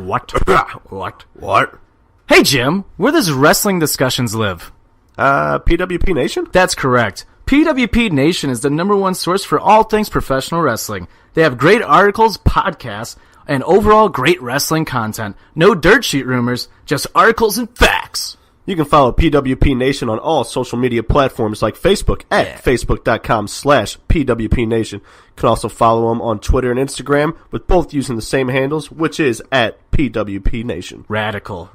What? Hey, Jim, where does wrestling discussions live? PWP Nation? That's correct. PWP Nation is the #1 source for all things professional wrestling. They have great articles, podcasts, and overall great wrestling content. No dirt sheet rumors, just articles and facts. You can follow PWP Nation on all social media platforms like Facebook at facebook.com/PWP Nation. You can also follow them on Twitter and Instagram with both using the same handles, which is at PWP Nation. Radical.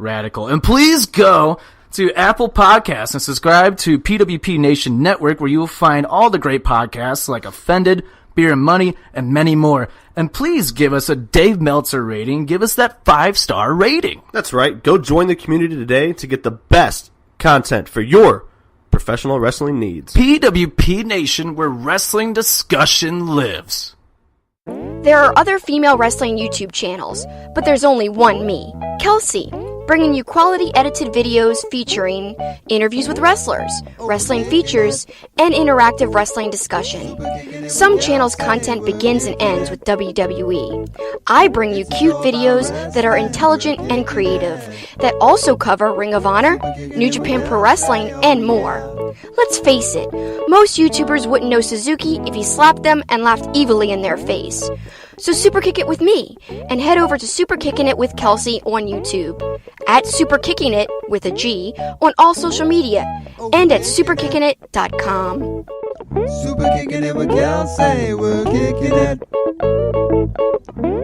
And please go to Apple Podcasts and subscribe to PWP Nation Network, where you will find all the great podcasts like Offended, Beer and Money, and many more. And please give us a Dave Meltzer rating. Give us that 5-star rating. That's right. Go join the community today to get the best content for your professional wrestling needs. PWP Nation, where wrestling discussion lives. There are other female wrestling YouTube channels, but there's only one me, Kelsey, bringing you quality edited videos featuring interviews with wrestlers, wrestling features, and interactive wrestling discussion. Some channels' content begins and ends with WWE. I bring you cute videos that are intelligent and creative, that also cover Ring of Honor, New Japan Pro Wrestling, and more. Let's face it, most YouTubers wouldn't know Suzuki if he slapped them and laughed evilly in their face. So super kick it with me, and head over to Super Kickin' It with Kelsey on YouTube, at Super Kicking It with a G on all social media, and at superkickinit.com. Super Kicking It with Kelsey, we're kicking it.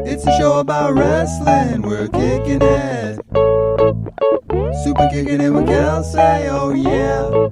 It's a show about wrestling, we're kicking it. Super Kicking It with Kelsey, oh yeah.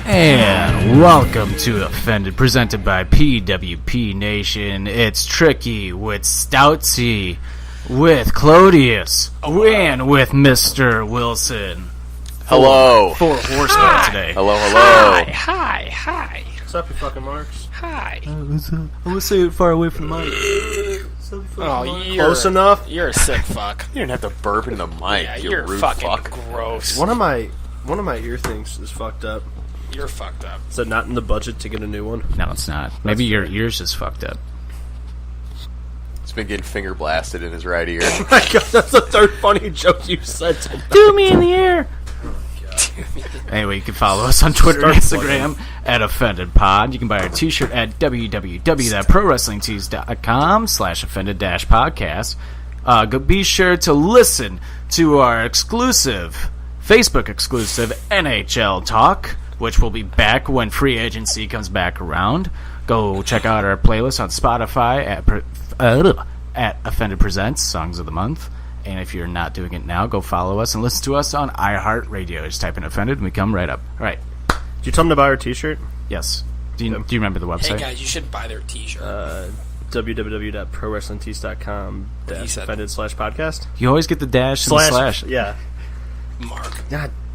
And welcome to Offended, presented by PWP Nation. It's Tricky with Stoutsy, with Clodius, and with Mr. Wilson. Hello. Four horsemen today. Hello. Hi. What's up, you fucking marks? Hi. I'm gonna say it far away from the mic. Oh, Close enough? You're a sick fuck. You didn't have to burp in the mic, Yeah, you you're rude fucking fuck. gross. One of my ear things is fucked up. You're fucked up. Is it not in the budget to get a new one? No, it's not. Maybe your ears just fucked up. He's been getting finger blasted in his right ear. Oh my god, that's the third funny joke you said tonight. Do me in the ear. Anyway, you can follow us on Twitter and Instagram at OffendedPod. You can buy our t-shirt at www.prowrestlingtees.com/offended-podcast. Be sure to listen to our exclusive, Facebook exclusive NHL Talk, which will be back when free agency comes back around. Go check out our playlist on Spotify at Offended Presents Songs of the Month. And if you're not doing it now, go follow us and listen to us on iHeartRadio. Just type in Offended and we come right up. All right. Did you tell them to buy our t-shirt? Yes. Do you remember the website? Hey guys, you should buy their t-shirt. www.prowrestlingtees.com/offended/podcast. You always get the dash and the slash. Yeah. Mark.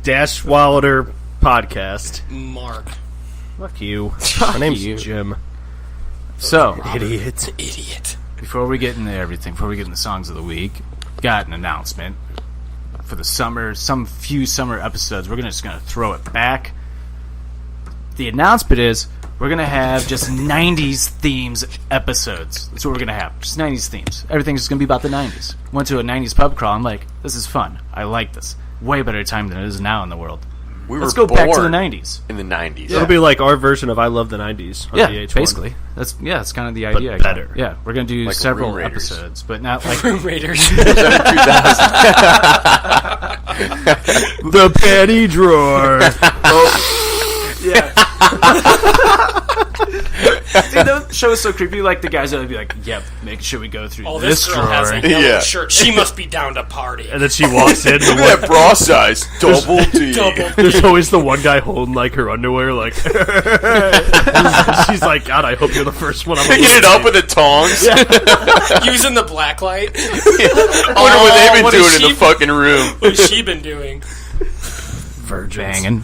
Dash Wilder podcast. Mark. Fuck you. My name's you. Jim. So, Idiot. before we get into everything, before we get into songs of the week, got an announcement for the summer, some few summer episodes. We're just going to throw it back. The announcement is we're going to have just 90s themes episodes. That's what we're going to have. Just 90s themes. Everything's just going to be about the 90s. Went to a 90s pub crawl. I'm like, this is fun. I like this. Way better time than it is now in the world. Let's go back to the 90s. In the 90s. It'll be like our version of I Love the 90s on VH1. Basically. That's kind of the idea. But better. Yeah, we're going to do Like several Room Raiders. episodes, but not like Room Raiders. The panty drawer. that show is so creepy. Like the guys that would be like, "Yep, make sure we go through Oh, this this girl has a drawer." yellow Yeah. shirt. She must be down to party. And then she walks in. Look at that bra size. Double D. Double. There's always the one guy holding like her underwear, like she's like, God, I hope you're the first one. I'm Picking it up with the tongs. Using the black light. I wonder what they've been what doing has in the she- fucking room. What's she been doing? Banging.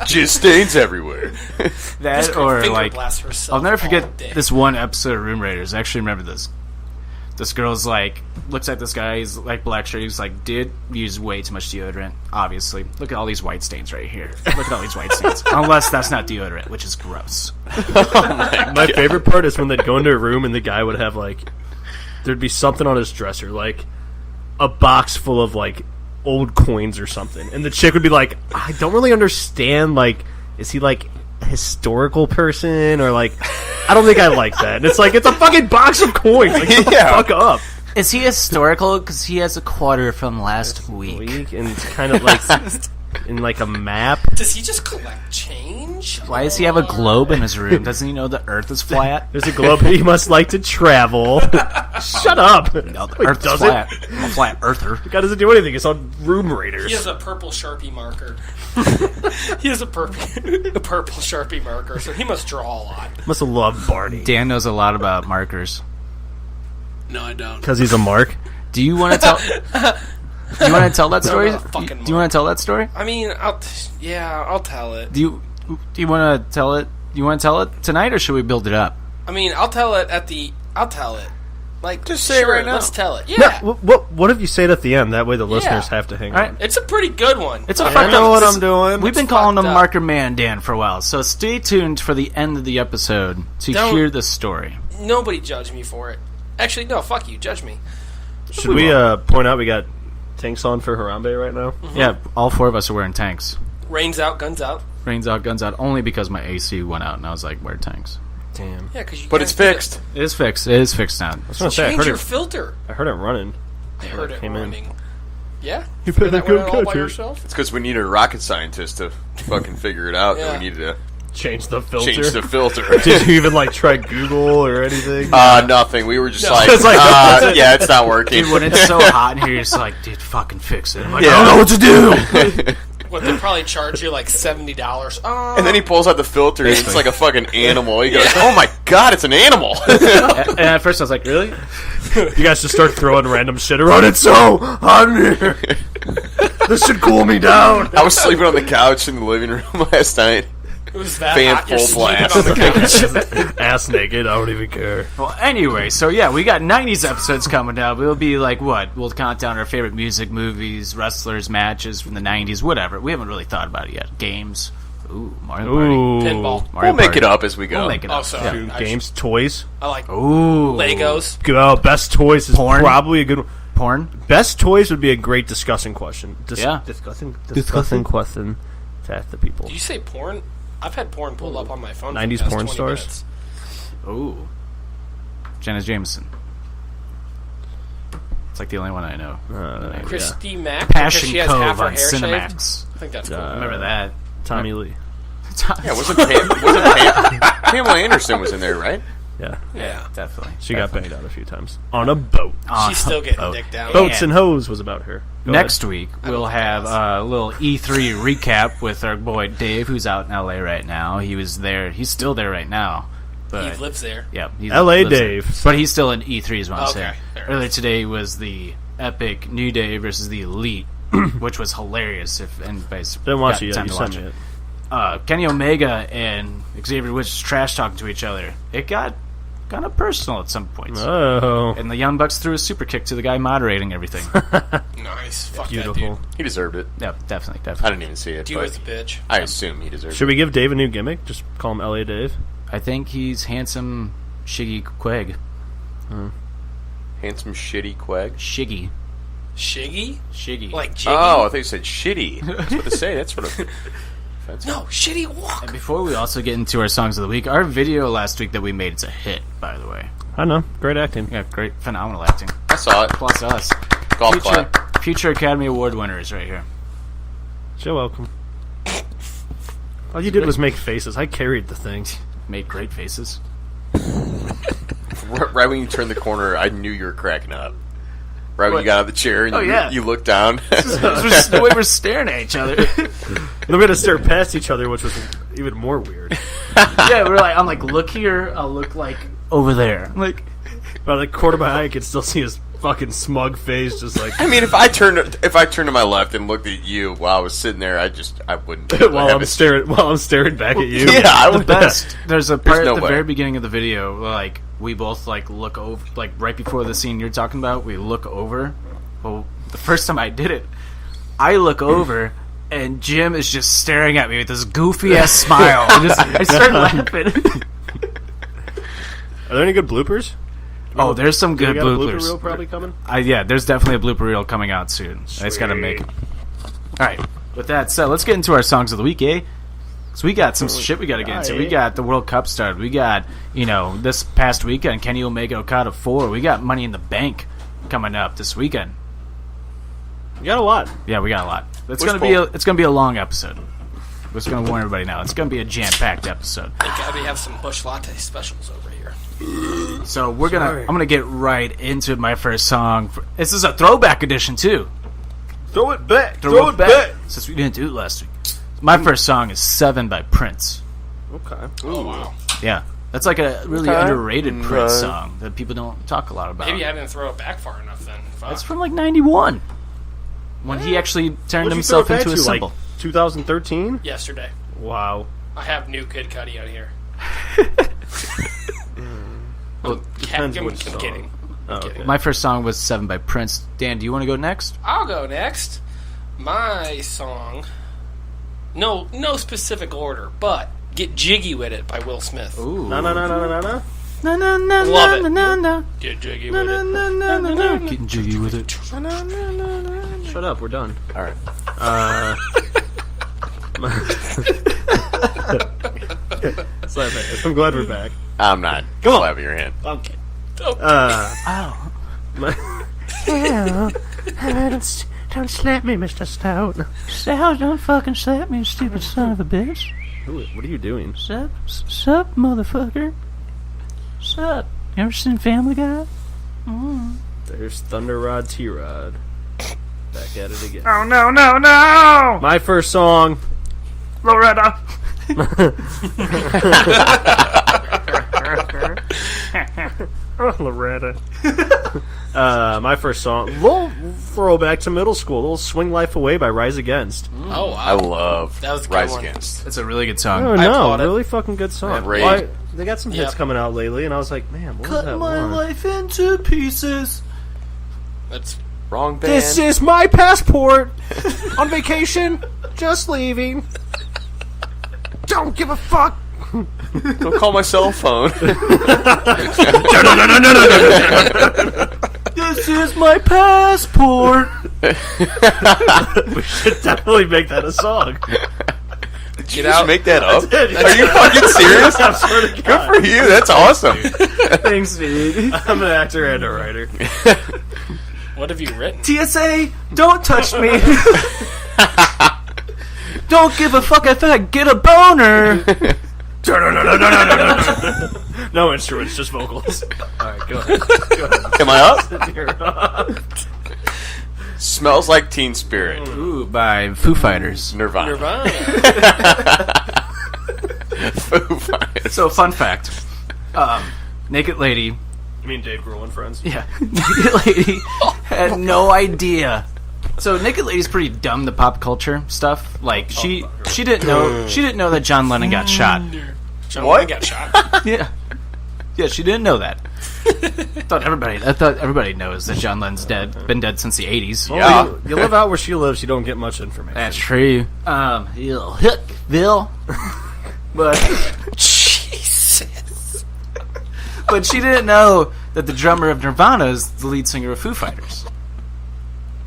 Just stains everywhere. That Girl or finger like, blasts herself I'll never all forget day. this one episode of Room Raiders. I actually remember this. This girl's like, looks at this guy, he's like black shirt, he's like, dude, you use way too much deodorant, obviously. Look at all these white stains right here. Look at all these white stains. Unless that's not deodorant, which is gross. My favorite part is when they'd go into a room and the guy would have like, there'd be something on his dresser, like a box full of like old coins or something, and the chick would be like, I don't really understand, like, is he like a historical person or like, I don't think I like that. And it's like, it's a fucking box of coins. Like, shut the fuck up. Is he historical? Because he has a quarter from last week. And it's kind of like in like a map. Does he just collect change? Why does he have a globe in his room? Doesn't he know the Earth is flat? There's a globe he must like to travel. Shut up. No, the Wait, Earth is does flat. it? I'm a flat earther. The guy doesn't do anything. It's on Room Raiders. He has a purple Sharpie marker. He has a purple Sharpie marker, so he must draw a lot. Must have loved Barney. Dan knows a lot about markers. No, I don't. Because he's a mark. Do you want to tell? Do you want to tell that story? not a fucking Do you want to tell that story? I mean, I'll tell it. Do you want to tell it? Do you want to tell it tonight, or should we build it up? I mean, I'll tell it. I'll tell it. Like, Just say it sure, right now. Let's tell it. Yeah. What if you say it at the end? That way the listeners have to hang All right. on. It's a pretty good one. It's a I fucked know up. what I'm doing. We've been It's calling him fucked up. Marker Man Dan for a while, so stay tuned for the end of the episode to Don't- hear the story. Nobody judge me for it. Actually, no. Fuck you. Judge me. Should we point out we got tanks on for Harambe right now? Yeah, all four of us are wearing tanks. Rains out, guns out. Rains out, guns out. Only because my AC went out, and I was like, "Wear tanks." Damn. Yeah, because you. But it's fixed. It is fixed. It is fixed now. I was gonna say, I Change heard your it. filter. I heard it running. I heard it came in. running. Yeah. You Figured better that one out go all by catch it. yourself. It's because we needed a rocket scientist to fucking figure it out. Yeah. That we needed to Change the filter. change the filter. Did you even like try Google or anything? Nothing. We were just No. like, It's like, that's it. yeah, it's not working. Dude, when it's so hot in here, you're just like, dude, fucking fix it. I'm like, Yeah. I don't know what to do. What, they probably charge you like $70. And then he pulls out the filter, and it's like a fucking animal. He goes, "Oh my god, it's an animal!" And at first I was like, really? You guys just start throwing random shit around. It's so hot in here. This should cool me down. I was sleeping on the couch in the living room last night. It was that Fan hot. You're full sleeping blast. on the couch. Ass naked. I don't even care. Well, anyway, so yeah, we got 90s episodes coming out. We'll be like, what? We'll count down our favorite music, movies, wrestlers, matches from the 90s, whatever. We haven't really thought about it yet. Games. Ooh, Mario Party. Ooh. Pinball. Mario We'll make Party. it up as we go. We'll make it up. Oh, sorry. Yeah. Games, toys. I like Ooh. Legos. Oh, best toys is Porn. probably a good one. Porn. Best toys would be a great discussing question. Yeah. Discussing question to ask the people. Did you say porn? I've had porn pulled up on my phone. for 90s the past porn 20 stars? minutes. Ooh. Janet Jameson. It's like the only one I know. Christy Mack. Passion because she has Cove half her on hair shaved. Cinemax. I think that's cool. Remember that? Tommy Lee. Yeah, wasn't Pamela Anderson was in there, right? Yeah. Yeah. Definitely. She got banged out a few times. On a boat. She's still getting dick down. Boats and Hose was about her. Go Next ahead. week, we'll have a little E3 recap with our boy Dave, who's out in LA right now. He was there. He's still there right now. But He lives there. yeah, he LA lives there. Dave. But he's still in E3 is what I'm Okay, saying. fair enough. Earlier today was the epic New Day versus the Elite, which was hilarious. If anybody's Didn't watch got it yet. time You to sent watch me it. it. Kenny Omega and Xavier Woods was trash talking to each other. It got kind of personal at some points. Oh. And the Young Bucks threw a super kick to the guy moderating everything. Nice. Fuck Beautiful. that dude. He deserved it. Yeah, definitely. I didn't even see it, Dude but was a bitch. I assume he deserved Should it. we give Dave a new gimmick? Just call him LA Dave? I think he's handsome Shiggy Quegg. Handsome, shitty Quag. Shiggy. Shiggy? Like Jiggy? Oh, I thought you said shitty. That's what they say. That's sort of offensive. No, Shitty walk. And before we also get into our songs of the week, our video last week that we made, it's a hit, by the way. I know. Great acting. Yeah, great, phenomenal acting. I saw it. Plus us. Golf clap. Future Academy Award winners right here. You're welcome. All you did was make faces. I carried the thing. Made great faces. Right when you turned the corner, I knew you were cracking up. Right when you got out of the chair and you looked down. Just the way we're staring at each other. Then we had to stare past each other, which was even more weird. Yeah, I'm like, look here, I'll look like over there. I'm like, by the corner of my eye, I could still see his fucking smug face, just like. I mean, if I turned to my left and looked at you while I was sitting there, I wouldn't. while I'm staring back at you. Yeah, I would. Best. There's a part no at the way. very beginning of the video, like we both like look over, like right before the scene you're talking about. We look over. Well, the first time I did it, I look over. And Jim is just staring at me with this goofy ass smile. I start laughing. Are there any good bloopers? Oh, there's some good You got a bloopers. blooper reel probably coming? Yeah, there's definitely a blooper reel coming out soon. I just gotta make it. Alright, with that said, let's get into our songs of the week, eh? So we got some shit we gotta get into. We got the World Cup started. We got, this past weekend, Kenny Omega Okada 4. We got Money in the Bank coming up this weekend. You got a lot. Yeah, we got a lot. It's gonna be a long episode. We're just gonna warn everybody now. It's gonna be a jam-packed episode. Thank God we have some Busch Latte specials over here. So I'm gonna get right into my first song. This is a throwback edition too. Throw it back. Throw it back. Since we didn't do it last week. My first song is 7 by Prince. Okay. Oh, wow. Yeah. That's like a really underrated Prince song that people don't talk a lot about. Maybe I didn't throw it back far enough then. Fuck. It's from like 91. When he actually turned himself into a symbol. Like 2013? Yesterday. Wow. I have new Kid Cudi on here. Well, depends I'm which song. kidding. I'm kidding. My first song was 7 by Prince. Dan, do you want to go next? I'll go next. My song, no specific order, but Get Jiggy With It by Will Smith. Ooh. No. Na na na Love it. na na na. Get Jiggy Na With na It. na na na na. Getting jiggy with it. Shut up, we're done. All right. I'm glad we're back. I'm not slapping your hand. Okay. Ow. Don't slap me, Mr. Stout. Sal, don't fucking slap me, you stupid son of a bitch. What are you doing? Sup, motherfucker? Sup? You ever seen Family Guy? There's Thunder Rod T-Rod. Back at it again. Oh, no, no, no! My first song. Loretta! Oh, Loretta. My first song. Little throwback to middle school. Little Swing Life Away by Rise Against. Oh, wow. I love That was a good Rise one. Against. It's a really good Oh, song. no. applaud it. Really fucking good song. And Rage. Well, they got some hits Yep. coming out lately, and I was like, man, what was Cut that my one? life into pieces. That's Wrong band. This is my passport. On vacation. Just leaving. Don't give a fuck. Don't call my cell phone. This is my passport. We should definitely make that a song. Did you just make that up? Are you fucking serious? I swear to Good God. for you. That's awesome. Thanks, dude. I'm an actor and a writer. what have you written? TSA, don't touch me. Don't give a fuck if I get a boner. No instruments, just vocals. Alright, go ahead. Am I up? You're up. Smells Like Teen Spirit. Ooh, by Foo Fighters. Nirvana. Nirvana. Foo Fighters. So, fun fact. Naked Lady, You mean Dave Grohl and Friends? yeah, Naked Lady had no idea. So Naked Lady's pretty dumb to pop culture stuff. Like she didn't know that John Lennon got shot. John What? Lennon got shot. Yeah, she didn't know that. I thought everybody knows that John Lennon's dead. Been dead since the 80s. Yeah. You live out where she lives, you don't get much information. That's true. You'll hook Bill, but Jesus. but she didn't know that the drummer of Nirvana is the lead singer of Foo Fighters.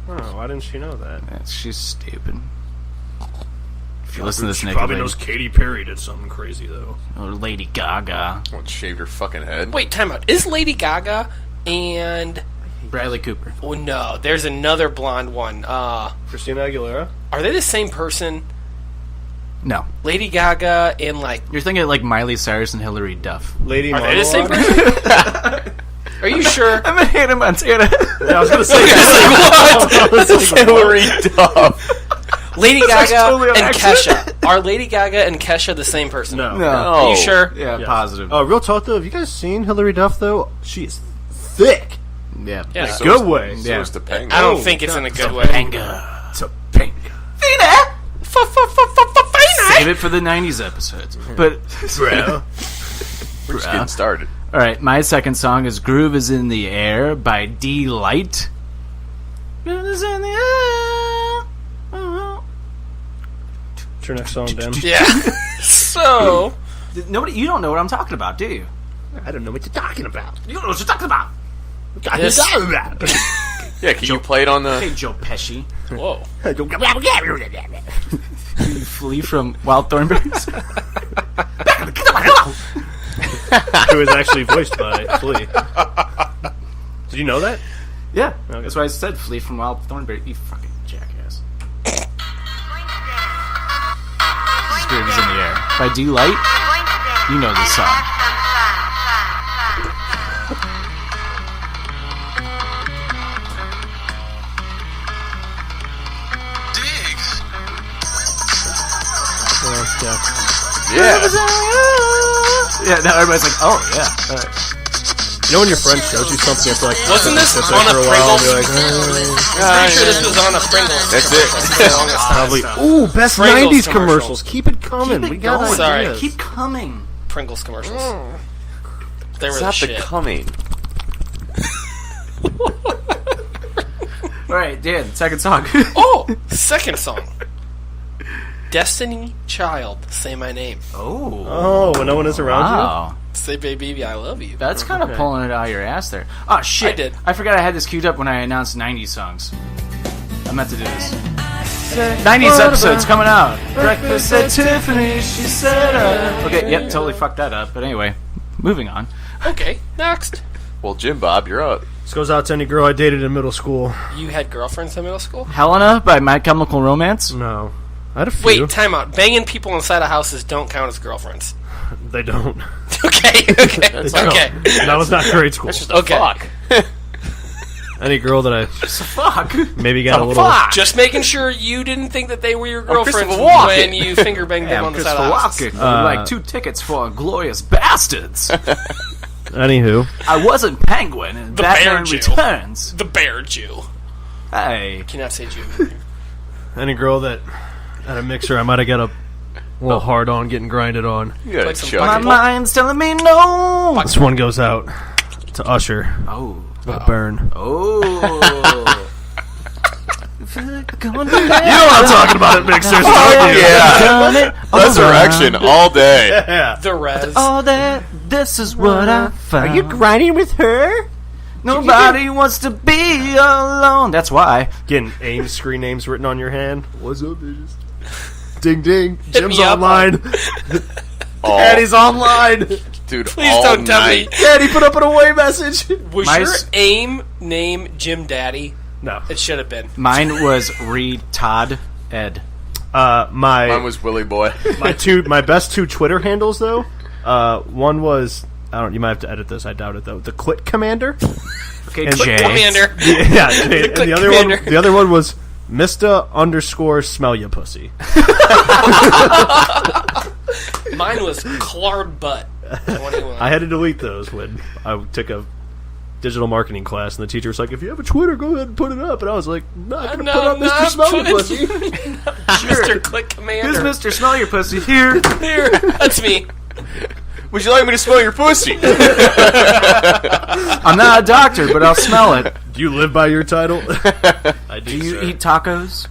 Oh, why didn't she know that? She's stupid. If you listen to this She Naked probably Lady, knows Katy Perry did something crazy, though. or Lady Gaga, Someone shaved her fucking head. Wait, time out. Is Lady Gaga and... Bradley Cooper. Oh, no. There's another blonde one. Christina Aguilera? Are they the same person? No. Lady Gaga and like... You're thinking like Miley Cyrus and Hilary Duff. Lady Are they the same Monologue? person? Are you sure? I'm a Hannah Montana. Yeah, I was gonna say Hillary Duff. Lady Gaga totally on and accident. Kesha. Are Lady Gaga and Kesha the same person? No. Are you sure? Yeah, Yeah. positive. Real talk though, have you guys seen Hillary Duff though? She is thick. Yeah. Yeah. So Good is- way. So Yeah. is Topanga. I don't think it's in a good way. Topanga. Save it for the 90s episodes. But, Bro. We're just getting started. all right, my second song is Groove is in the Air by D Light. Groove is in the air. What's your next song, Ben? Yeah. So... Nobody, you don't know what I'm talking about, do you? I don't know what you're talking about. You don't know what you're talking about. This- Yeah, can you play it on the... Hey, Joe Pesci. Whoa. You flee from Wild Thornberries. Who is actually voiced by Flea. Did you know that? Yeah, Okay. that's why I said flee from Wild Thornberries. You fucking jackass. Groove is in the Air by D Light. You know this song. Yeah. Yeah, now everybody's like, oh, yeah. You know when your friend shows you something, it's like Wasn't this sit there on a for a while and Pringles? be like, Pretty sure this was on a Pringles. That's commercial it. for the longest time. probably. Ooh, best Pringles 90s commercials. commercials. Keep it coming. We got going. Sorry. ideas. Keep coming. Pringles commercials. They were It's the not shit. the coming. All right, Dan, second song. Oh, second song. Destiny Child, Say My Name. Oh. Oh, when no one is around Wow. Say, baby, I love you. That's kind of pulling it out of your ass there. Oh, shit. I did. I forgot I had this queued up when I announced 90s songs. I meant to do this. 90s episodes coming out. Breakfast at Tiffany's, she said. Okay, yep, totally fucked that up. But anyway, moving on. Okay, next. Well, Jim Bob, you're up. you? This goes out to any girl I dated in middle school. You had girlfriends in middle school? Helena by My Chemical Romance. No. I had a few. Wait, time out. Banging people inside of houses don't count as girlfriends. They don't. Okay. Okay. That was not grade school. Okay. Fuck. Any girl that I Fuck. maybe got a little... Fuck. Just making sure you didn't think that they were your girlfriends Christopher Walken. when you finger banged them I'm on the side Christopher of the house. Walken. Like 2 tickets for Glorious Bastards. Anywho. I wasn't Penguin in The Batman Bear Jew. Returns. The Bear Jew. Hey. Cannot say Jew. Any girl that at a mixer I might have got a little hard on getting grinded on. You gotta Like some chuck My it. mind's telling me no. This one goes out to Usher. Oh. A burn. Oh. You know what I'm talking about at mixers. Oh, yeah. Done it Resurrection all day. Yeah. The Res. all that. This is what I found. grinding with her? Nobody wants to be alone. That's why. Getting AIM screen names written on your hand. What's up, bitches? Ding ding. Jim's me up. online. Oh, Daddy's online. dude, Please all don't tell me. night. Daddy put up an away message. Was My your s- AIM name Jim Daddy? No. It should have been. Mine was Reed Todd Ed. Mine My was Willy Boy. my best 2 Twitter handles though. One was you might have to edit this. I doubt it though. The Clit Commander. Okay, And Jay. Commander. Yeah. And the Clit other Commander. one. The other one was Mr_Smell Ya Pussy. Mine was Clark Butt. 21. I had to delete those when I took a digital marketing class, and the teacher was like, "If you have a Twitter, go ahead and put it up." And I was like, "Not gonna No, put up not Mr. Smell Ya put- Pussy." Mr. Click Commander. Who's Mr. Smell Your Pussy? Here. Here, that's me. Would you like me to smell your pussy? I'm not a doctor, but I'll smell it. Do you live by your title? I do. Do you sir. eat tacos?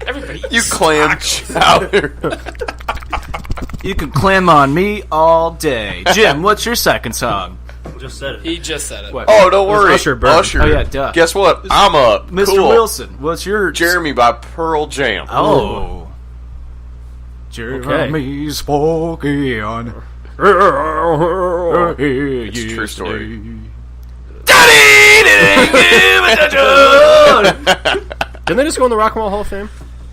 Everybody. You clam chowder. You can clam on me all day. Jim, what's your second song? Just said it. He just said it. What? Oh, don't worry. Usher Burn. Usher. Oh, yeah, duh. Guess what? I'm up. Mr. Cool. Wilson, what's your... Jeremy by Pearl Jam. Oh. Jeremy's spoken. It's a true story. Didn't they just go in the Rock and Roll Hall of Fame?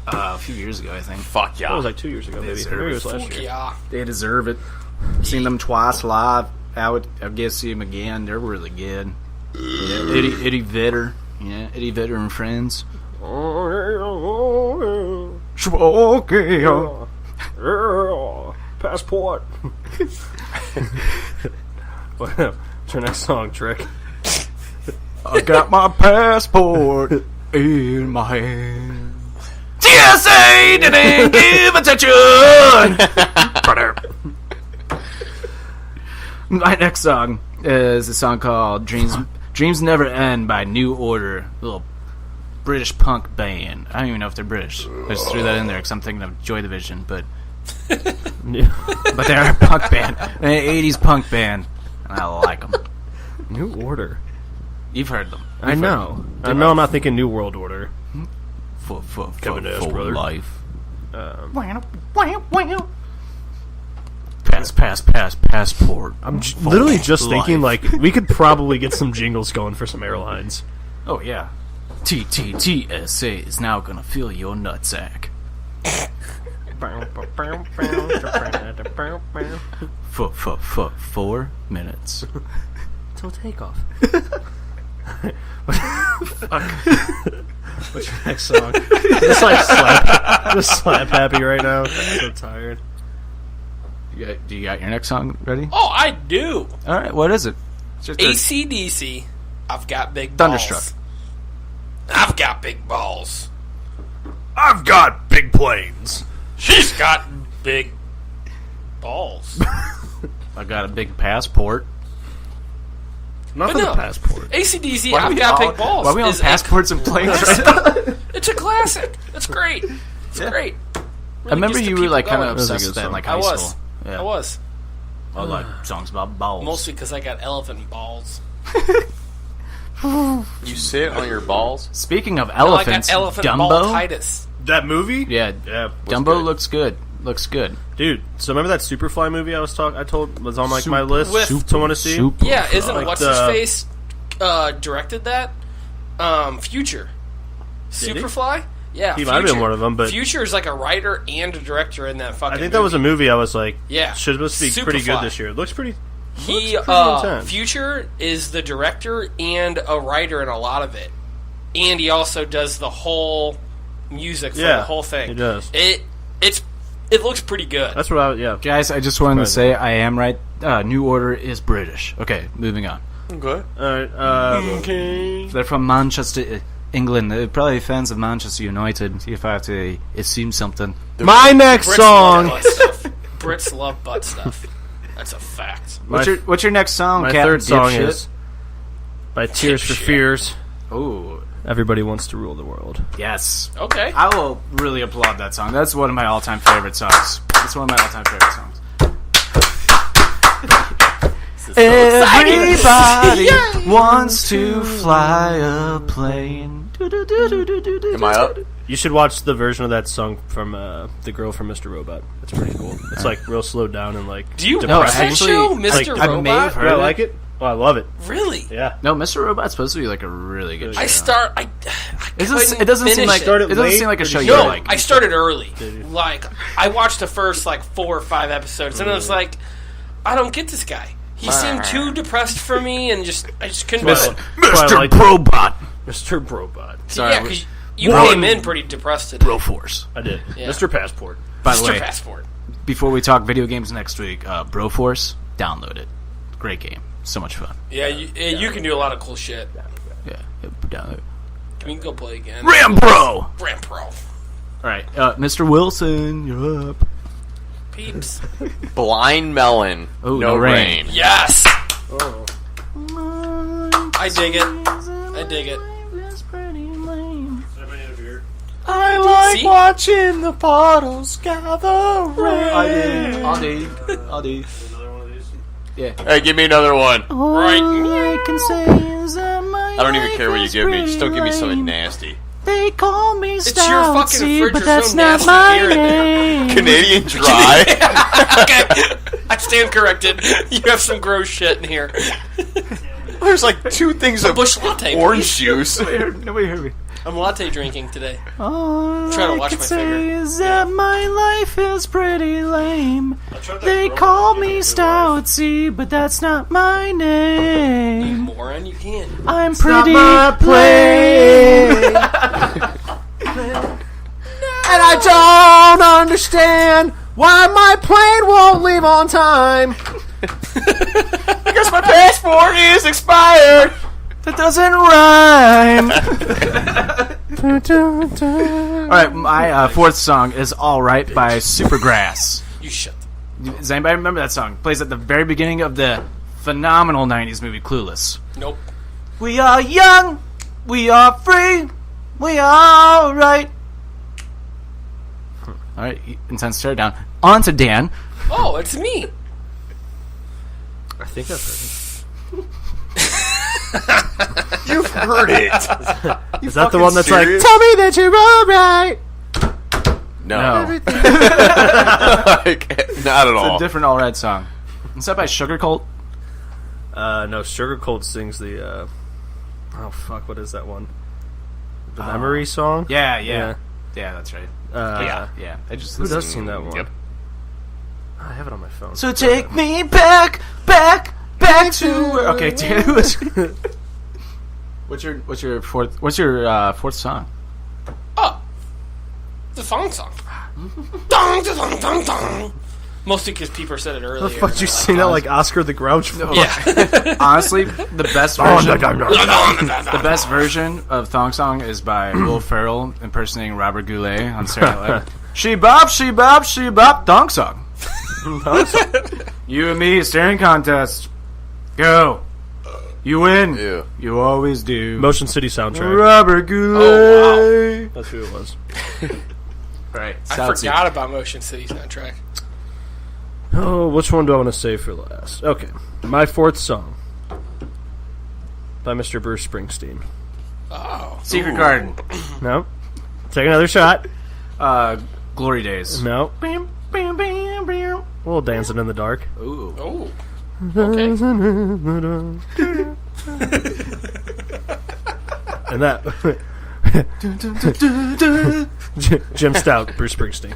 A few years ago, I think. Fuck yeah. That was like 2 years ago, maybe. Maybe it was last Fuck year. yeah. They deserve it. Seen them twice live. I guess see them again. They're really good. Yeah, Eddie Vedder. Yeah, Eddie Vedder and friends. Passport. What's your next song, Trick? I got my passport in my hand. TSA didn't give attention. My next song is a song called Dreams Never End by New Order, a little British punk band. I don't even know if they're British. I just threw that in there because I'm thinking of Joy Division, but they're a punk band, an 80s punk band, and I like them. New Order. You've heard them. I know. I know I'm not thinking New World Order. For Kevin Nash, brother. life. Passport. I'm literally just thinking, like, we could probably get some jingles going for some airlines. Oh, yeah. TTTSA is now gonna fill your nutsack. For 4 minutes. Till takeoff. What's your next song? Just slap happy right now. I'm so tired. Do you got your next song ready? Oh, I do. All right, what is it? AC/DC. I've got big Thunderstruck. balls. I've got big balls. I've got big planes. She's got big balls. I got a big passport. Not But for no. the passport. AC/DC. Why are I've we got all- big balls. Why are we on is- passports and planes right now? It's a classic. It's great. It's great. I Really remember gets the you were people like kind going. of That was a obsessed good with that in song. like I high was. school. Yeah. I was. I like songs about balls. Mostly because I got elephant balls. You sit on your balls? Speaking of I elephants, got elephant Dumbo. ballitis. That movie? Yeah, Yeah. Dumbo good. looks good. Looks good. Dude, so remember that Superfly movie I told was on like my list With- to want to see? Super. Yeah, isn't Like what's the- his face directed that? Future. Did he? Superfly? Yeah, He might have been one of them, but Future is like a writer and a director in that fucking I think that was a movie I was like, Yeah. should supposed to be pretty Superfly. good this year. It looks pretty. He looks pretty intense. Future is the director and a writer in a lot of it. And he also does the whole music for Yeah, the whole thing. he does. It looks pretty good. That's what I yeah. Guys, I just wanted to say I am right. New Order is British. Okay, moving on. Okay. Alright, They're from Manchester, England. They're probably fans of Manchester United, if I have to assume something. my next Brits song. love butt stuff. Brits love butt stuff. That's a fact. What's your next song, My Captain third song Dipshit? is by Tears for Dipshit. Fears. Oh, Everybody Wants to Rule the World. yes. Okay. I will really applaud that song. That's one of my all-time favorite songs. It's one of my all-time favorite songs. Everybody wants to fly a plane. Am I up? You should watch the version of that song from the girl from Mr. Robot. It's pretty cool. It's like real slowed down and like Do you No, watch that actually, show, like, Mr. I may have Robot? heard Yeah, I it. like it. Oh, I love it. Really? Yeah. No, Mr. Robot's supposed to be like a really good show. I It doesn't finish seem like it. Started it doesn't late, seem like a or show did you you- No, like. I started early. Did you? Like, I watched the first, 4 or 5 episodes, and I was like, I don't get this guy. He seemed too depressed for me, and I just couldn't do it. Mr. Probot. Mr. Robot. Sorry, Yeah, because you Bro- came in pretty depressed today. Broforce. I did. Yeah. Mr. Passport. By the Mr. way, Passport. before we talk video games next week, Broforce, download it. Great game. So much fun. Yeah, you can do a lot of cool shit. Yeah, download it. We can go play again. Rambro! Ram Pro. Alright, Mr. Wilson, you're up. Peeps. Blind Melon. Oh, no no rain. rain. Yes! Oh. I dig it. I dig it. I like See? watching the bottles gather rain. I'll do. Hey, give me another one. Right. I don't even care what you give me. Just don't give me something nasty. They call me It's your fucking fridge. There's so nasty beer in there. Canadian Dry. Okay. I stand corrected. You have some gross shit in here. There's like 2 things of bush latte, orange juice. Nobody heard me. I'm latte drinking today. All Trying to I watch can my say finger. is that my life is pretty lame. They call me Stoutsy, but that's not my You name. moron, you can. I'm pretty plane. And I don't understand why my plane won't leave on time. Because my passport is expired. That doesn't rhyme. All right, my fourth song is "All Right" by Supergrass. You shut. Does anybody remember that song? It plays at the very beginning of the phenomenal '90s movie Clueless. Nope. We are young, we are free, we are all right. All right, intense stare down. On to Dan. Oh, it's me. I think I've heard it. You've heard it. Is that the one that's serious? like, tell me that you're alright? No. Like, not at all. It's a different All Right song. Is that by Sugar Cult? No, Sugar Cold sings the, oh fuck, what is that one? The Memory song? Yeah, that's right. Yeah. Yeah. I just Who does sing that one? Yep. I have it on my phone. So take me back to where... Okay, Dan, what's your fourth song? Oh, the thong song. Dong, dong, dong, dong. Mostly because people said it earlier. How the fuck did you sing that like Oscar the Grouch? Yeah. Honestly, the best version of Thong Song is by Will Ferrell impersonating Robert Goulet on Saturday Night Live. She bop, Thong Song. You and me, staring contest. Go. You win. Ew. You always do. Motion City soundtrack. Robert Goulet. Oh, wow. That's who it was. Right. I forgot about Motion City soundtrack. Oh, which one do I want to save for last? Okay. My fourth song. By Mr. Bruce Springsteen. Oh. Secret Garden. No. Take another shot. Glory Days. No. Bam, bam, bam, bam. A little Dancing in the Dark. Ooh. Oh. Okay. And that... Jim Stout, Bruce Springsteen.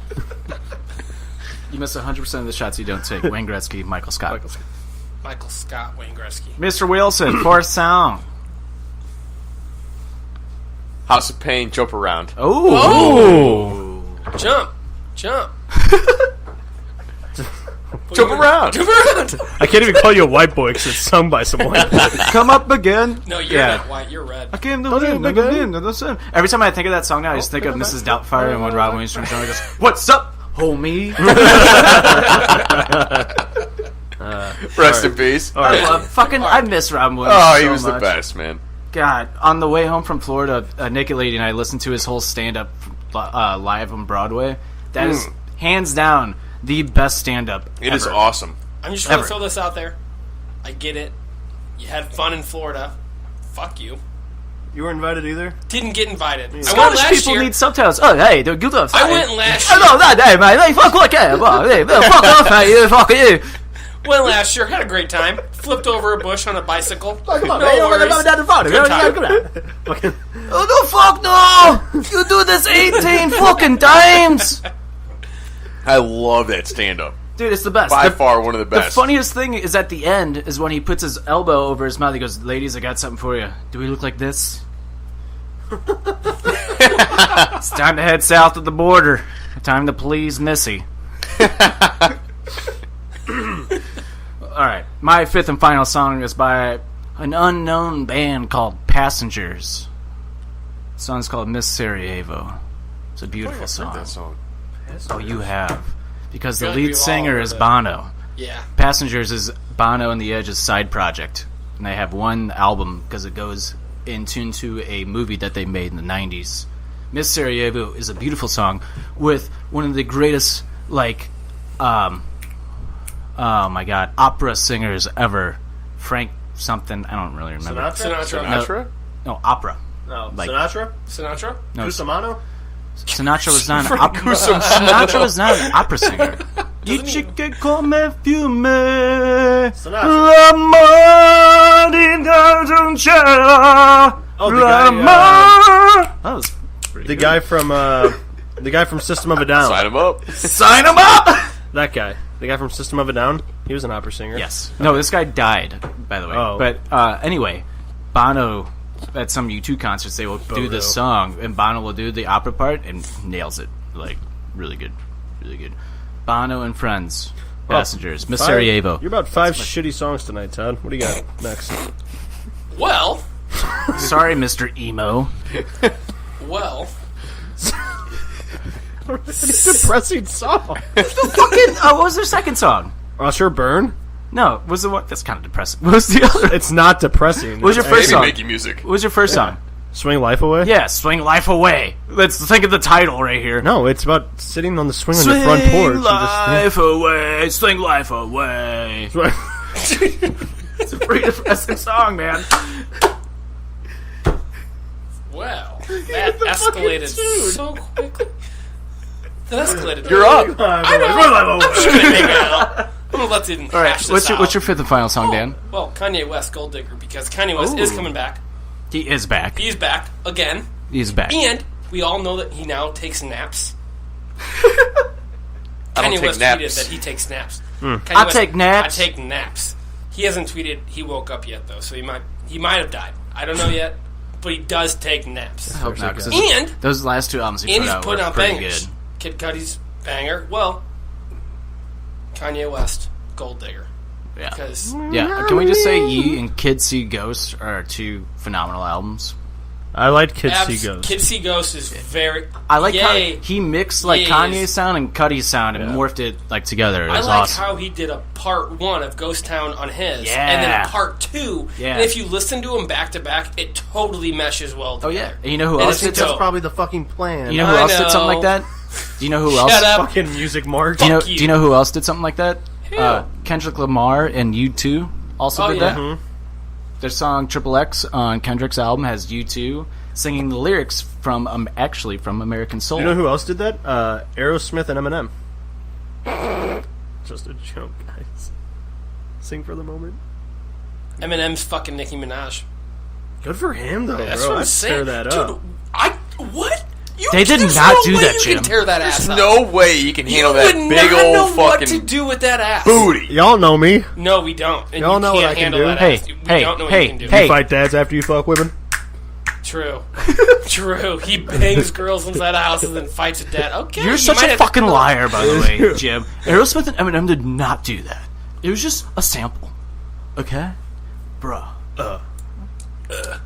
You miss 100% of the shots you don't take. Wayne Gretzky, Michael Scott. Michael Scott, Wayne Gretzky. Mr. Wilson, fourth song. House of Pain, Jump Around. Oh. Jump. Jump around. I can't even call you a white boy because it's sung by someone. Come up again. No, you're not white. You're red. I came to win. Every time I think of that song now, I just think of Mrs. Doubtfire and when Rob Williams from John goes, "What's up, homie?" Rest in peace. I miss Rob Williams. Oh, he so was much. the best, man. God, on the way home from Florida, a naked lady and I listened to his whole stand-up live on Broadway. That is hands down the best stand-up. It is awesome. I'm just trying to throw this out there. I get it. You had fun in Florida. Fuck you. You weren't invited either? Didn't get invited. I went Scottish last people year. need subtitles. Oh, hey, they're good off. I went last year. Oh, no, that day, mate. Hey, fuck like that. Hey, fuck off, mate. You fuck you. Went last year. Had a great time. Flipped over a bush on a bicycle. No Come on, worries. Good time. Oh, no, fuck no! You do this 18 fucking times! I love that stand-up. Dude, it's the best. By far one of the The best. funniest thing is at the end is when he puts his elbow over his mouth. He goes, "Ladies, I got something for you. Do we look like this?" It's time to head south of the border. Time to please Missy. Alright, my fifth and final song is by an unknown band called Passengers. The song's called Miss Sarajevo. It's a beautiful song. That song. Oh, you have. Because the Feel like lead we've singer all is heard Bono. Yeah. Passengers is Bono and the Edge's side project. And they have one album because it goes into a movie that they made in the 90s. Miss Sarajevo is a beautiful song with one of the greatest, oh my god, opera singers ever. Frank something, I don't really remember. Sinatra? No, opera. No. Like- Sinatra? Sinatra? No, Cusimano? Sinatra was not an opera. Sinatra was not an opera singer. Dici che come fiume Sinatra. l'amore Angela. Oh, That was pretty the good. guy from System of a Down. Sign him up. Sign him up. That guy. The guy from System of a Down. He was an opera singer. Yes. No, this guy died, by the way. Oh. But anyway, Bono, at some U2 concerts, they will do this song, and Bono will do the opera part and nails it. Like, really good. Really good. Bono and Friends. Passengers. Miss Sarajevo. You're about 5 shitty songs tonight, Todd. What do you got next? Well, Sorry, Mr. Emo. well. Depressing song. What was their second song? Usher Burn? No, was the one that's kind of depressing. What was the other? It's not depressing. What was your first Maybe song? making music. What was your first song? Swing Life Away? Yeah, Swing Life Away. Let's think of the title right here. No, it's about sitting on the swing on Swing your front porch. life away, swing life away. It's a pretty depressing song, man. Well, that escalated so quickly. That escalated. You're up. I'm gonna let you All right, hash this out. what's your fifth and final song, Dan? Well, Kanye West, Gold Digger, because Kanye West is coming back. He is back. He's back again, He's back. and we all know that he now takes naps. I don't Kanye take West naps. tweeted that he takes naps. Kanye I West, take naps. I take naps. He hasn't tweeted he woke up yet though, so he might have died. I don't know yet, but he does take naps. I hope not, 'cause And those last two albums he and put he's out putting were out pretty bangers. good. Kid Cudi's banger. Well, Kanye West, Gold Digger. Yeah. Because Yeah, can we just say Ye and Kids See Ghosts are two phenomenal albums? I like Kids See Ghosts. Kid See Ghost is very. I like how Yay. he mixed like Yes. Kanye's sound and Cudi's sound and morphed it like together. It I was like awesome. how he did a part 1 of Ghost Town on his, Yeah. and then a part 2. Yeah. And if you listen to them back to back, it totally meshes well Oh yeah, together. and you know who And else it's did dope. That's probably the fucking plan. You know who I else did something know. like that? Do you know who else? Shut up. Fucking music mark. Do you know? Fuck you. Do you know who else did something like that? Who? Kendrick Lamar and U2 also Oh, did yeah. that. Mm-hmm. Their song Triple X on Kendrick's album has U2 singing the lyrics from actually from American Soul. You know who else did that? Aerosmith and Eminem. Just a joke, guys. Sing for the moment. Eminem's fucking Nicki Minaj. Good for him, though, That's bro. what I'm I'd saying. tear that Dude, up. what? They did there's not no do way that, you Jim. can tear that ass There's up. no way you can You handle would that big not know old what to fucking do with that ass. booty. Y'all know me. No, we don't. And Y'all you know can't what I can handle do. that Hey, ass. We hey, don't know what hey, you can do. hey. You fight dads after you fuck women? True. True. He bangs girls inside of houses and fights a dad. Okay. You're you such might a have- fucking liar, by the way, Jim. Aerosmith and Eminem did not do that. It was just a sample. Okay? Bruh. A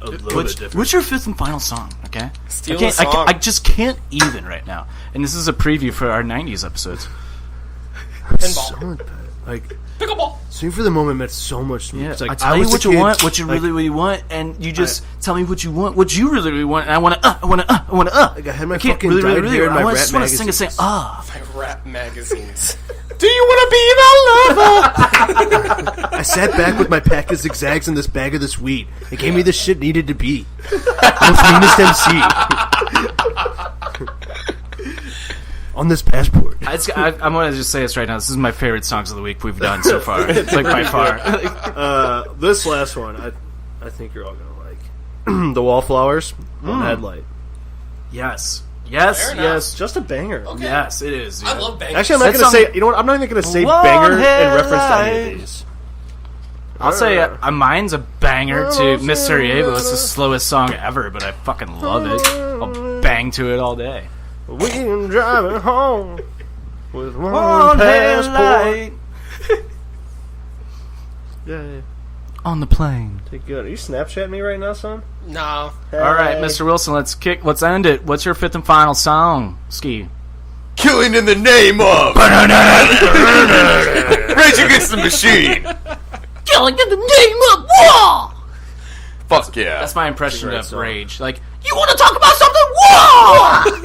little bit different. What's your fifth and final song? Okay, Steal I can't, a song. I just can't even right now. And this is a preview for our '90s episodes. Pinball. Like, Pickleball. Swing for the Moment meant so much to me. Yeah, It's like, I tell you was a what you kid, want, what you like, really want, and you just tell me what you want, what you really want, and I want to. Like, I had my can't fucking really, dyed really, hair in I my just rap want to sing and say, magazines. My rap magazines. Do you want to be the lover? I sat back with my pack of zigzags and this bag of this weed. It gave me the shit needed to be. Most meanest MC. On this passport. I'm going to just say this right now. This is my favorite songs of the week we've done so far. Like, by far. This last one, I think you're all going to like. The Wallflowers on Headlight. Yes. Fair enough. Yes, just a banger. Okay. Yes, it is. I love bangers. Actually, I'm not That going to song- say. You know what? I'm not even going to say One banger in reference to any headlight. of these. I'll say mine's a banger to Miss Sarajevo. It's the slowest song ever, but I fucking love it. I'll bang to it all day. We can driving home with one passport. Yeah. On the plane. Take good. Are you Snapchatting me right now, son? No. All right, Mr. Wilson, let's end it. What's your fifth and final song, Ski? Killing in the name of Rage Against the Machine. Killing in the name of war. Fuck yeah. That's my impression Great of song. Rage. Like, you want to talk about something?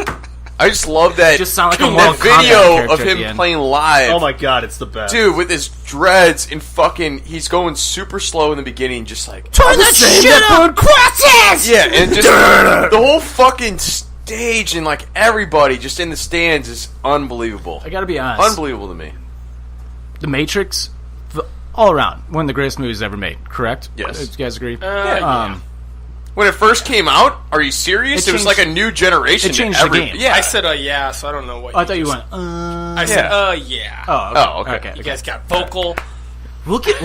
War. I just love that. Just sound like a that Mortal Kombat video character of at the him end. playing live. Oh my god, it's the best. Dude, with his dreads and fucking, he's going super slow in the beginning, just like Turn that shit up. Crosses. yeah, and just the whole fucking stage and like everybody just in the stands is unbelievable. I gotta be honest. Unbelievable to me. The Matrix, all around one of the greatest movies ever made. Correct? Yes. You guys agree? Yeah. When it first came out, are you serious? It was like a new generation. It changed the game. Yeah. I said yeah, so I don't know what. I thought you went. I said yeah. Oh, okay. You guys got vocal. We'll get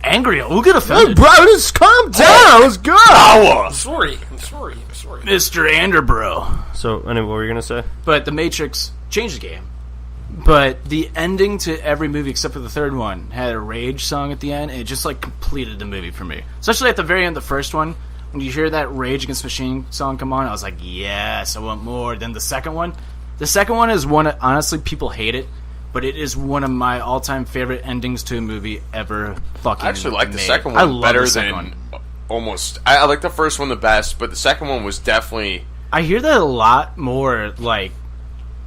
angry. We'll get offended. Bro, just calm down. Let's go. I'm sorry. Mr. Anderbro. So, anyway, what were you going to say? But The Matrix changed the game. But the ending to every movie except for the third one had a Rage song at the end, and it just like completed the movie for me. Especially at the very end of the first one, when you hear that Rage Against the Machine song come on, I was like, yes, I want more. Then the second one is one, honestly, people hate it, but it is one of my all-time favorite endings to a movie ever fucking I actually like the made. second I one love better the second than one. almost. I like the first one the best, but the second one was definitely. I hear that a lot more, like,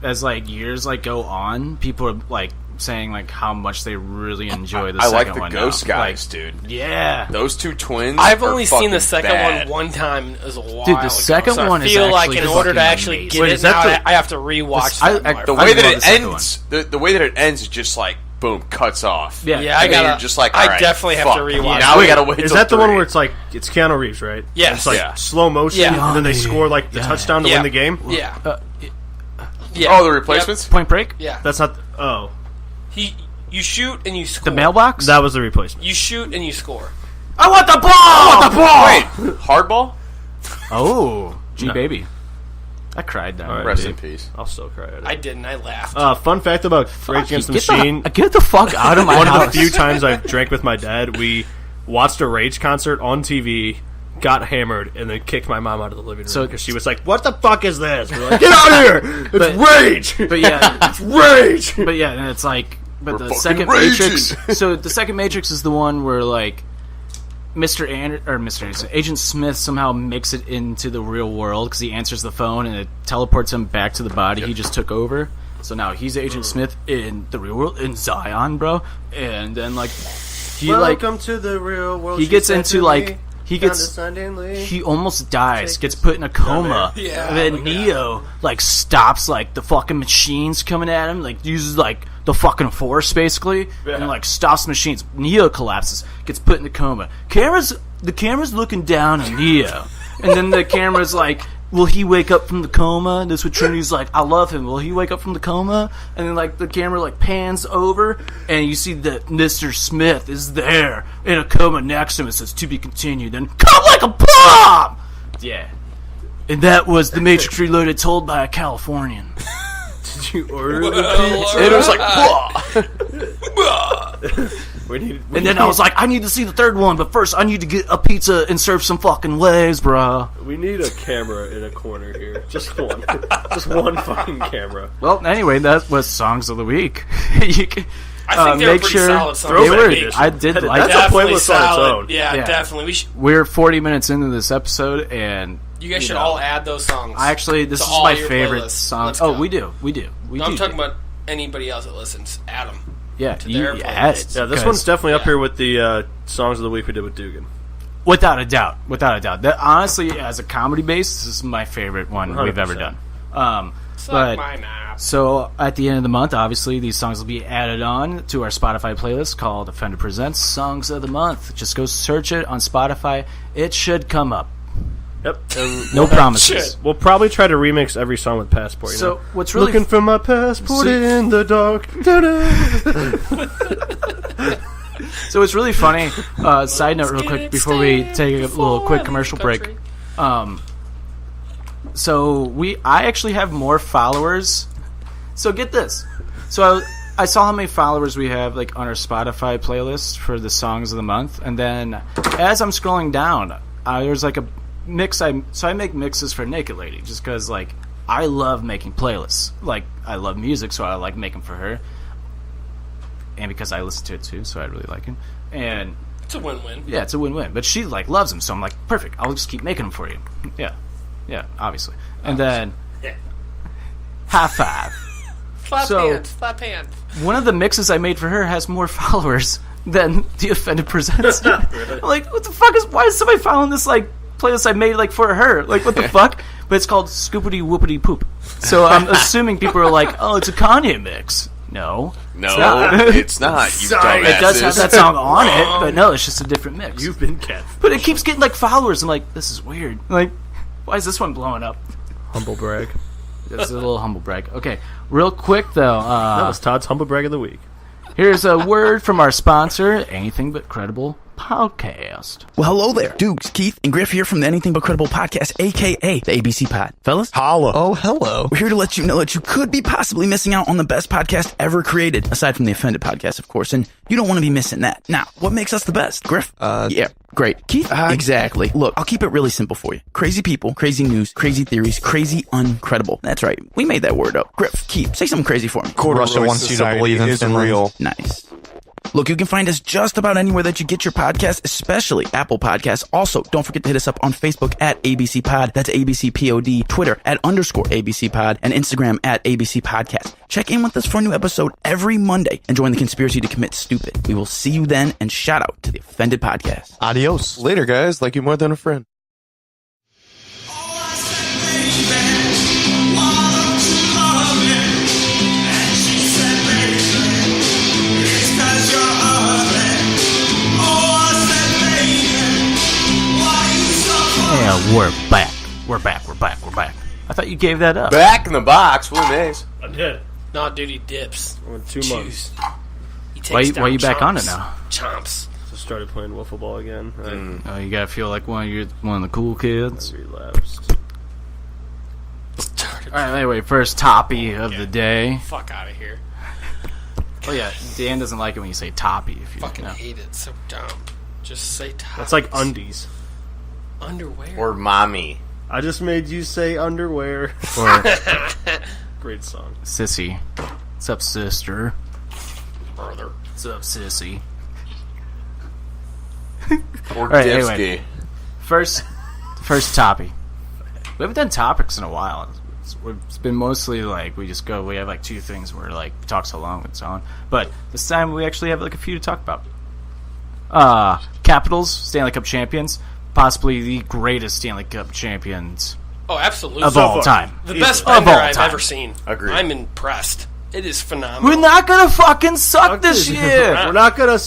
as like years like go on, people are like saying like how much they really enjoy the second one. I like the Ghost guys, dude. Yeah, those two twins. I've only seen the second bad. one time as a while. Dude, the second ago, so one I is feel like actually in order to fucking actually amazing. get Wait, it is that now, the- I have to rewatch that. The I way that love it the second ends, the way that it ends is just like boom, cuts off. Yeah. Yeah, I mean, gotta. you're just like, I all right, definitely have fuck. to rewatch. Now we gotta wait. Is till that the one 3. where it's like, it's Keanu Reeves, right? Yes. It's like Yeah. slow motion, Yeah. and then they score like the touchdown to Yeah. win the game? Yeah. Oh, the replacements. Point Break? Yeah. That's not. Oh. You shoot and you score. The mailbox? That was the replacement. You shoot and you score. I want the ball! Wait, hardball. Oh, G No. baby. I cried then. Alright. Rest in peace. I'll still cry at it. I didn't. I laughed. Fun fact about Rage Against the Machine. Get the fuck out of my One house. of the few times I've drank with my dad, we watched a Rage concert on TV, got hammered, and then kicked my mom out of the living room So- because she was like, "What the fuck is this?" We're like, "Get out of here! It's Rage! But yeah, It's Rage!" but yeah, and it's like, but We're the fucking second raging. Matrix. So the second Matrix is the one where like Mr. Anderson, Agent Smith somehow makes it into the real world because he answers the phone and it teleports him back to the body he just took over. So now he's Agent Smith in the real world in Zion, bro. And then like he Welcome to the real world. he she gets said into to like me, he gets condescendingly. he almost dies, gets put in a coma. Yeah, and then oh my Neo like stops like the fucking machines coming at him, like uses like the fucking force basically, and like stops the machines. Neo collapses, gets put in the coma. The camera's looking down at Neo, and then the camera's like, will he wake up from the coma? And that's what Trinity's like, I love him. Will he wake up from the coma? And then like the camera like pans over, and you see that Mr. Smith is there in a coma next to him. It says to be continued. And come like a bomb. Yeah, and that was the Matrix Reloaded, told by a Californian. Did you order the pizza? And it was like, And then I was like, I need to see the third one, but first I need to get a pizza and serve some fucking ways, bro. We need a camera in a corner here. Just one. Just one fucking camera. Well, anyway, that was Songs of the Week. You can, I think they were make pretty sure solid songs. they Throwback were. edition. I did like That's that. a playlist on its solid. own. Yeah, Yeah. definitely. We're 40 minutes into this episode, and You guys should know, all add those songs. this to is all my your favorite playlists. song. Let's Oh, go. we do. No, I'm talking about anybody else that listens. Add them. Yeah, to you their add playlists. it. Yeah, this 'cause one's definitely up yeah. here with the songs of the week we did with Dugan. without a doubt. That, honestly, as a comedy base, this is my favorite one we've ever 100%. done. Suck But my mouth. so at the end of the month, obviously, these songs will be added on to our Spotify playlist called Offender Presents Songs of the Month. Just go search it on Spotify. It should come up. Yep. And No promises. Shit. we'll probably try to remix every song with Passport. You So know? what's really Looking for my passport in the dark. So it's really funny. Side note, real quick, before we take a little quick commercial break. So I actually have more followers. So get this. So I saw how many followers we have like on our Spotify playlist for the songs of the month, and then as I'm scrolling down, there's like a mix. I make mixes for Naked Lady just because like I love making playlists. Like I love music, so I like making for her. And because I listen to it too, so I really like it. And It's a win-win. yeah, it's a win-win. But she like loves them, so I'm like, perfect. I'll just keep making them for you. Yeah, obviously. And then Yeah. high five. Slap So- hands. Slap hands. One of the mixes I made for her has more followers than the Offended Presents. I'm like, what the fuck why is somebody following this like playlist I made like for her? Like, what the fuck? But it's called Scoopity Whoopity Poop. So I'm assuming people are like, oh, it's a Kanye mix. No, it's not. You dumbasses. It does have that song on it, but no, it's just a different mix. You've been catfished. But it keeps getting like followers. I'm like, this is weird. Like, why is this one blowing up? Humble brag. It's a little humble brag. Okay, real quick though. That was Todd's humble brag of the week. Here's a word from our sponsor, Anything But Credible Podcast. Well, hello there. Dukes, Keith, and Griff here from the Anything But Credible Podcast, a.k.a. the ABC Pod. Fellas? Holla. Oh, hello. We're here to let you know that you could be possibly missing out on the best podcast ever created, aside from the Offended Podcast, of course, and you don't want to be missing that. Now, what makes us the best? Griff? Yeah, great. Keith? Exactly. Look, I'll keep it really simple for you. Crazy people, crazy news, crazy theories, crazy uncredible. That's right. We made that word up. Griff, Keith, say something crazy for me. Russia wants you to believe in Finland. Nice. Look, you can find us just about anywhere that you get your podcasts, especially Apple Podcasts. Also, don't forget to hit us up on Facebook at ABC Pod. That's ABC POD. Twitter at _ABC Pod. And Instagram at ABC Podcast. Check in with us for a new episode every Monday and join the conspiracy to commit stupid. We will see you then, and shout out to the Offended Podcast. Adios. Later, guys. Like you more than a friend. Yeah, we're back. We're back. I thought you gave that up. Back in the box. What amazing. I did. No, dude, he dips. In 2 months. He takes Why you back chomps. on it now? Chomps. Just started playing wiffle ball again. Oh, you gotta feel like one of the cool kids. I relapsed. All right. Anyway, first toppy of the day. Fuck out of here. Oh yeah, Dan doesn't like it when you say toppy. If you Fucking know. hate it. So dumb. Just say tops. That's like undies. Underwear. Or mommy. I just made you say underwear. Or Great song. sissy. What's up, sister? Brother. What's up, sissy? Or right, Dipsky. anyway. First toppy. We haven't done topics in a while. It's been mostly like we have like 2 things where like talks along and so on. But this time we actually have like a few to talk about. Capitals, Stanley Cup champions, possibly the greatest Stanley Cup champions Oh, absolutely. of all time. The best Of bender all I've time. ever seen. Agreed. I'm impressed. It is phenomenal. We're not gonna fucking suck this year. We're not gonna.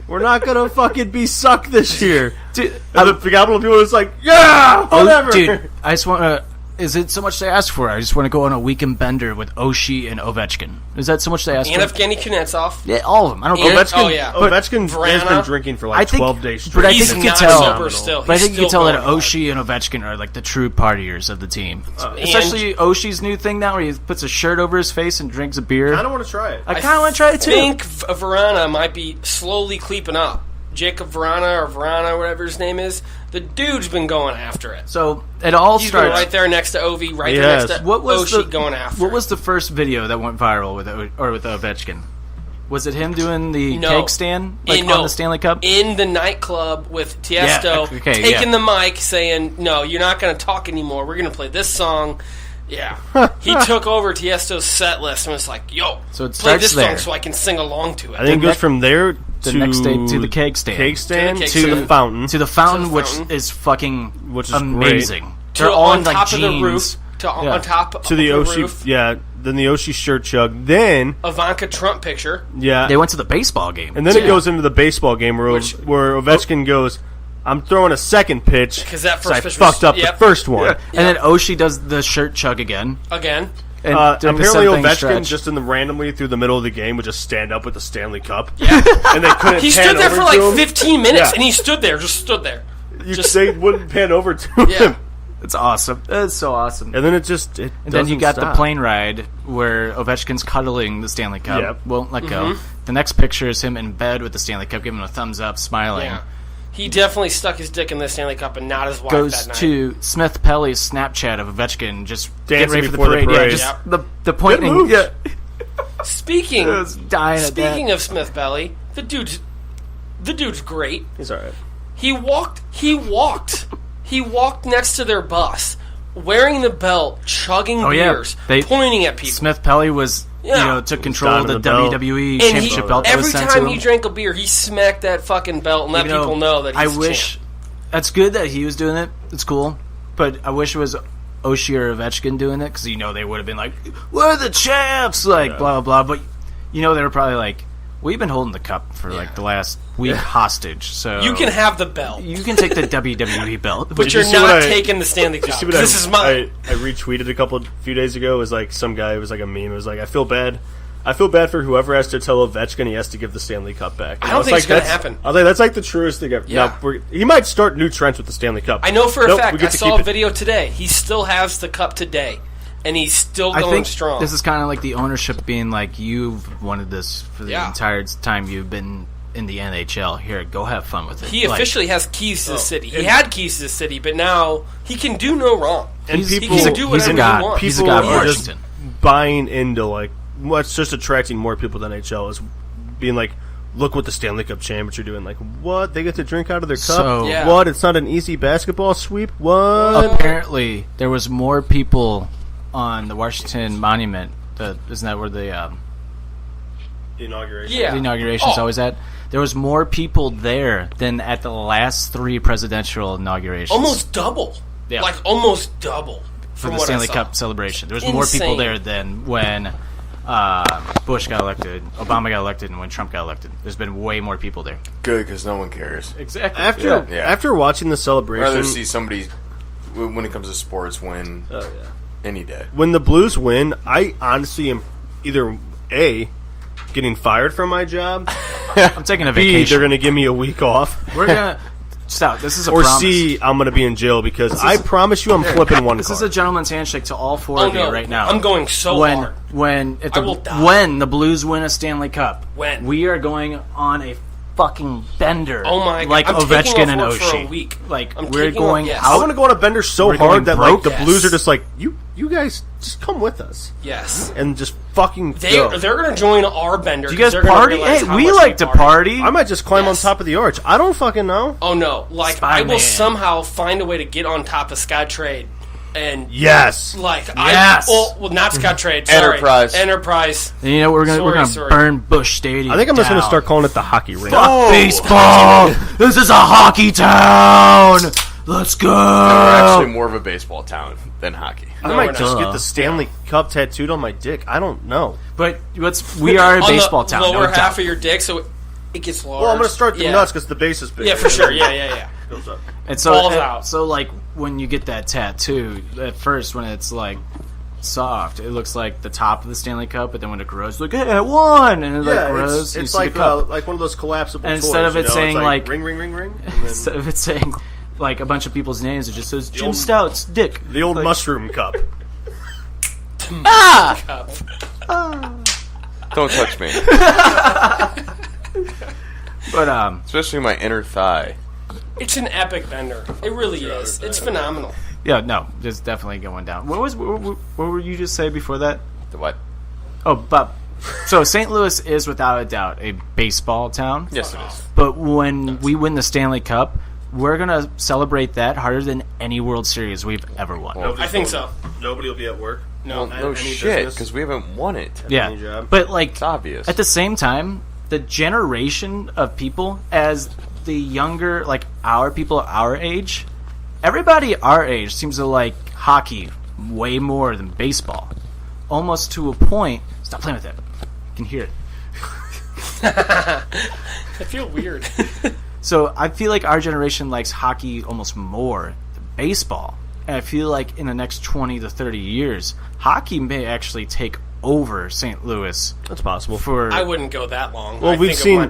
We're not gonna fucking be sucked this year. Dude, And the capital people is like, yeah, whatever. dude, I just want to. Is it so much to ask for? I just want to go on a weekend bender with Oshie and Ovechkin. Is that so much to ask And for? Evgeny Kuznetsov. Yeah, all of them. I don't And- care. Ovechkin, Oh, yeah. Ovechkin has Vrana. been drinking for like I think- 12 days but straight. I He's think you not can tell. sober still. But I He's think you can still tell that going hard. Oshie and Ovechkin are like the true partiers of the team. Especially Oshie's new thing now where he puts a shirt over his face and drinks a beer. I don't want to try it. I kind of want to try it too. I think Verana might be slowly creeping up. Jacob Verana or Verana, whatever his name is. The dude's been going after it. So it all He's been starts. right there next to Ovi, right there Yes. next to What was Oshie the going after What it. was the first video that went viral with Ovechkin? Was it him doing the No. cake stand like No. on the Stanley Cup? in the nightclub with Tiesto, Yeah, okay, taking yeah. the mic, saying, "No, you're not going to talk anymore. We're going to play this song." Yeah, he took over Tiesto's set list and was like, "Yo, So it play starts this there. song so I can sing along to it." I think it goes from there The to next day to the cake stand. cake stand To the to cake the stand. fountain. To the fountain, To the which fountain. is fucking Which is amazing. To They're all on in like top jeans. of the roof, on top to the of Oshie, roof. yeah. Then the Oshie shirt chug. Then, Ivanka Trump picture. yeah. They went to the baseball game. And then it goes into the baseball game where Which- where Ovechkin goes, I'm throwing a second pitch 'Cause that so first I pitch fucked was- up yep. the first one. And then Oshie does the shirt chug again. Again. And doing the Apparently same thing Ovechkin stretch. just in the randomly through the middle of the game would just stand up with the Stanley Cup. Yeah. And they couldn't He pan stood there over for to like him. 15 minutes, Yeah. and he stood there, just stood there. They wouldn't pan over to Yeah. him. It's awesome. It's so awesome. And then it just And then you got the plane ride where Ovechkin's cuddling the Stanley Cup. Yep. Won't let go. The next picture is him in bed with the Stanley Cup, giving him a thumbs up, smiling. Yeah. He definitely stuck his dick in the Stanley Cup and not his wife Goes that night. to Smith Pelly's Snapchat of Ovechkin just getting Dancing ready for the before the parade. Yeah, parade. just Yep. the pointing. moves. Yeah. Speaking I was dying at that. Speaking of Smith Belly, the dude's great. He's alright. He walked next to their bus, wearing the belt, chugging Oh, yeah. beers, They- pointing at people. Smith Pelly was, Yeah. took control of the Down to the belt. WWE and championship belt that was every sent to time him. he drank a beer, he smacked that fucking belt and let people know that he's I wish champ. that's good that he was doing it. It's cool, but I wish it was Oshie or Ovechkin doing it, because they would have been like, we're the champs, like, blah, blah, blah. But, they were probably like, we've been holding the cup for, like, the last week hostage, so... You can have the belt. You can take the WWE belt. But you're not taking the Stanley Cup. This is mine. I retweeted a few days ago. It was like some guy, it was like a meme. It was like, I feel bad for whoever has to tell Ovechkin he has to give the Stanley Cup back. I don't think it's going to happen. I was like, that's like the truest thing ever. Yeah. Now, he might start new trends with the Stanley Cup. I know for a fact. I saw a video today. He still has the cup today, and he's still going strong. This is kind of like the ownership being like, you've wanted this for the entire time you've been in the NHL. Here, go have fun with it. He officially has keys to the city. He had keys to the city, but now he can do no wrong. And he can do whatever he wants. He's a god are of just buying into, like, what's just attracting more people than NHL is being like, look what the Stanley Cup champions are doing. Like, what? They get to drink out of their cup? What? It's not an easy basketball sweep? What? Apparently, there was more people on the Washington Monument. Isn't that where the inauguration? The inauguration's always at. There was more people there than at the last 3 presidential inaugurations. Almost double. Yeah. Like, almost double. For the Stanley Cup celebration. There was more people there than when Bush got elected, Obama got elected, and when Trump got elected. There's been way more people there. Good, because no one cares. Exactly. After watching the celebration... I'd rather see somebody, when it comes to sports, win any day. When the Blues win, I honestly am either A, getting fired from my job. I'm taking a vacation. B, they're going to give me a week off. We're going to... Stop. This is a or promise. C, I'm going to be in jail because I promise you I'm flipping one This car. is a gentleman's handshake to all 4 of you right now. I'm going hard. When the Blues win a Stanley Cup, we are going on a fucking bender. Oh my God. Like I'm Ovechkin and Oshie. For a Oshie. week. Like, we're going out. I want to go on a bender so hard that like the Yes. Blues are just like, you guys just come with us. Yes. And just fucking They're going to join our bender. Do you guys party? Hey, we like to party. I might just climb on top of the arch. I don't fucking know. Oh no. Like, Spider-Man. I will somehow find a way to get on top of Skytrade. And yes, well, not Skytrade. Sorry, Enterprise. And you know we're gonna burn Busch Stadium. I think I'm just gonna start calling it the hockey rink. Fuck baseball. This is a hockey town. Let's go. We're actually more of a baseball town than hockey. I might just get the Stanley Cup tattooed on my dick. I don't know. But we are a baseball town. Lower half of your dick, so it gets large. Well, I'm gonna start the nuts because the base is big. Yeah, for sure. Yeah. Goes up. And so, balls out. So like when you get that tattoo, at first when it's like soft, it looks like the top of the Stanley Cup, but then when it grows, like, hey, I won, and it like grows. It's like like one of those collapsible. And toys, instead of it saying like ring, and instead of it saying like a bunch of people's names, it just says Jim Stout's dick. The old mushroom cup. Don't touch me. But especially my inner thigh. It's an epic bender. It really is. It's phenomenal. Yeah, no, it's definitely going down. What were you just say before that? The what? Oh, but so St. Louis is without a doubt a baseball town. Yes, it is. But when we win the Stanley Cup, we're gonna celebrate that harder than any World Series we've ever won. Well, I think so. Nobody will be at work. No shit, because we haven't won it. Yeah, but like it's obvious. At the same time, the generation of people, as the younger, like our people our age, everybody our age seems to like hockey way more than baseball, almost to a point. Stop playing with it. You can hear it. I feel weird. So I feel like our generation likes hockey almost more than baseball. And I feel like in the next 20 to 30 years, hockey may actually take over St. Louis. That's possible. I wouldn't go that long. Well, we've seen a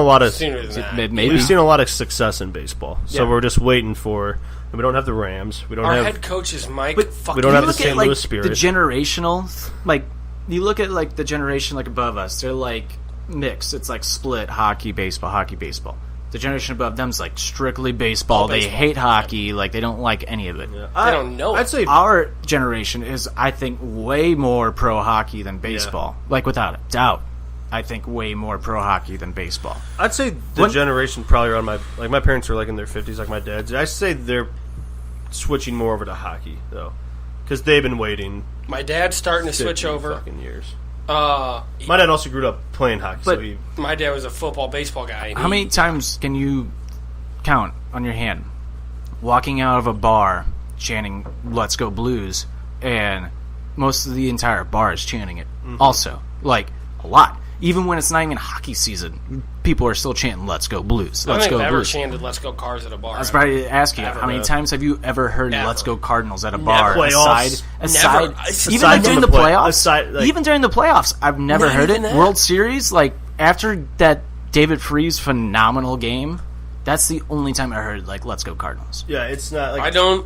lot of we've seen a lot of success in baseball. So we're just waiting for. We don't have the Rams. We don't have our head coach is Mike. We don't have the St. Louis Spirit. The generational, like you look at like the generation like above us, they're like mixed. It's like split hockey, baseball, hockey, baseball. The generation above them is like strictly baseball. They hate hockey. Like they don't like any of it. Yeah. They don't know. I'd say our generation is, I think, way more pro hockey than baseball. Yeah. Like without a doubt, I think way more pro hockey than baseball. I'd say the generation probably around my parents are like in their 50s, like my dad's. I'd say they're switching more over to hockey though, because they've been waiting. My dad's starting to switch over. Fucking years. My dad also grew up playing hockey. But my dad was a football, baseball guy. How many times can you count on your hand walking out of a bar, chanting "Let's Go Blues," and most of the entire bar is chanting it. Also, like a lot. Even when it's not even hockey season, people are still chanting "Let's Go Blues." I Let's think go I've ever Blues. chanted "Let's Go Cards" at a bar. I was about to ask you, how many times have you ever heard "Let's Go Cardinals" at a bar? Aside, even during the playoffs. Even during the playoffs, I've never heard it. That. World Series, like after that David Freese phenomenal game, that's the only time I heard like "Let's Go Cardinals." Yeah, it's not like the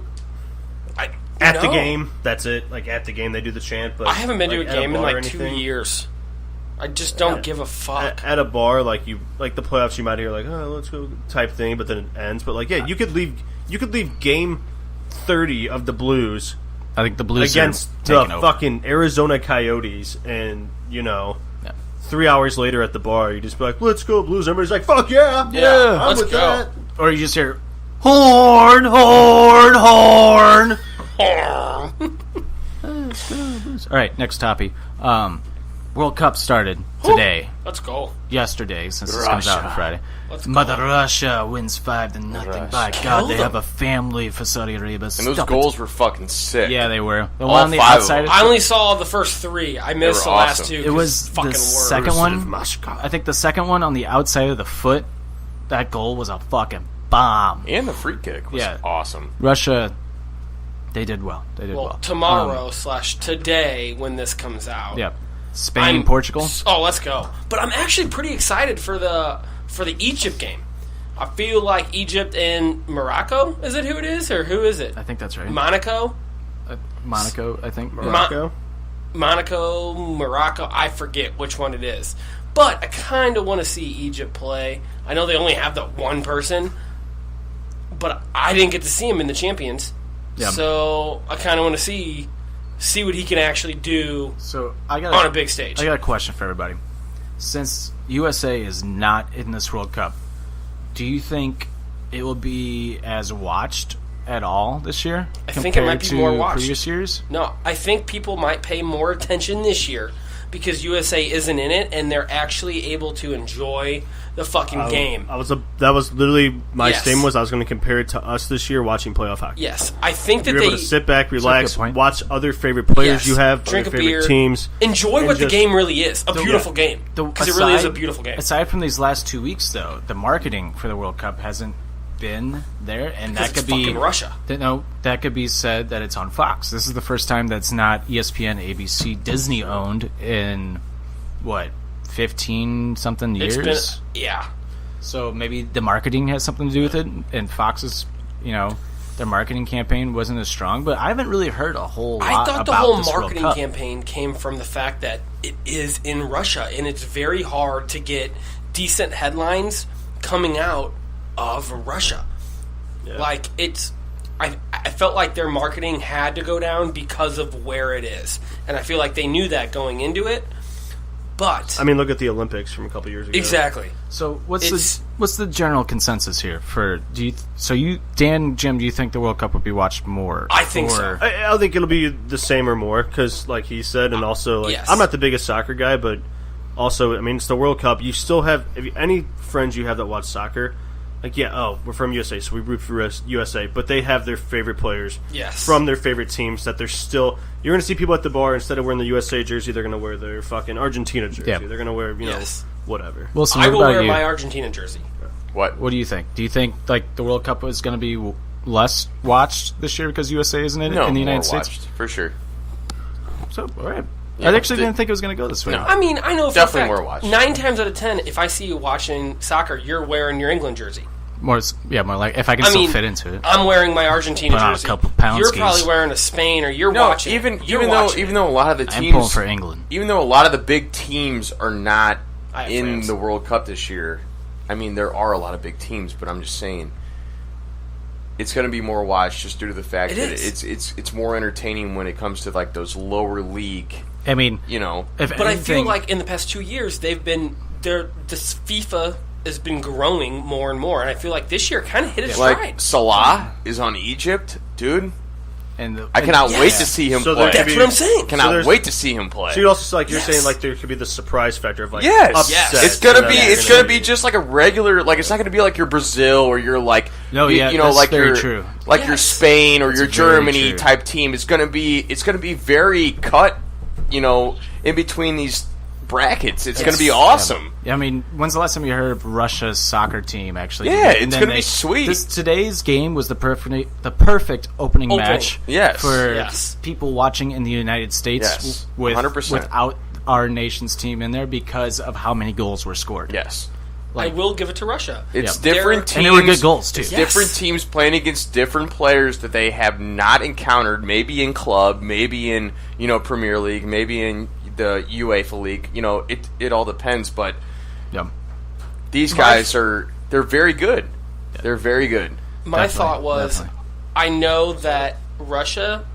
game. That's it. Like at the game, they do the chant. But I haven't been to a game in like 2 years. years. I just don't give a fuck. At a bar, like the playoffs, you might hear like, "Oh, let's go" type thing, but then it ends. But like, yeah, you could leave game 30 of the Blues. I think the Blues against the fucking Arizona Coyotes, and 3 hours later at the bar, you just be like, "Let's go Blues!" Everybody's like, "Fuck yeah, I'm let's with go." that." Or you just hear horn, horn, horn. All right, next topic. World Cup started today. Let's go. Yesterday, since this comes out on Friday. Mother Russia wins 5-0. By God, they have a family for Saudi Arabia. And those goals were fucking sick. Yeah, they were. The All one on the 5 outside. I only saw the first 3. I missed the last 2. It was fucking the second one. I think the second one on the outside of the foot. That goal was a fucking bomb. And the free kick was awesome. Russia, they did well. They did well. Tomorrow / today, when this comes out. Yeah. Spain, Portugal. Oh, let's go! But I'm actually pretty excited for the Egypt game. I feel like Egypt and Morocco. Is it who it is, or who is it? I think that's right. Monaco. Monaco, I think. Morocco. Morocco. I forget which one it is. But I kind of want to see Egypt play. I know they only have the one person, but I didn't get to see him in the Champions. Yeah. So I kind of want to see what he can actually do on a big stage. I got a question for everybody. Since USA is not in this World Cup, do you think it will be as watched at all this year? I think it might be more watched. Previous years? No, I think people might pay more attention this year because USA isn't in it and they're actually able to enjoy the fucking game. That was literally my statement. I was going to compare it to us this year watching playoff hockey. Yes, I think that you're able to sit back, relax, watch other favorite players you have, drink other a favorite beer, teams, enjoy what the game really is. A beautiful game. Because it really is a beautiful game. Aside from these last 2 weeks, though, the marketing for the World Cup hasn't been there, and that could be Russia. That could be said that it's on Fox. This is the first time that's not ESPN, ABC, Disney owned in 15 something years. So maybe the marketing has something to do with it, and Fox's, their marketing campaign wasn't as strong. But I haven't really heard a whole lot about this World Cup. I thought the whole marketing campaign came from the fact that it is in Russia, and it's very hard to get decent headlines coming out of Russia. Yeah. Like, I felt like their marketing had to go down because of where it is. And I feel like they knew that going into it. But I mean, look at the Olympics from a couple years ago. Exactly. So what's the general consensus here for Dan, Jim? Do you think the World Cup will be watched more? I think so. I think it'll be the same or more because, like he said, and also I'm not the biggest soccer guy, but also I mean it's the World Cup. You still have any friends you have that watch soccer. We're from USA, so we root for USA. But they have their favorite players from their favorite teams that they're still... You're going to see people at the bar, instead of wearing the USA jersey, they're going to wear their fucking Argentina jersey. Yep. They're going to wear, whatever. Wilson, I will wear my Argentina jersey. What do you think? Do you think the World Cup is going to be less watched this year because USA isn't in it in the United States? For sure. So, all right. Yeah, I actually didn't think it was going to go this way. No. I mean, I know for definitely a fact, more watched. 9 times out of 10, if I see you watching soccer, you're wearing your England jersey. More like if I can still fit into it. I'm wearing my Argentina jersey. A couple pounds. You're probably wearing a Spain, or you're watching. Even though a lot of the teams, I'm pulling for England. Even though a lot of the big teams are not in the World Cup this year, I mean there are a lot of big teams, but I'm just saying it's going to be more watched just due to the fact that it's more entertaining when it comes to like those lower league. I mean, I feel like in the past 2 years this FIFA has been growing more and more, and I feel like this year kind of hit its stride. Like Salah is on Egypt, dude. I cannot wait to see him play. That's what I'm saying. Cannot wait to see him play. So you also you're saying like there could be the surprise factor of like yes. upset. It's gonna be just like a regular, like it's not gonna be like your Brazil or your like like your like your Spain or your Germany type team. It's gonna be very cut, in between these brackets. It's going to be awesome. Yeah, I mean, when's the last time you heard Russia's soccer team actually? Yeah, it's going to be sweet. Today's game was the perfect opening match for people watching in the United States with 100%. Without our nation's team in there because of how many goals were scored. Yes. I will give it to Russia. It's different teams. And they were good goals, too. It's different teams playing against different players that they have not encountered, maybe in club, maybe in, Premier League, maybe in the UEFA League. It all depends, but these guys they're very good. Yeah. They're very good. My thought was, I know that Russia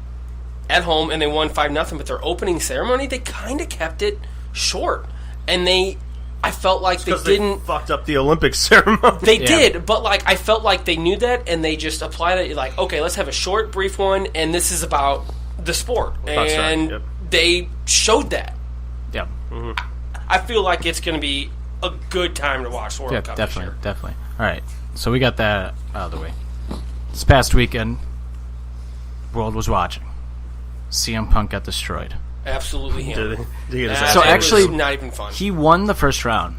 at home, and they won 5-0, but their opening ceremony, they kind of kept it short. And I felt like they didn't... They fucked up the Olympic ceremony. They did, but I felt like they knew that, and they just applied it. Like, okay, let's have a short, brief one, and this is about the sport. And they showed that. Yeah. Mm-hmm. I feel like it's going to be a good time to watch the World Cup this year. Definitely. All right, so we got that out of the way. This past weekend, world was watching. CM Punk got destroyed. Absolutely him. So actually, it was not even fun. He won the first round,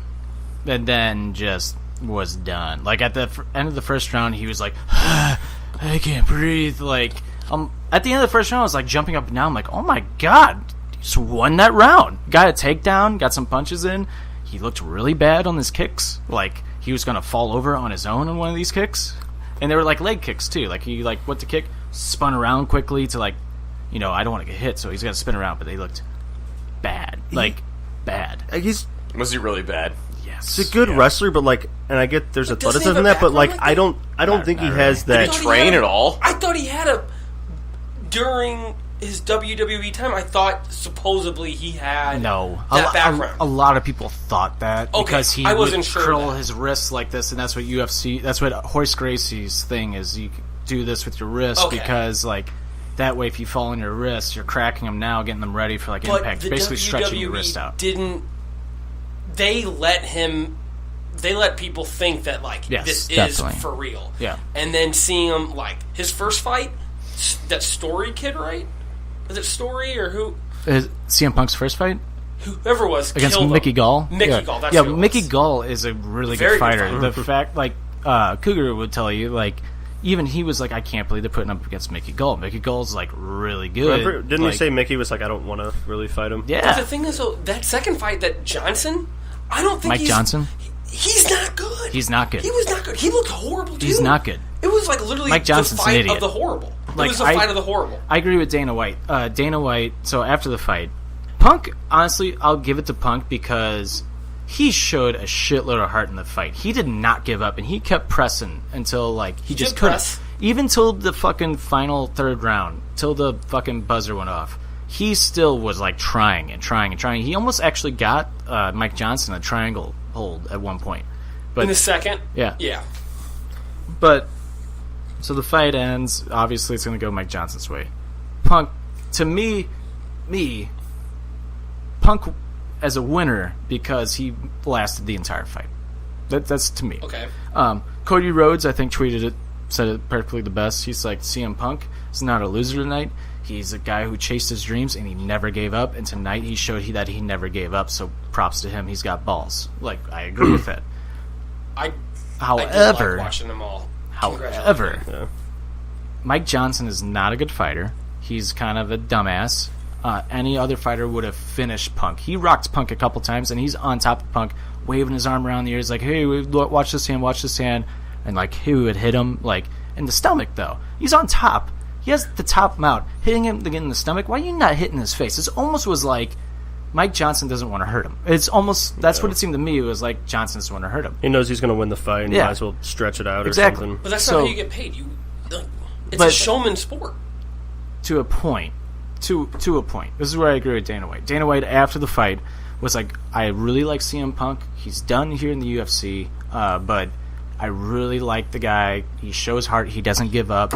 and then just was done. Like at the end of the first round, he was like, I can't breathe. Like at the end of the first round, I was like jumping up and down. I'm like, oh my god, he just won that round. Got a takedown, got some punches in. He looked really bad on his kicks. Like he was gonna fall over on his own on one of these kicks, and they were like leg kicks too. Like he went to kick, spun around quickly to I don't want to get hit, so he's got to spin around, but they looked bad. Bad. Was he really bad? Yes. He's a good wrestler, but and I get there's athleticism in that, but I don't think he has that. Did he train at all? I thought he had during his WWE time, I thought supposedly he had that background. A lot of people thought that because he would curl his wrists like this, and that's what that's what Horace Gracie's thing is. You do this with your wrist because that way, if you fall on your wrist, you're cracking them now, getting them ready for impact. Basically, stretching your wrist out. They let people think that this definitely. Is for real. Yeah. And then seeing him his first fight, that Story kid, right? Was it Story or who? CM Punk's first fight? Whoever was against Mickey Gall. Gall. That's who it was. Mickey Gall is a really good fighter. Good the fact, Cougar would tell you, even he was I can't believe they're putting up against Mickey Gall. Mickey Gall's really good. Remember, didn't you say Mickey was I don't want to really fight him? Yeah. But the thing is, that second fight, that Johnson, I don't think Mike Johnson? He's not good. He's not good. He was not good. He looked horrible, too. He's not good. It was literally Mike Johnson's the fight an idiot. of the horrible. It was the fight of the horrible. I agree with Dana White. Dana White, so after the fight, Punk, honestly, I'll give it to Punk because he showed a shitload of heart in the fight. He did not give up, and he kept pressing until, he just couldn't. Even till the fucking final third round, till the fucking buzzer went off, he still was trying and trying and trying. He almost actually got Mike Johnson a triangle hold at one point. But in the second? Yeah. Yeah. But, so the fight ends. Obviously, it's going to go Mike Johnson's way. Punk, to me, Punk as a winner because he lasted the entire fight. That's to me. Okay. Cody Rhodes, I think, said it perfectly the best. He's like, CM Punk is not a loser tonight. He's a guy who chased his dreams and he never gave up. And tonight he showed that he never gave up. So props to him. He's got balls. I agree with that. I did like watching them all. However, Mike Johnson is not a good fighter. He's kind of a dumbass. Any other fighter would have finished Punk. He rocked Punk a couple times, and he's on top of Punk, waving his arm around the ears hey, watch this hand. And he would hit him in the stomach though. He's on top. He has the top him out. Hitting him again in the stomach. Why are you not hitting his face? It almost was Mike Johnson doesn't want to hurt him. It's almost that's what it seemed to me. It was Johnson doesn't want to hurt him. He knows he's going to win the fight, and you might as well stretch it out or something. But that's not how you get paid. It's a showman sport. To a point. To a point. This is where I agree with Dana White. Dana White after the fight was I really like CM Punk. He's done here in the UFC, but I really like the guy. He shows heart. He doesn't give up.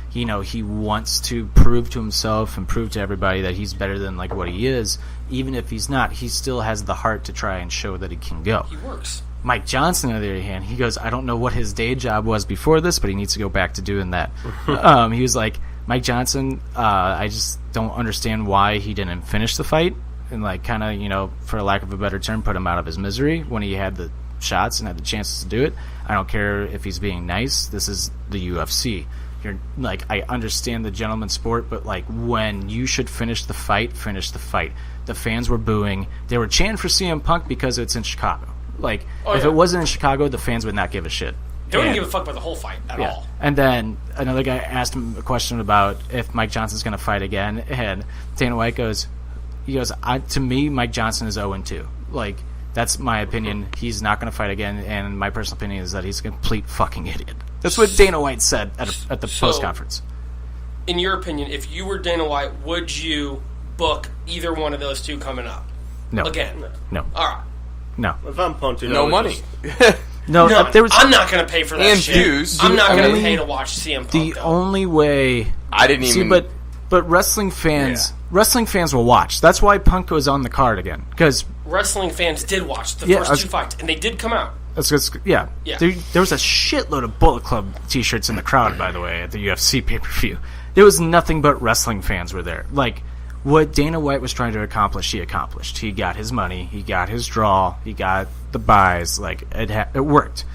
he wants to prove to himself and prove to everybody that he's better than like what he is. Even if he's not, he still has the heart to try and show that he can go. He works. Mike Johnson, on the other hand, he goes, I don't know what his day job was before this, but he needs to go back to doing that. He was like, Mike Johnson, I just don't understand why he didn't finish the fight and, like, kind of, for lack of a better term, put him out of his misery when he had the shots and had the chances to do it. I don't care if he's being nice. This is the UFC. You're like, I understand the gentleman's sport, but like when you should finish the fight, finish the fight. The fans were booing. They were chanting for CM Punk because it's in Chicago. Like, if it wasn't in Chicago, the fans would not give a shit. They wouldn't give a fuck about the whole fight at all. And then another guy asked him a question about if Mike Johnson's going to fight again, and Dana White goes, to me, Mike Johnson is 0-2. Like, that's my opinion. He's not going to fight again, and my personal opinion is that he's a complete fucking idiot. That's what Dana White said at the post conference. In your opinion, if you were Dana White, would you book either one of those two coming up? No. Again? No. All right. No. If I'm Punk, no money. No, I'm not going to pay for that and shit. Views. I'm not going to pay to watch CM Punk. The only way I didn't even. But wrestling fans will watch. That's why Punk goes on the card again, because wrestling fans did watch the first two fights, and they did come out. Yeah. There was a shitload of Bullet Club T-shirts in the crowd, by the way, at the UFC pay-per-view. There was nothing but wrestling fans were there. Like, what Dana White was trying to accomplish, he accomplished. He got his money, he got his draw, he got the buys. Like, it worked.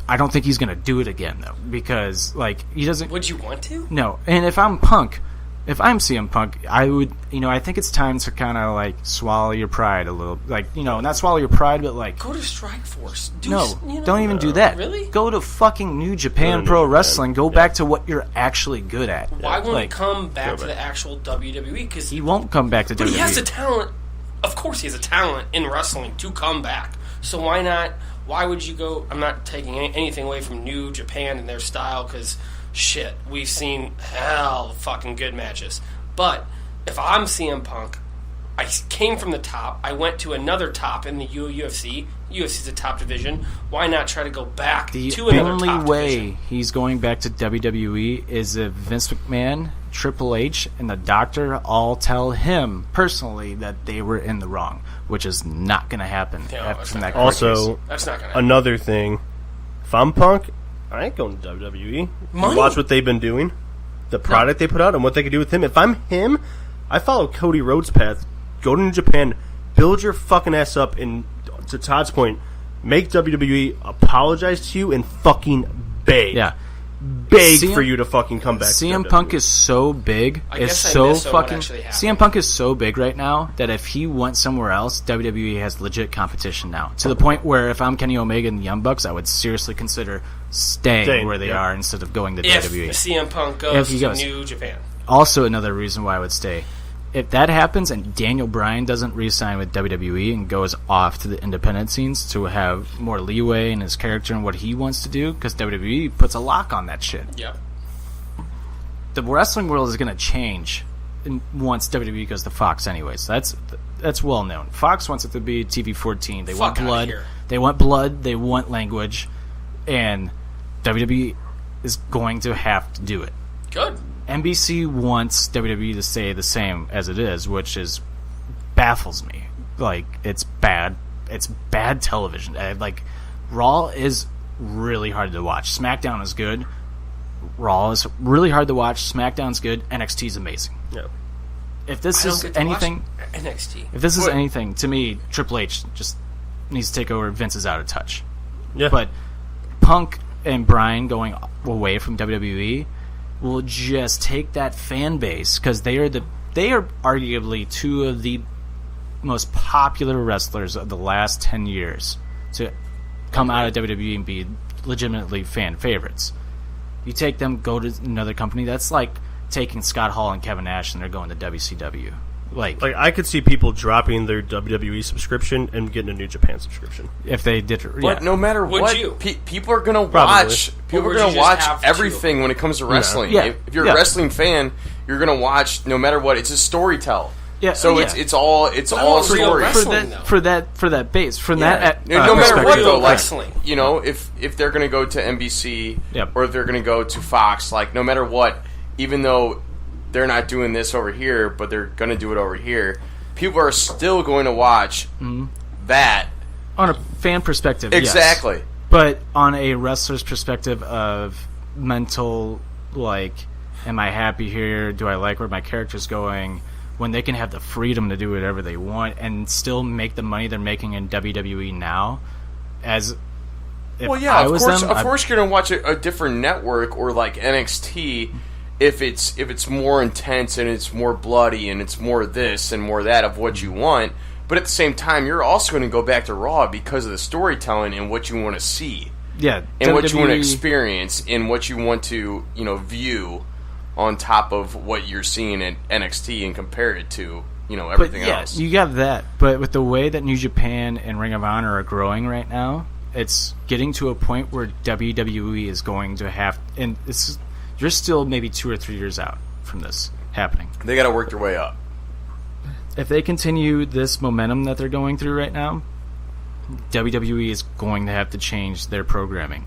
I don't think he's going to do it again, though, because, like, he doesn't... Would you want to? No. And if I'm CM Punk, I would, I think it's time to kind of, like, swallow your pride a little. Like, not swallow your pride, but, like... Go to Strikeforce. Don't even do that. Really? Go to fucking New Japan Pro Wrestling. Go back to what you're actually good at. Why won't he come back to the actual WWE? Because he won't come back to WWE. But he has the talent. Of course he has a talent in wrestling to come back. So why not... Why would you go... I'm not taking anything away from New Japan and their style, because... Shit, we've seen hell fucking good matches. But if I'm CM Punk, I came from the top, I went to another top in the UFC. UFC's a top division. Why not try to go back to another top division? The only way he's going back to WWE is if Vince McMahon, Triple H, and the Doctor all tell him personally that they were in the wrong, which is not going to happen. From that also, that's not going to happen. Another thing, if I'm Punk, I ain't going to WWE. Watch what they've been doing, the product they put out, and what they can do with him. If I'm him, I follow Cody Rhodes' path. Go to New Japan, build your fucking ass up, and to Todd's point, make WWE apologize to you and fucking beg. Yeah. Beg for you to fucking come back. CM Punk is so big. CM Punk is so big right now that if he went somewhere else, WWE has legit competition now. To the point where if I'm Kenny Omega and the Young Bucks, I would seriously consider staying where they are instead of going to WWE. If CM Punk goes to New Japan. Also, another reason why I would stay. If that happens and Daniel Bryan doesn't re-sign with WWE and goes off to the independent scenes to have more leeway in his character and what he wants to do, because WWE puts a lock on that shit. Yep. The wrestling world is going to change once WWE goes to Fox anyways. That's well known. Fox wants it to be TV-14. They want blood. They want blood. They want language. And WWE is going to have to do it. Good. NBC wants WWE to stay the same as it is, which baffles me. Like, it's bad. It's bad television. Like, Raw is really hard to watch. SmackDown is good. Raw is really hard to watch. SmackDown's good. NXT is amazing. No. If this is anything, NXT. If this is anything, to me, Triple H just needs to take over. Vince is out of touch. Yeah. But Punk and Bryan going away from WWE will just take that fan base, because they are arguably two of the most popular wrestlers of the last 10 years to come out of WWE and be legitimately fan favorites. You take them, go to another company, that's like taking Scott Hall and Kevin Nash and they're going to WCW. Like I could see people dropping their WWE subscription and getting a New Japan subscription if they did. But no matter what, people are gonna watch. People are gonna watch everything when it comes to wrestling. Yeah. If you're a wrestling fan, you're gonna watch no matter what. It's a storytell. Yeah. So it's all stories. For that base. From that no matter what though, like wrestling. you know, if they're going to go to NBC Yep. or if they're going to go to Fox, like no matter what, even though they're not doing this over here, but they're going to do it over here, people are still going to watch that on a fan perspective. Exactly. Yes. But on a wrestler's perspective of mental, like, am I happy here? Do I like where my character's going? When they can have the freedom to do whatever they want and still make the money they're making in WWE now, of course you're gonna watch a different network or like NXT if it's more intense and it's more bloody and it's more this and more that of what you want. But at the same time, you're also going to go back to Raw because of the storytelling and what you want to see. Yeah. And what you want to experience and what you want to, view on top of what you're seeing at NXT and compare it to, everything else. You got that. But with the way that New Japan and Ring of Honor are growing right now, it's getting to a point where WWE is going to have... And you're still maybe 2 or 3 years out from this happening. They got to work their way up. If they continue this momentum that they're going through right now, WWE is going to have to change their programming.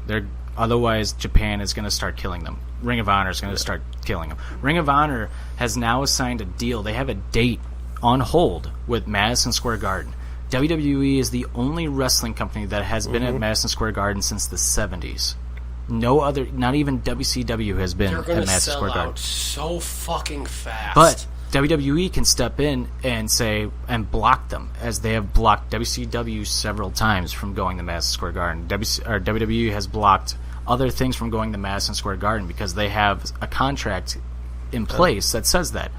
Otherwise, Japan is going to start killing them. Ring of Honor is going to start killing them. Ring of Honor has now assigned a deal. They have a date on hold with Madison Square Garden. WWE is the only wrestling company that has been at Madison Square Garden since the 70s. No other, not even WCW has been at Madison Square Garden. Out so fucking fast. But WWE can step in and say and block them, as they have blocked WCW several times from going to Madison Square Garden. WWE has blocked other things from going to Madison Square Garden because they have a contract in place that says that.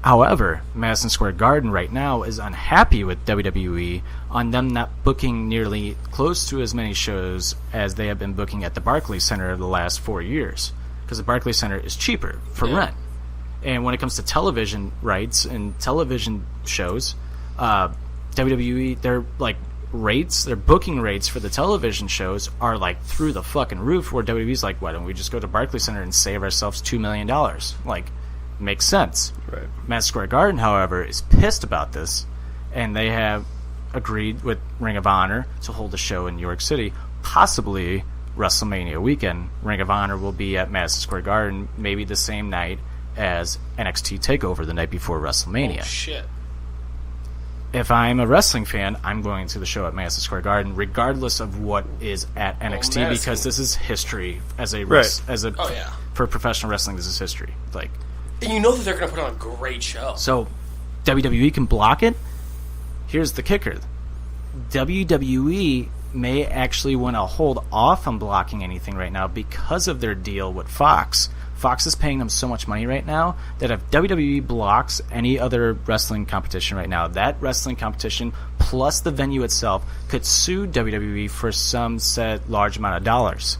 However, Madison Square Garden right now is unhappy with WWE on them not booking nearly close to as many shows as they have been booking at the Barclays Center the last 4 years, because the Barclays Center is cheaper for rent. And when it comes to television rights and television shows, WWE, their booking rates for the television shows are like through the fucking roof, where WWE's like, why don't we just go to Barclays Center and save ourselves $2 million? Like, makes sense. Right. Madison Square Garden, however, is pissed about this, and they have agreed with Ring of Honor to hold a show in New York City, possibly WrestleMania weekend. Ring of Honor will be at Madison Square Garden maybe the same night as NXT TakeOver the night before WrestleMania. Oh, shit. If I'm a wrestling fan, I'm going to the show at Madison Square Garden, regardless of what is at NXT, because this is history for professional wrestling. This is history. Like, and you know that they're going to put on a great show. So WWE can block it. Here's the kicker: WWE may actually want to hold off on blocking anything right now because of their deal with Fox. Fox is paying them so much money right now that if WWE blocks any other wrestling competition right now, that wrestling competition plus the venue itself could sue WWE for some set large amount of dollars.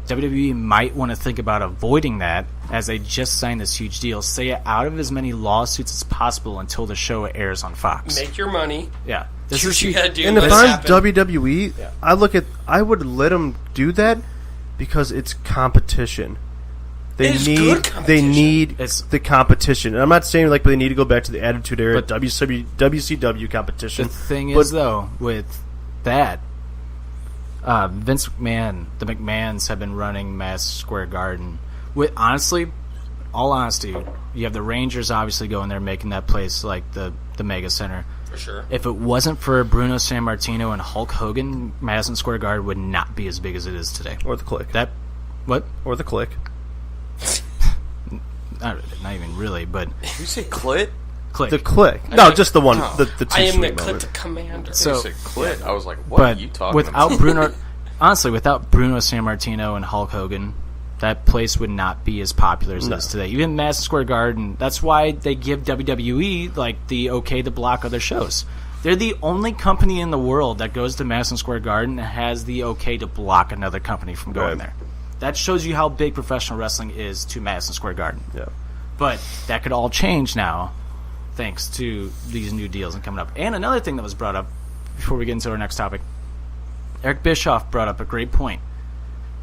WWE might want to think about avoiding that, as they just signed this huge deal. Stay out of as many lawsuits as possible until the show airs on Fox. Make your money. Yeah. This is what you got to do. And if I'm WWE, I would let them do that because it's competition. They need the competition. And I'm not saying they need to go back to the Attitude Era WCW competition. The thing is, though, with that, Vince McMahon, the McMahons have been running Madison Square Garden. With all honesty, you have the Rangers obviously going there, making that place like the Mega Center. For sure. If it wasn't for Bruno Sammartino and Hulk Hogan, Madison Square Garden would not be as big as it is today. Or the Click. Or the Click. Not even really, but... Did you say Clit? Click. The Click. No, just the one. The two I am the sweet Clit moment. Commander. So, you said Clit. I was like, what are you talking without about? without Bruno Sammartino and Hulk Hogan, that place would not be as popular as it is today. Even Madison Square Garden, that's why they give WWE the okay to block other shows. They're the only company in the world that goes to Madison Square Garden and has the okay to block another company from going there. That shows you how big professional wrestling is to Madison Square Garden. Yeah. But that could all change now, thanks to these new deals and coming up. And another thing that was brought up before we get into our next topic, Eric Bischoff brought up a great point.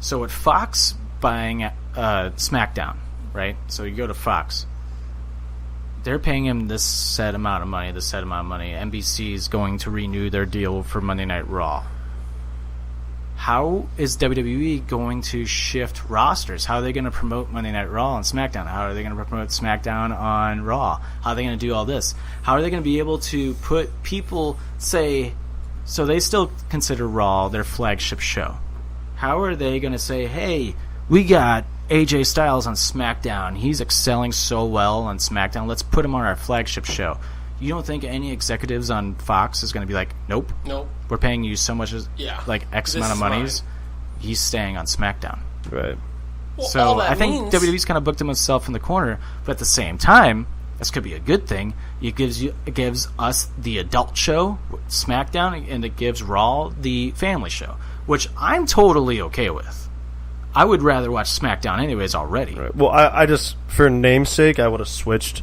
So with Fox buying SmackDown, right? So you go to Fox. they're paying him this set amount of money, NBC is going to renew their deal for Monday Night Raw. How is WWE going to shift rosters? How are they going to promote Monday Night Raw on SmackDown? How are they going to promote SmackDown on Raw? How are they going to do all this? How are they going to be able to put people, say, so they still consider Raw their flagship show. How are they going to say, hey, we got AJ Styles on SmackDown. He's excelling so well on SmackDown. Let's put him on our flagship show. You don't think any executives on Fox is going to be like, nope. We're paying you so much, like X amount of monies. He's staying on SmackDown. Right. Well, so I think WWE's kind of booked himself in the corner, but at the same time, this could be a good thing. It gives us the adult show, SmackDown, and it gives Raw the family show, which I'm totally okay with. I would rather watch SmackDown anyways already. Right. Well, I just, for namesake, I would have switched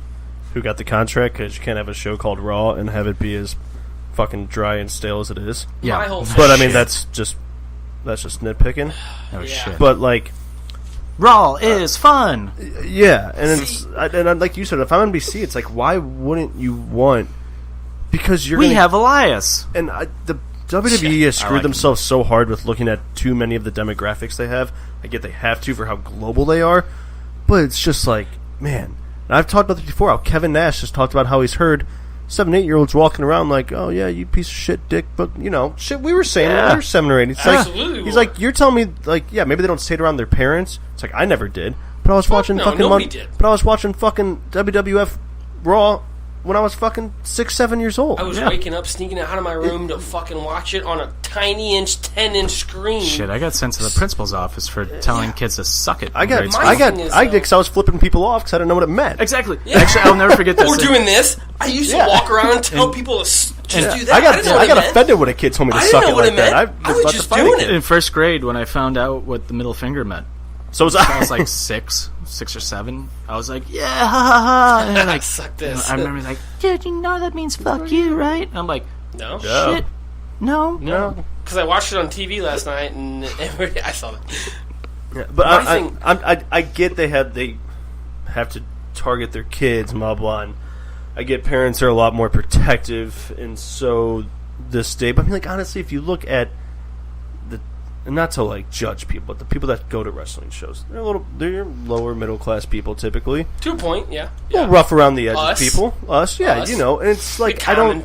who got the contract, because you can't have a show called Raw and have it be as fucking dry and stale as it is. Yeah, but I mean that's just nitpicking. Oh shit! But like, Raw is fun. Yeah, and and like you said, if I'm NBC, it's like, why wouldn't you want? Because we have Elias, and the WWE has screwed themselves so hard with looking at too many of the demographics they have. I get they have to for how global they are, but it's just like, man. And I've talked about this before, how Kevin Nash just talked about how he's heard 7-8-year-olds walking around like, oh yeah, you piece of shit dick, but you know, shit we were saying when we were 7 or 8. It's Absolutely. Like, he's like, you're telling me, like, yeah, maybe they don't say it around their parents. It's like, I never did. But I was watching nobody did. But I was watching fucking WWF Raw when I was fucking 6-7 years old. I was waking up, sneaking out of my room to fucking watch it on a tiny 10-inch screen. Shit, I got sent to the principal's office for telling kids to suck it. I did because I was flipping people off because I didn't know what it meant. Exactly. Yeah. Actually, I'll never forget this. Or doing this. I used to walk around and tell people to just do that. I got offended when a kid told me to suck it like that. I was just doing it. In first grade, when I found out what the middle finger meant. So was I. I was like 6 or 7. I was like, yeah, ha ha ha. And I'm like, suck this. I remember like, dude, you know that means fuck you, right? And I'm like, no. Shit. No. Because I watched it on TV last night and I saw that. Yeah, but I get they have to target their kids, blah blah. And I get parents are a lot more protective, and so this day. But I mean, like, honestly, if you look at and not to like judge people, but the people that go to wrestling shows, they're lower middle class people typically. To a point, yeah. A little rough around the edges people. Us. You know, and it's like I don't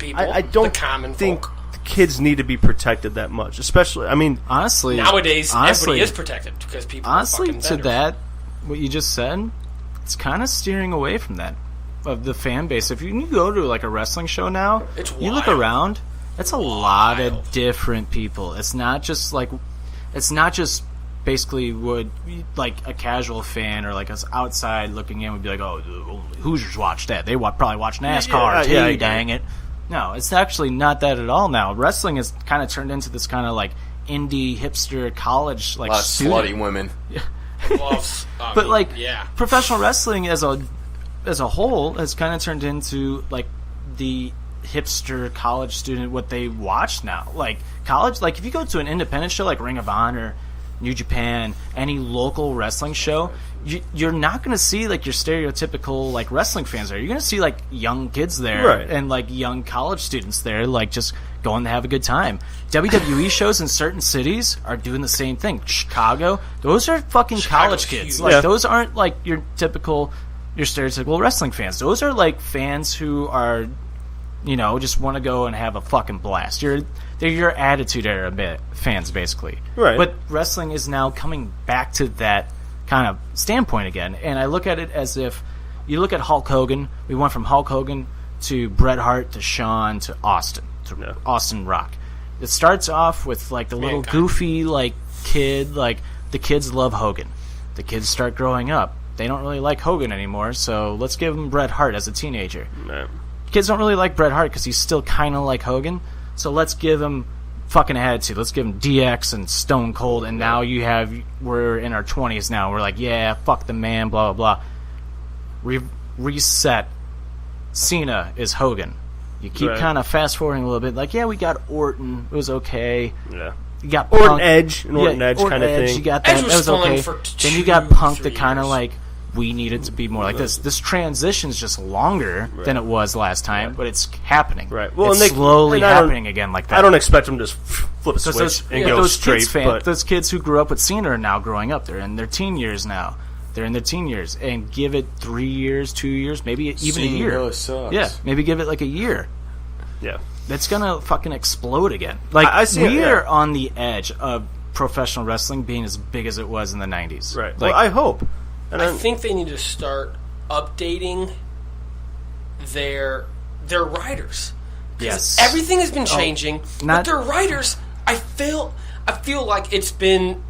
think the kids need to be protected that much, especially. I mean, honestly, nowadays everybody is protected because people. Honestly, are fucking to that, what you just said, it's kind of steering away from that of the fan base. If you go to like a wrestling show now, you look around, it's a lot of different people. It's not just basically would like a casual fan or like us outside looking in would be like, oh, the Hoosiers watch that. They probably watch NASCAR too. Dang it! No, it's actually not that at all. Now wrestling has kind of turned into this kind of like indie hipster college like slutty women. Yeah. Professional wrestling as a whole has kind of turned into like the hipster college student what they watch now. Like college, like if you go to an independent show like Ring of Honor, New Japan, any local wrestling show, you're not going to see like your stereotypical like wrestling fans there. You're going to see like young kids there and like young college students there, like just going to have a good time. WWE shows in certain cities are doing the same thing. Chicago, those are fucking college kids. Like those aren't like your stereotypical wrestling fans. Those are like fans who are, you know, just want to go and have a fucking blast. They're your Attitude Era fans, basically. Right. But wrestling is now coming back to that kind of standpoint again. And I look at it as if you look at Hulk Hogan. We went from Hulk Hogan to Bret Hart to Shawn to Austin, Austin Rock. It starts off with like the little goofy like kid. Like the kids love Hogan. The kids start growing up. They don't really like Hogan anymore, so let's give them Bret Hart as a teenager. No. Kids don't really like Bret Hart because he's still kind of like Hogan. So let's give him fucking Attitude. Let's give him DX and Stone Cold. And now we're in our 20s now. We're like, yeah, fuck the man, blah, blah, blah. Reset. Cena is Hogan. You keep kind of fast forwarding a little bit. Like, yeah, we got Orton. It was okay. Yeah. You got Orton Edge. Orton Edge kind of thing. You got that. That was okay. Then you got Punk that kind of like we need it to be more like this. This transition is just longer than it was last time, but it's happening. Right. Well, it's slowly happening again like that. I don't expect them to just flip a switch and go straight. Those kids who grew up with Cena are now growing up. They're in their teen years now. They're in their teen years. And give it 3 years, 2 years, maybe even a year. Really sucks. Yeah, maybe give it like a year. Yeah. That's going to fucking explode again. Like, we are on the edge of professional wrestling being as big as it was in the 90s. Right. Like, well, I hope. And I think they need to start updating their writers. Yes. Everything has been changing, but their writers, I feel like it's been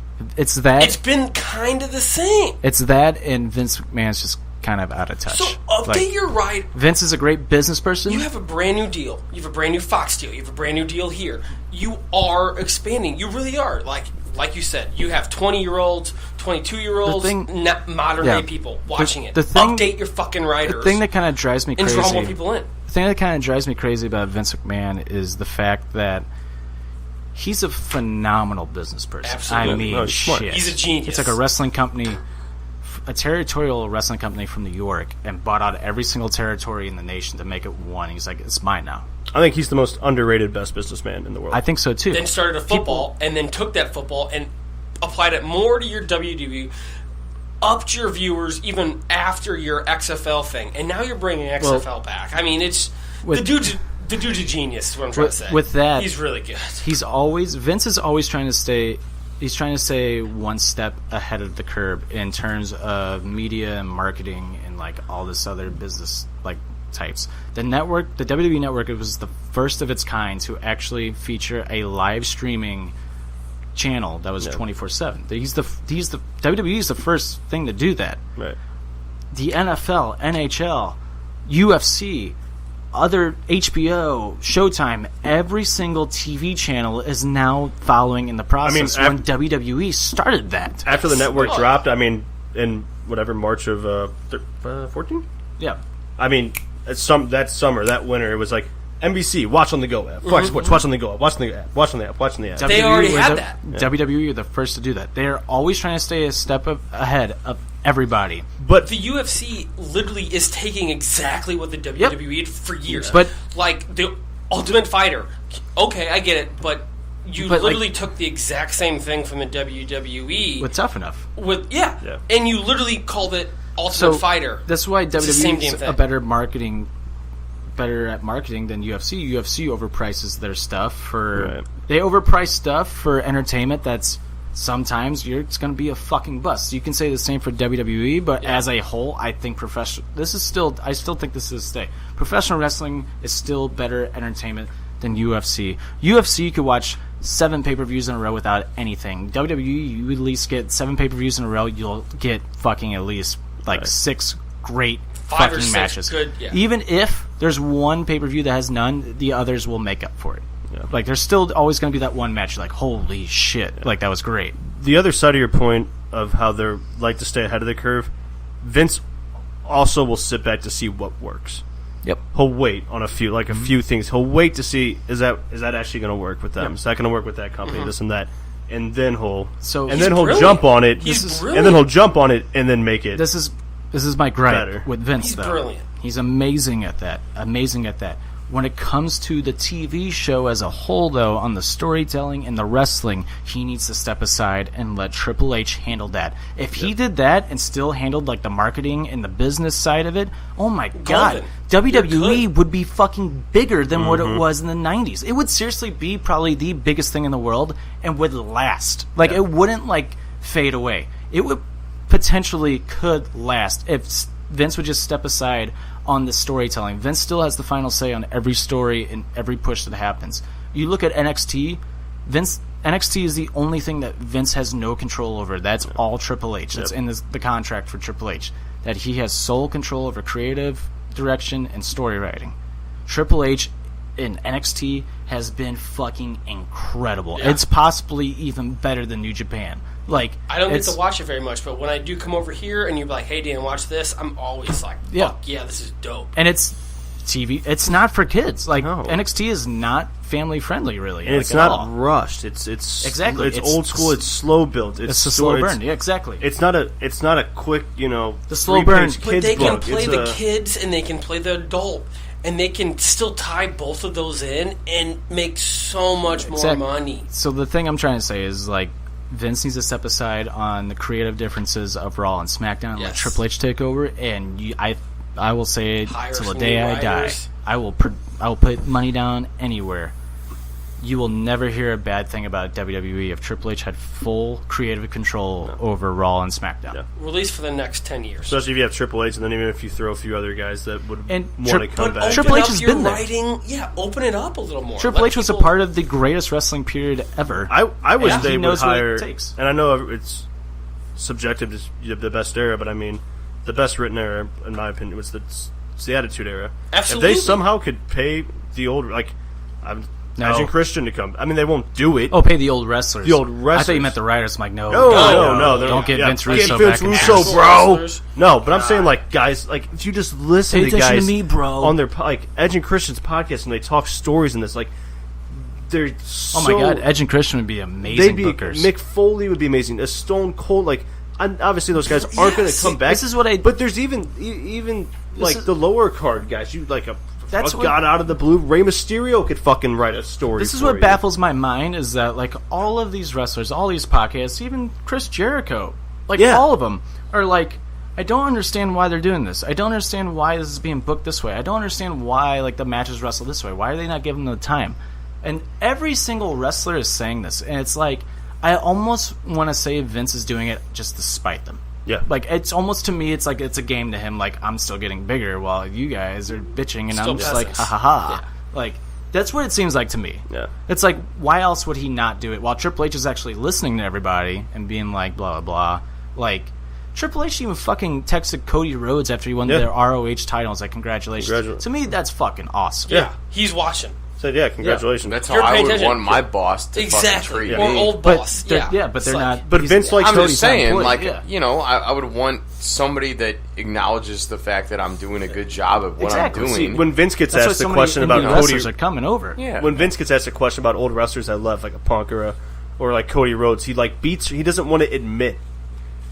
kind of the same. It's that, and Vince McMahon's just kind of out of touch. So update your writer. Vince is a great business person. You have a brand new deal. You have a brand new Fox deal. You have a brand new deal here. You are expanding. You really are. Like you said, you have 20-year-olds, 22-year-olds, modern-day people watching it. Update your fucking writers. The thing that kind of drives me crazy. And draw more people in. The thing that kind of drives me crazy about Vince McMahon is the fact that he's a phenomenal business person. Absolutely. I mean, shit. He's a genius. It's like a wrestling company, a territorial wrestling company from New York, and bought out every single territory in the nation to make it one. He's like, it's mine now. I think he's the most underrated best businessman in the world. I think so, too. Then started a football, and then took that football and applied it more to your WWE, upped your viewers even after your XFL thing, and now you're bringing XFL back. I mean, it's the dude's a genius. Is what I'm trying to say. With that, he's really good. Vince is always trying to stay. He's trying to stay one step ahead of the curve in terms of media and marketing and like all this other business like types. The network, the WWE network, it was the first of its kind to actually feature a live streaming channel that was 24/7. He's the WWE is the first thing to do that. Right. The NFL, NHL, UFC, other HBO, Showtime, every single TV channel is now following in the process. When WWE started that. After the network dropped, I mean, in whatever March of 14? Yeah. I mean, that summer, that winter, it was like NBC, watch on the go app. Fox Sports, watch on the go app. Watch on the app. Watch on the app. Watch on the app. They already had that. WWE are the first to do that. They're always trying to stay a step ahead of everybody. But the UFC literally is taking exactly what the WWE did for years. But like the Ultimate Fighter, okay, I get it, but you literally took the exact same thing from the WWE with Tough Enough. And you literally called it Ultimate Fighter. That's why WWE is better at marketing than UFC. UFC overprices their stuff for they overprice stuff for entertainment that's sometimes it's going to be a fucking bust. You can say the same for WWE, but as a whole, I think I still think this is stay. Professional wrestling is still better entertainment than UFC. UFC, you could watch 7 pay-per-views in a row without anything. WWE, you at least get 7 pay-per-views in a row, you'll get fucking at least 6 great 5 or fucking 6 matches. Good, Even if there's one pay-per-view that has none, the others will make up for it. Like, there's still always going to be that one match, like, holy shit, like, that was great. The other side of your point of how they're like to stay ahead of the curve, Vince also will sit back to see what works. Yep. He'll wait on a few things. He'll wait to see, is that actually going to work with them? Yep. Is that going to work with that company? This and that. And then he'll jump on it. And then he'll jump on it and then make it. This is my gripe better with Vince. He's though. Brilliant. He's amazing at that. When it comes to the TV show as a whole, though, on the storytelling and the wrestling, he needs to step aside and let Triple H handle that. If he did that and still handled like the marketing and the business side of it, oh my god, WWE would be fucking bigger than what it was in the 90s. It would seriously be probably the biggest thing in the world and would last. Like, it wouldn't like fade away. It would potentially could last if Vince would just step aside on the storytelling. Vince still has the final say on every story and every push that happens. You look at NXT, NXT is the only thing that Vince has no control over. That's all Triple H. That's in the contract for Triple H. That he has sole control over creative direction and story writing. Triple H in NXT has been fucking incredible. Yeah. It's possibly even better than New Japan. Like, I don't get to watch it very much, but when I do come over here and you're like, hey Dan, watch this, I'm always like, fuck yeah, this is dope. And it's TV. It's not for kids. Like No. NXT is not family friendly, really. And like, it's at not all. rushed. It's Exactly. It's old school. It's slow built. It's a slow burn. Yeah, exactly. It's not a quick, The slow burn. kids But they can book. play It's the kids and they can play the adult. And they can still tie both of those in and make so much more money. So the thing I'm trying to say is, like, Vince needs to step aside on the creative differences of Raw and SmackDown and let Triple H take over. And I will say it till the day I die. I will put money down anywhere. You will never hear a bad thing about WWE if Triple H had full creative control over Raw and SmackDown. Yeah. At least for the next 10 years. Especially if you have Triple H, and then even if you throw a few other guys that would want to come back. Triple H has your been there. writing, open it up a little more. Triple H was a part of the greatest wrestling period ever. I wish they would hire, what it takes. and I know it's subjective to the best era, but I mean, the best written era, in my opinion, was the Attitude Era. Absolutely. If they somehow could pay the old, Imagine Christian to come. I mean, they won't do it. Oh, pay the old wrestlers. The old wrestlers. I thought you meant the writers. I'm like, no. No. Don't get Vince Russo Vince back in Russo, there. bro. No, but I'm saying, like, guys, like, if you just listen Pay to attention guys to me, bro. on their, like, Edge and Christian's podcast, and they talk stories in this, like, they're so... Oh, my God. Edge and Christian would be amazing bookers. Mick Foley would be amazing. A Stone Cold, like, obviously those guys aren't going to come back. This is what But there's even the lower card guys. You, like, God out of the blue, Rey Mysterio could fucking write a story. This is what baffles my mind is that, like, all of these wrestlers, all these podcasts, even Chris Jericho, like, all of them are like, I don't understand why they're doing this. I don't understand why this is being booked this way. I don't understand why, like, the matches wrestle this way. Why are they not giving them the time? And every single wrestler is saying this, and it's like, I almost want to say Vince is doing it just to spite them. Yeah. Like, it's almost, to me, it's like it's a game to him. Like, I'm still getting bigger while you guys are bitching, and I'm just like, ha ha ha. Yeah. Like, that's what it seems like to me. Yeah. It's like, why else would he not do it? While Triple H is actually listening to everybody and being like, blah, blah, blah. Like, Triple H even fucking texted Cody Rhodes after he won their ROH title and was like, congratulations. To me, that's fucking awesome. Yeah. He's watching. Said, congratulations. That's how I would want my boss to fucking treat me. Or old boss. But they're not. But Vince likes I'm just saying, employee. I would want somebody that acknowledges the fact that I'm doing a good job of what I'm doing. See, when Vince gets asked the question about Cody, wrestlers are coming over. Yeah. When Vince gets asked a question about old wrestlers that left, like a Punk or like Cody Rhodes, he like beats. He doesn't want to admit.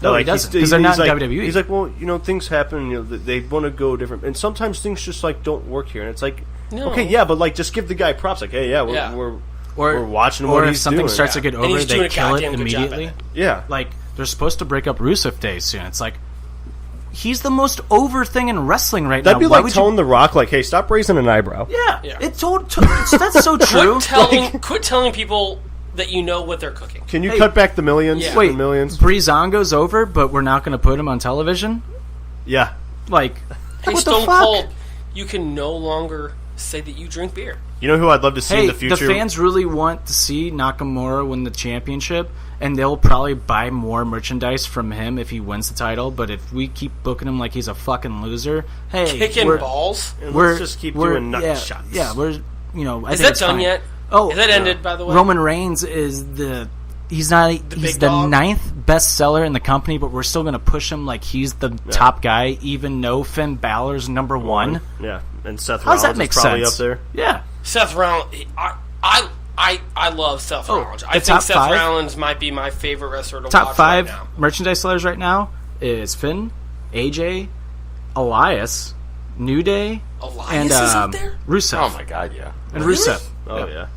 No, he doesn't, because they're not in WWE. He's like, well, things happen. They want to go different, and sometimes things just like don't work here. And it's like, okay, yeah, but like just give the guy props. Like, hey, we're watching what he's doing. Or if something starts to get over, they kill it immediately. Yeah, like they're supposed to break up Rusev Day soon. It's like, he's the most over thing in wrestling right now. That'd be like telling The Rock, like, hey, stop raising an eyebrow. Yeah. That's so true. Quit telling people that you know what they're cooking. Can you cut back the millions? Yeah. Wait, millions? Breezango's over, but we're not going to put him on television? Yeah. Like, hey, what Stone the fuck? Cold, you can no longer say that you drink beer. You know who I'd love to see in the future? The fans really want to see Nakamura win the championship, and they'll probably buy more merchandise from him if he wins the title. But if we keep booking him like he's a fucking loser, kicking balls, let's just keep doing nut shots. Yeah, I is think that it's done fine. yet? Oh, is that ended? By the way, Roman Reigns is he's the ninth best seller in the company, but we're still going to push him like he's the top guy, even though Finn Balor's number one. Yeah, and Seth Rollins is probably up there. Yeah, Seth Rollins. I love Seth Rollins. I think Seth Rollins might be my favorite wrestler to watch top five right now. Merchandise sellers right now is Finn, AJ, Elias, New Day, and is up there? Rusev. Oh my God, yeah. And Rusev. Oh yeah.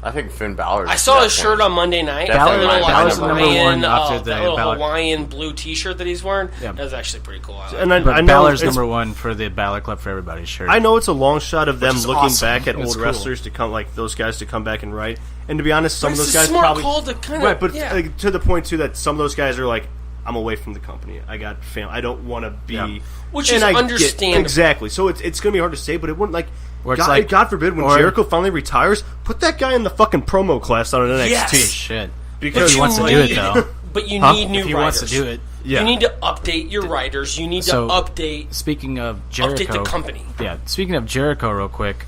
I think Finn Balor. I saw his shirt on Monday night. Balor's number one after the little Hawaiian blue T-shirt that he's wearing. Yeah. That was actually pretty cool. I know Balor's number one for the Balor Club for Everybody shirt. I know it's a long shot of them looking awesome. back at old wrestlers to come, like those guys to come back and write. And to be honest, some of those guys probably like, to the point too that some of those guys are like, I'm away from the company. I got family. I don't want to be. Which is understandable. Exactly. So it's going to be hard to say, but it wouldn't like. God forbid, when Jericho finally retires, put that guy in the fucking promo class on an NXT. Yes. Shit. Because he wants to do it, though. But you need new writers. He wants to do it. Yeah. You need to update your writers. You need to update. Speaking of Jericho, update the company. Yeah. Speaking of Jericho, real quick,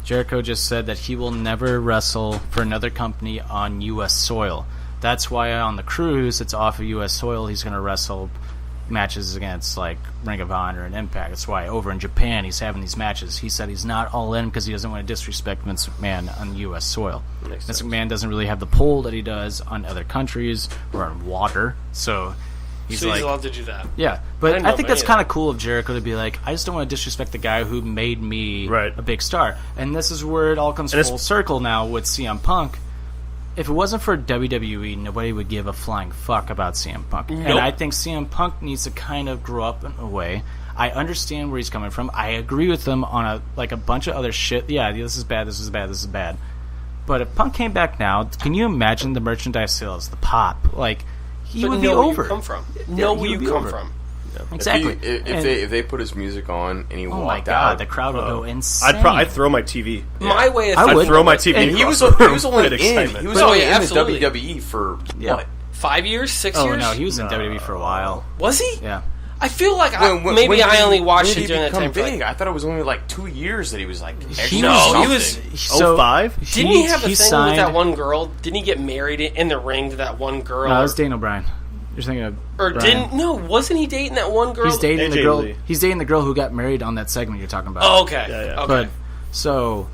Jericho just said that he will never wrestle for another company on U.S. soil. That's why on the cruise, it's off of U.S. soil. He's going to wrestle matches against like Ring of Honor and Impact. That's why over in Japan he's having these matches. He said he's not all in because he doesn't want to disrespect Vince McMahon on U.S. soil. Vince McMahon doesn't really have the pull that he does on other countries or on water, so he's allowed to do that. Yeah, but I think that's kind of cool of Jericho to be like, I just don't want to disrespect the guy who made me a big star. And this is where it all comes full circle now with CM Punk. If it wasn't for WWE, nobody would give a flying fuck about CM Punk. Nope. And I think CM Punk needs to kind of grow up in a way. I understand where he's coming from. I agree with him on a bunch of other shit. Yeah, this is bad, this is bad, this is bad. But if Punk came back now, can you imagine the merchandise sales, the pop? Like, he would be over. Where you come from. Know where you come from. Exactly. If they put his music on and he walked out, the crowd would go insane. I'd throw my TV. My way of I'd throw my TV. And he was only in the WWE for what? 5 years, 6 years? Oh no, he was in WWE for a while. Was he? Yeah. I feel like I only watched it during that time. Big? I thought it was only like 2 years that he was like. He was 05. Didn't he have a thing with that one girl? Didn't he get married in the ring to that one girl? No, it was Daniel O'Brien. You're thinking of wasn't he dating that one girl? He's dating the girl. He's dating the girl who got married on that segment you're talking about. Oh, okay. Yeah. Okay. But so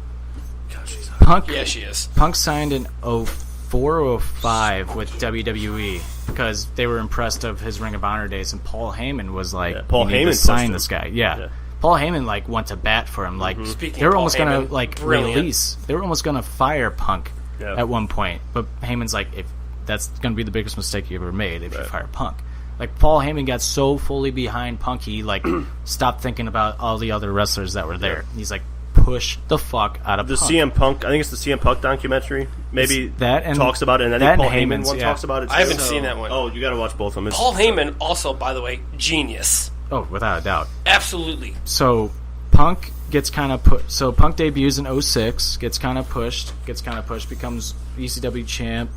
Punk. Yeah, she is. Punk signed in 04 or 05 with WWE because they were impressed of his Ring of Honor days, and Paul Heyman was like, Paul Heyman signed this guy. Yeah. Paul Heyman like went to bat for him. Like they were almost gonna release. They were almost gonna fire Punk at one point, but Heyman's like, if that's going to be the biggest mistake you ever made if you fire Punk. Like, Paul Heyman got so fully behind Punk, he, like, stopped thinking about all the other wrestlers that were there. He's like, push the fuck out of the Punk. CM Punk, I think it's the CM Punk documentary. Maybe that and talks about it, and then Paul Heyman one talks about it too. I haven't seen that one. Oh, you got to watch both of them. Paul Heyman, also, by the way, genius. Oh, without a doubt. Absolutely. So, Punk gets kind of put. So, Punk debuts in 06, gets kind of pushed, becomes ECW champ.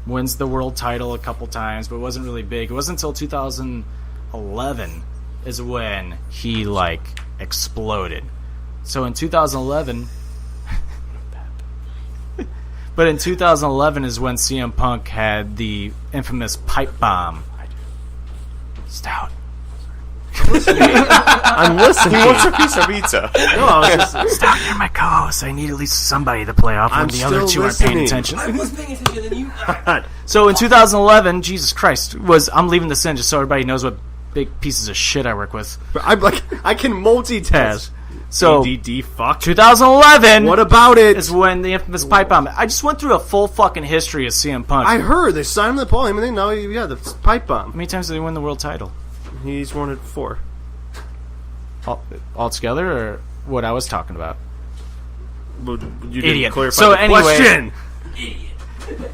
Wins the world title a couple times, but it wasn't really big. It wasn't until 2011 is when he, like, exploded. So in 2011... but in 2011 is when CM Punk had the infamous pipe bomb. Stout. I'm listening. He wants a piece of pizza. No, I was just... Stop, you're my co-host. I need at least somebody to play off when the other two aren't paying attention. I was paying attention to you. So in 2011, Jesus Christ, I'm leaving this in just so everybody knows what big pieces of shit I work with. I'm like, I can multitask. So ADD, fuck. 2011. What about it? Is when the infamous pipe bomb. I just went through a full fucking history of CM Punk. I heard they signed him to the Paul Heyman thing. Now, the pipe bomb. How many times did he win the world title? He's won it 4. All together, or what I was talking about? Well, you didn't Idiot. clarify So the anyway, question.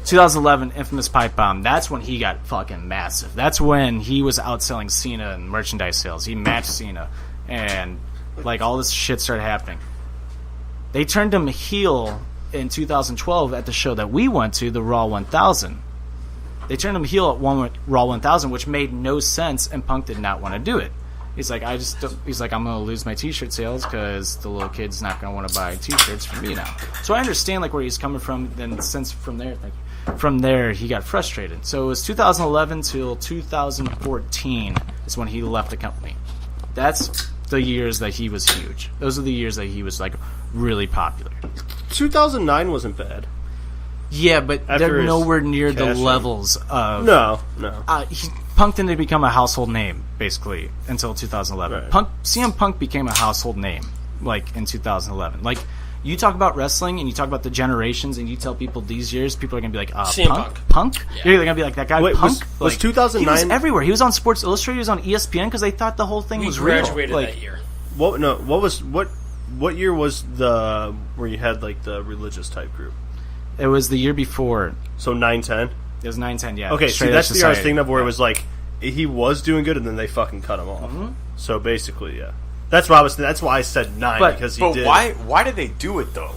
2011 infamous pipe bomb. That's when he got fucking massive. That's when he was outselling Cena in merchandise sales. He matched Cena, and like all this shit started happening. They turned him heel in 2012 at the show that we went to, the Raw 1000. They turned him heel at Raw 1000, which made no sense, and Punk did not want to do it. He's like, I'm going to lose my T-shirt sales because the little kid's not going to want to buy T-shirts from me now. So I understand like where he's coming from. Then since from there he got frustrated. So it was 2011 till 2014 is when he left the company. That's the years that he was huge. Those are the years that he was like really popular. 2009 wasn't bad. Yeah, but they're nowhere near the levels of... No. Punk didn't become a household name, basically, until 2011. Right. CM Punk became a household name, like, in 2011. Like, you talk about wrestling, and you talk about the generations, and you tell people these years, people are going to be like, Punk? Yeah. They're going to be like, that guy Punk? Was 2009... He was everywhere. He was on Sports Illustrated, he was on ESPN, because they thought the whole thing was real. We graduated that year. What year was the... where you had, like, the religious type group? It was the year before. So 9-10? It was 9-10, yeah. Okay, see, that's the year I was thinking of where it was like, he was doing good and then they fucking cut him off. Mm-hmm. So basically, yeah. That's why I said 9, because he did. But why did they do it, though?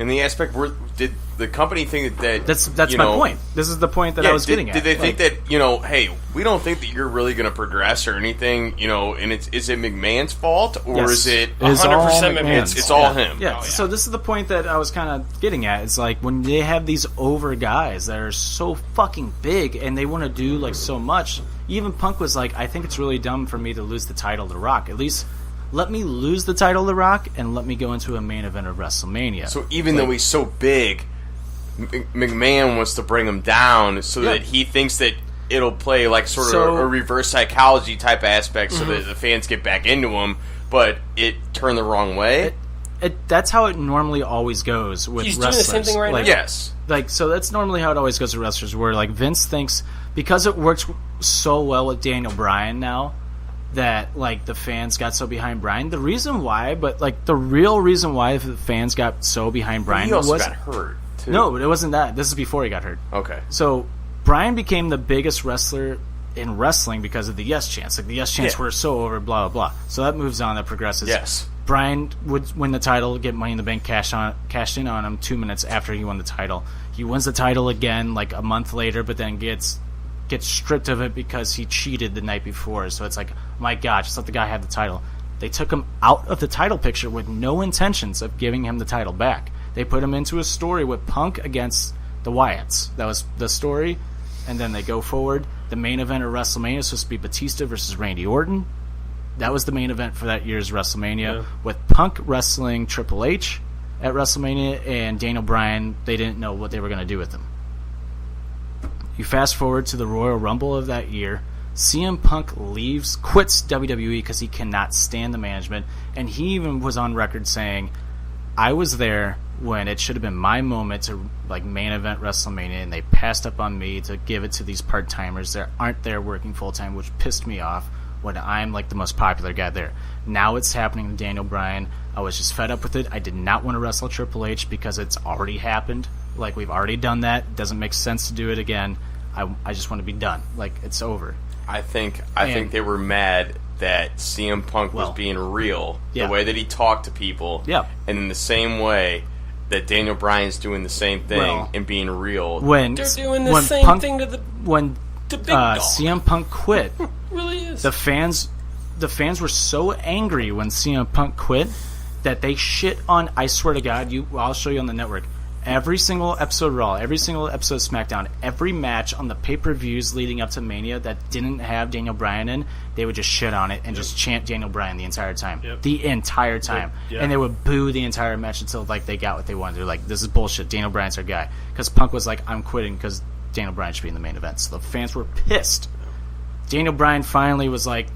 In the aspect where did the company think that that's my point. This is the point that I was getting at. Did they think that, hey, we don't think that you're really going to progress or anything, and is it McMahon's fault or is it 100% McMahon's? It's all him. Yeah. So this is the point that I was kind of getting at. It's like when they have these over guys that are so fucking big and they want to do like so much. Even Punk was like, I think it's really dumb for me to lose the title to Rock. At least let me lose the title to Rock and let me go into a main event of WrestleMania. So even though he's so big, McMahon wants to bring him down so that he thinks that it'll play like sort of a reverse psychology type aspect so that the fans get back into him, but it turned the wrong way. That's how it normally always goes with He's wrestlers. doing the same thing right now. Yes. So that's normally how it always goes with wrestlers, where like Vince thinks, because it works so well with Daniel Bryan now, that like the fans got so behind Bryan. The reason why, the real reason why the fans got so behind Bryan he also got hurt too. No, but it wasn't that. This is before he got hurt. Okay. So Bryan became the biggest wrestler in wrestling because of the Yes Chants. Like the Yes Chants were so over, blah blah blah. So that moves on, that progresses. Yes. Bryan would win the title, get Money in the Bank cashed in on him 2 minutes after he won the title. He wins the title again like a month later, but then gets stripped of it because he cheated the night before. So it's like, my God, just let the guy have the title. They took him out of the title picture with no intentions of giving him the title back. They put him into a story with Punk against the Wyatts. That was the story. And then they go forward. The main event of WrestleMania is supposed to be Batista versus Randy Orton. That was the main event for that year's WrestleMania, with Punk wrestling Triple H at WrestleMania, and Daniel Bryan, they didn't know what they were going to do with him. You fast forward to the Royal Rumble of that year. CM Punk quits WWE because he cannot stand the management, and he even was on record saying, I was there when it should have been my moment to like main event WrestleMania, and they passed up on me to give it to these part-timers that aren't there working full-time, which pissed me off when I'm like the most popular guy there. Now it's happening to Daniel Bryan. I was just fed up with it. I did not want to wrestle Triple H because it's already happened. Like, we've already done that. It doesn't make sense to do it again. I just want to be done. Like, it's over. I think they were mad that CM Punk was being real, the way that he talked to people, and in the same way that Daniel Bryan's doing the same thing and being real. They're doing the same thing to the big dog. CM Punk quit, really is. the fans were so angry when CM Punk quit that they shit on, I swear to God, I'll show you on the network, every single episode of Raw, every single episode of SmackDown, every match on the pay-per-views leading up to Mania that didn't have Daniel Bryan in, they would just shit on it and just chant Daniel Bryan the entire time. The entire time. And they would boo the entire match until like they got what they wanted. They're like, this is bullshit. Daniel Bryan's our guy. Because Punk was like, I'm quitting because Daniel Bryan should be in the main event. So the fans were pissed. Daniel Bryan finally was like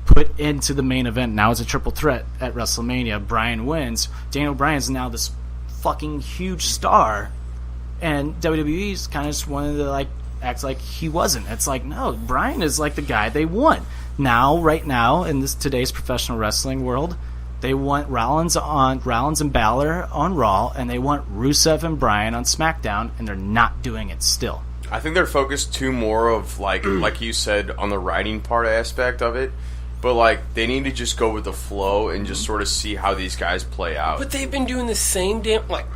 put into the main event. Now it's a triple threat at WrestleMania. Bryan wins. Daniel Bryan's now this fucking huge star, and WWE's kind of just wanted to like act like he wasn't. It's like, no, Bryan is like the guy they want now. Right now in this today's professional wrestling world, they want Rollins and Balor on Raw, and they want Rusev and Bryan on SmackDown, and they're not doing it still. I think they're focused too more of like you said, on the writing part aspect of it. But, like, they need to just go with the flow and just sort of see how these guys play out. But they've been doing the same damn, like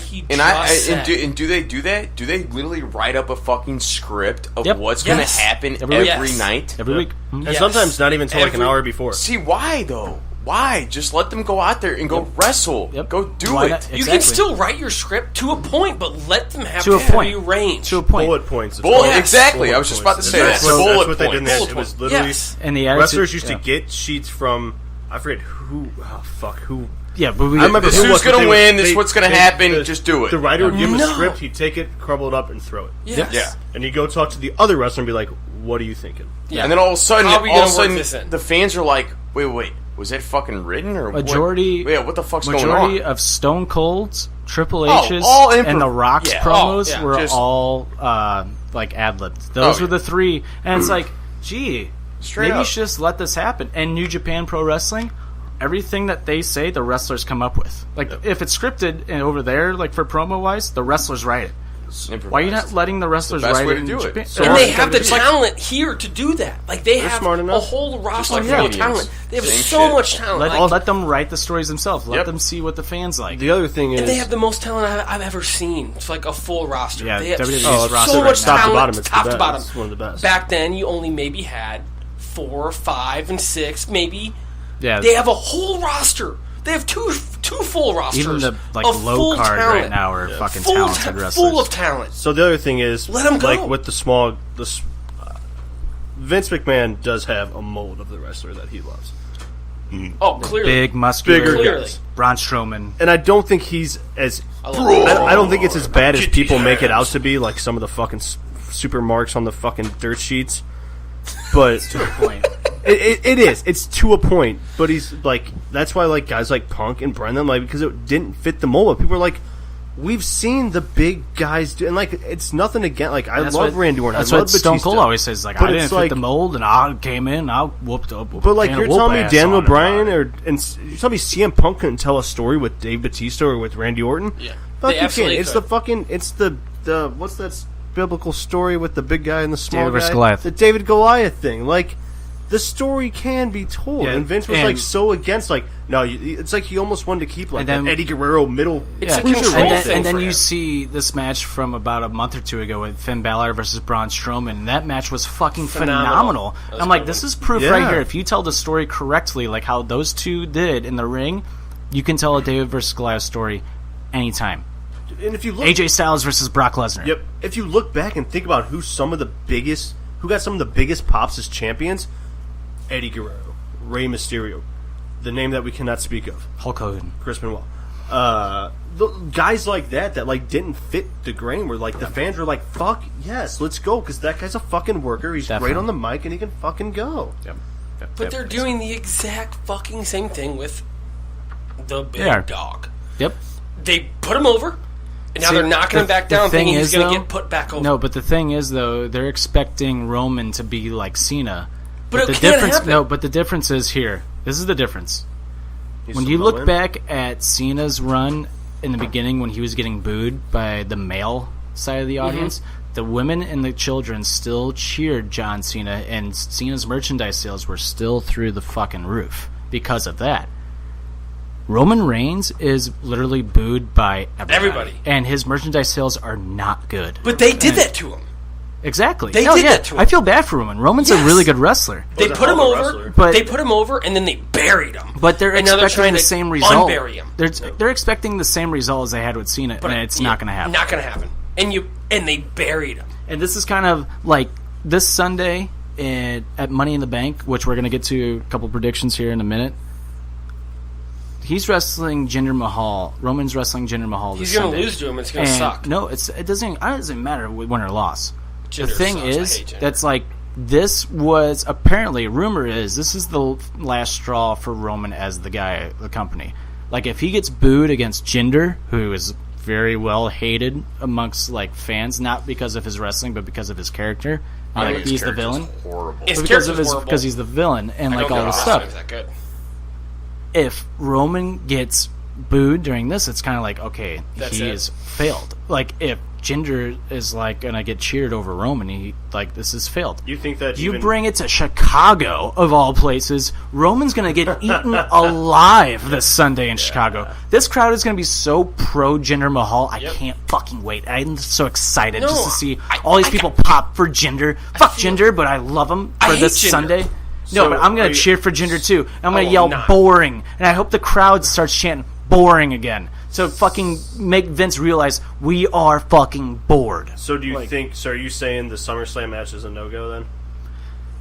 he and just said. And do they do that? Do they literally write up a fucking script of what's going to happen every night? Every week. And sometimes not even until like an hour before. See, why, though? Why? Just let them go out there and go wrestle. Go do it. Exactly. You can still write your script to a point, but let them have to a free point. range. To a point. Bullet points. Exactly. Bullet I was just about to say that's that. That's bullet what they did in points. that. It was literally... And the wrestlers used to get sheets from... I forget who... Oh, fuck. Who... Yeah, but I remember who's going to win, this is what's going to happen, just do it. The writer would give him a script, he'd take it, crumble it up, and throw it. Yes. Yeah. And he'd go talk to the other wrestler and be like, what are you thinking? Yeah. And then all of a sudden, How are we gonna work this in? the fans are like, wait. Was that fucking written or what the fuck's going on? Majority of Stone Cold's, Triple H's, all and The Rock's promos were just all like ad-libbed. Those were the three, and it's like, gee, maybe you should just let this happen. And New Japan Pro Wrestling, everything that they say, the wrestlers come up with. Like if it's scripted and over there, like for promo wise, the wrestlers write it. Why are you not letting the wrestlers best write way it to in do it. Japan? So And they have the talent here to do that. Like, they have smart a enough. whole roster like full of Canadians. talent. They have Same so shit. much talent. Let them write the stories themselves. Let Yep. them see what the fans like. The other thing is, and they have the most talent I've ever seen. It's like a full roster. Yeah, they have WWE's so roster much right now. top to talent, bottom, it's top the to best. bottom. It's one of the best. Back then, you only maybe had 4, 5, and 6, maybe. Yeah, They have a whole roster. They have two full rosters. even the of low full card talent. right now are fucking Full, talented wrestlers. full of talent. so the other thing is, Let 'em go. like with Vince McMahon does have a mold of the wrestler that he loves. Oh, clearly. Big, muscular, Bigger Clearly. guys. Braun Strowman. And I don't think he's as I don't think it's as bad as people make it out to be, like some of the fucking super marks on the fucking dirt sheets. But Point. it is. It's to a point. But he's like, that's why like guys like Punk and Brendan, like, because it didn't fit the mold. People are like, we've seen the big guys do, and like it's nothing against. Like I That's love what- Randy Orton. That's I love what Stone Batista. Cold always says. Like, But I didn't it's fit like- the mold, and I came in, I whooped up. But like you're telling me Daniel on Bryan it. you're telling me CM Punk couldn't tell a story with Dave Batista or with Randy Orton? Yeah. Fuck They you absolutely can't. It's could. the fucking the what's that biblical story with the big guy and the small David versus guy? Goliath. The David Goliath thing. Like the story can be told, Yeah, and Vince was and- like so against. Like no, it's like he almost wanted to keep like And then- that Eddie Guerrero middle. It's a Yeah. control and then, thing and then for you him. see this match from about a month or two ago with Finn Balor versus Braun Strowman, and that match was fucking phenomenal. That was I'm a like, good this one. is proof Yeah. right here. If you tell the story correctly, like how those two did in the ring, you can tell a David versus Goliath story anytime. And if you look, AJ Styles versus Brock Lesnar. yep. If you look back and think about who got some of the biggest pops as champions, Eddie Guerrero, Rey Mysterio, the name that we cannot speak of, Hulk Hogan. Chris Benoit. The guys like that like didn't fit the grain where like the fans were like, fuck yes, let's go, because that guy's a fucking worker, he's Definitely. great on the mic and he can fucking go. Yep. But they're doing the exact fucking same thing with the big They are. dog. Yep. They put him over, and now See, they're knocking him back the down, thing thinking he's is, going to though- get put back over. No, but the thing is, though, they're expecting Roman to be like Cena. But it the can't difference, happen. no, but the difference is here. This is the difference. He's When you look Samoan. back at Cena's run in the beginning, when he was getting booed by the male side of the audience, the women and the children still cheered John Cena, and Cena's merchandise sales were still through the fucking roof because of that. Roman Reigns is literally booed by Everybody. and his merchandise sales are not good. But they did that to him. Exactly. They No, did yeah, that to him. I feel bad for Roman. Roman's Yes. a really good wrestler. They was a put him hell of a over, wrestler. But- they put him over, and then they buried him. But they're And now expecting trying the to same result. unbury him. They're expecting the same result as they had with Cena, and it's not going to happen. Not going to happen. And they buried him. And this is kind of like this Sunday at Money in the Bank, which we're going to get to a couple predictions here in a minute. He's wrestling Jinder Mahal. Roman's wrestling Jinder Mahal. He's this going to Sunday. lose to him. It's going to And suck. No, it doesn't matter win or loss. Jinder The thing sucks. I is, hate Jinder. that's like this was apparently rumor is this is the last straw for Roman as the guy, the company. Like if he gets booed against Jinder, who is very well hated amongst like fans, not because of his wrestling, but because of his character. I Like, think his he's the character's villain. Horrible. His But because of character's his horrible. because he's the villain and I like don't all think this Austin stuff. is that good. If Roman gets booed during this, it's kind of like, okay, That's he it. is failed. Like if Jinder is like gonna get cheered over Roman, he like this is failed. You think that You even- bring it to Chicago of all places, Roman's gonna get eaten alive this Sunday in Chicago. This crowd is gonna be so pro Jinder Mahal. I can't fucking wait. I'm so excited just to see all these people pop for Jinder. Fuck Jinder, but I love him I for hate this Jinder. Sunday. So, No, but I'm are gonna you- cheer for Jinder too. I'm gonna will yell not. boring, and I hope the crowd starts chanting boring again. So fucking make Vince realize we are fucking bored. So do you think? So are you saying the SummerSlam match is a no-go then?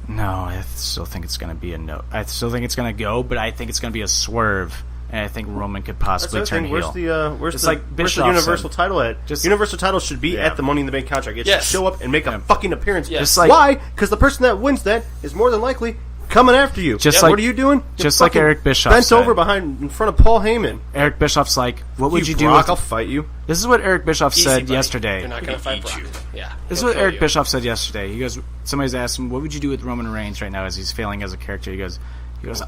No, I still think it's going to be a no. I still think it's going to go, but I think it's going to be a swerve, and I think Roman could possibly That's the turn thing. heel. Where's It's the like where's the Bischoff Universal said. title at? Just- Universal title should be Yeah. at the Money in the Bank contract. It Yes. should show up and make a fucking appearance. Yes. Just like- Why? Because the person that wins that is more than likely coming after you. Just Yeah, like- what are you doing? You're just like fucking Eric Bischoff bent said. over in front of Paul Heyman. Eric Bischoff's like, what would you do? Brock, With, I'll fight you. this is what Eric Bischoff Easy, said buddy. yesterday. You're not going to fight eat Brock. you. Yeah. This is he'll what kill Eric you. Bischoff said yesterday. He goes, somebody's asked him, what would you do with Roman Reigns right now as he's failing as a character? He goes,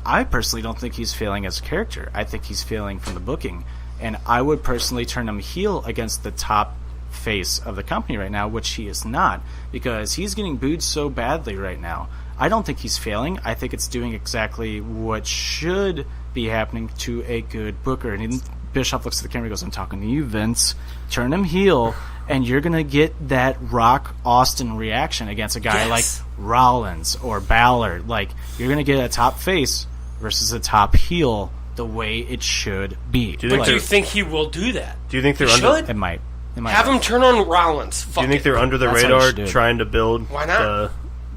I personally don't think he's failing as a character. I think he's failing from the booking. And I would personally turn him heel against the top face of the company right now, which he is not, because he's getting booed so badly right now. I don't think he's failing. I think it's doing exactly what should be happening to a good booker. And Bischoff looks at the camera and goes, I'm talking to you, Vince. Turn him heel, and you're going to get that Rock Austin reaction against a guy like Rollins or Balor. Like, you're going to get a top face versus a top heel the way it should be. Do you think he will do that? Do you think they're should? It might. Have him turn on Rollins. Do you think they're under the radar trying to build? Why not?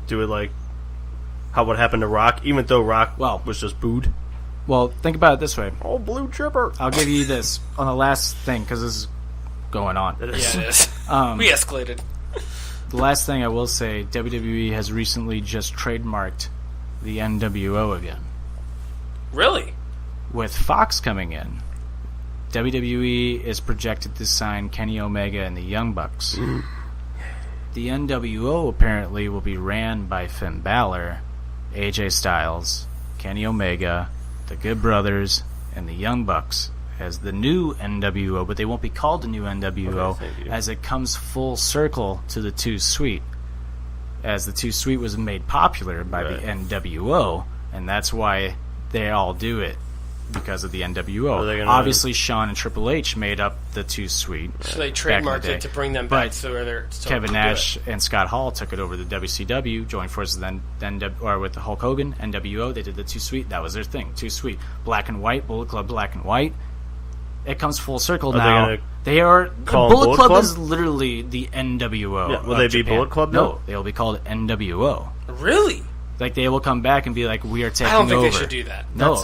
Do it like how what happened to Rock, even though Rock was just booed? Well, think about it this way. Oh, blue chipper. I'll give you this on the last thing, because this is going on. Yeah, it is. We escalated. The last thing I will say, WWE has recently just trademarked the NWO again. Really? With Fox coming in, WWE is projected to sign Kenny Omega and the Young Bucks. The NWO apparently will be ran by Finn Balor, AJ Styles, Kenny Omega, the Good Brothers, and the Young Bucks as the new NWO, but they won't be called the new NWO as it comes full circle to the Too Sweet, as the Too Sweet was made popular by the NWO, and that's why they all do it, because of the NWO. Obviously, Shawn and Triple H made up the Too Sweet. So they trademarked it to bring them back to where they're still Kevin Nash and Scott Hall took it over to WCW, joined forces with the Hulk Hogan, NWO. They did the Too Sweet. That was their thing. Too Sweet. Black and White, Bullet Club, Black and White. It comes full circle now. They are Bullet Club is literally the NWO. Yeah, will they be Bullet Club? No, they'll be called NWO. Really? Like, they will come back and be like, we are taking over. I don't think they should do that. No.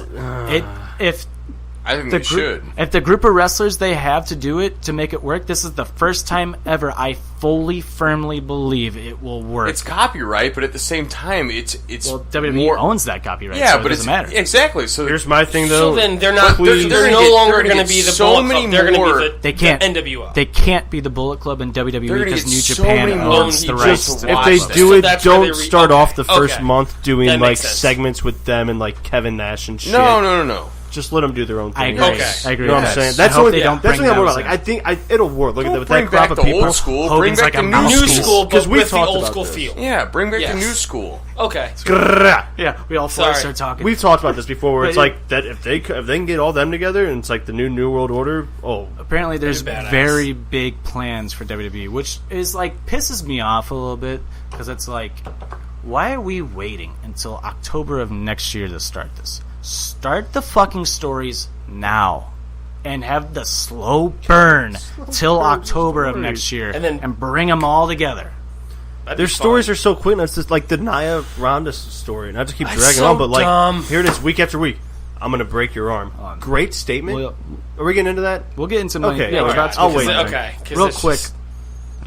I think they should. If the group of wrestlers they have to do it to make it work, this is the first time ever I fully, firmly believe it will work. It's copyright, but at the same time, it's WWE owns that copyright, so it doesn't matter. Exactly. So here's my thing, though. So then they're not. They're no longer going to be the Bullet Club. They're going to be the NWO. They can't be the Bullet Club in WWE because New Japan owns the rights. If they do it, don't start off the first month doing like segments with them and like Kevin Nash and shit. No. Just let them do their own thing. I agree. You know what I'm saying? That's only that's something I'm about. Like, I think it'll work. Look at that, bring back the old school. Bring back the new school because we talked about old school feel. Yeah, bring back the new school. Okay. Yeah, we all start talking. We've talked about this before, where it's like that if they can get all them together and it's like the new World Order. Oh, apparently there's very big plans for WWE, which is like pisses me off a little bit because it's like, why are we waiting until October of next year to start this? Start the fucking stories now and have the slow burn till October of next year and bring them all together. Their stories are so quick. It's just like the Nia Ronda story. Not to keep dragging on, but like here it is week after week. I'm going to break your arm. Great statement. Are we getting into that? We'll get into money. Okay, yeah, I'll wait. Okay.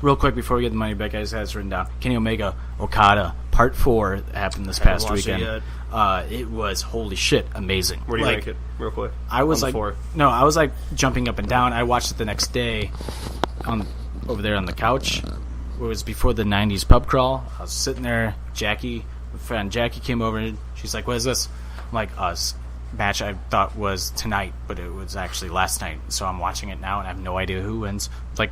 Real quick before we get the money back, I just had this written down. Kenny Omega, Okada, Part 4 happened this past weekend. It was, holy shit, amazing. Where do you rank it, real quick? I was like jumping up and down. I watched it the next day over there on the couch. It was before the 90s pub crawl. I was sitting there. My friend Jackie came over, and she's like, what is this? I'm like, match I thought was tonight, but it was actually last night. So I'm watching it now, and I have no idea who wins. It's like,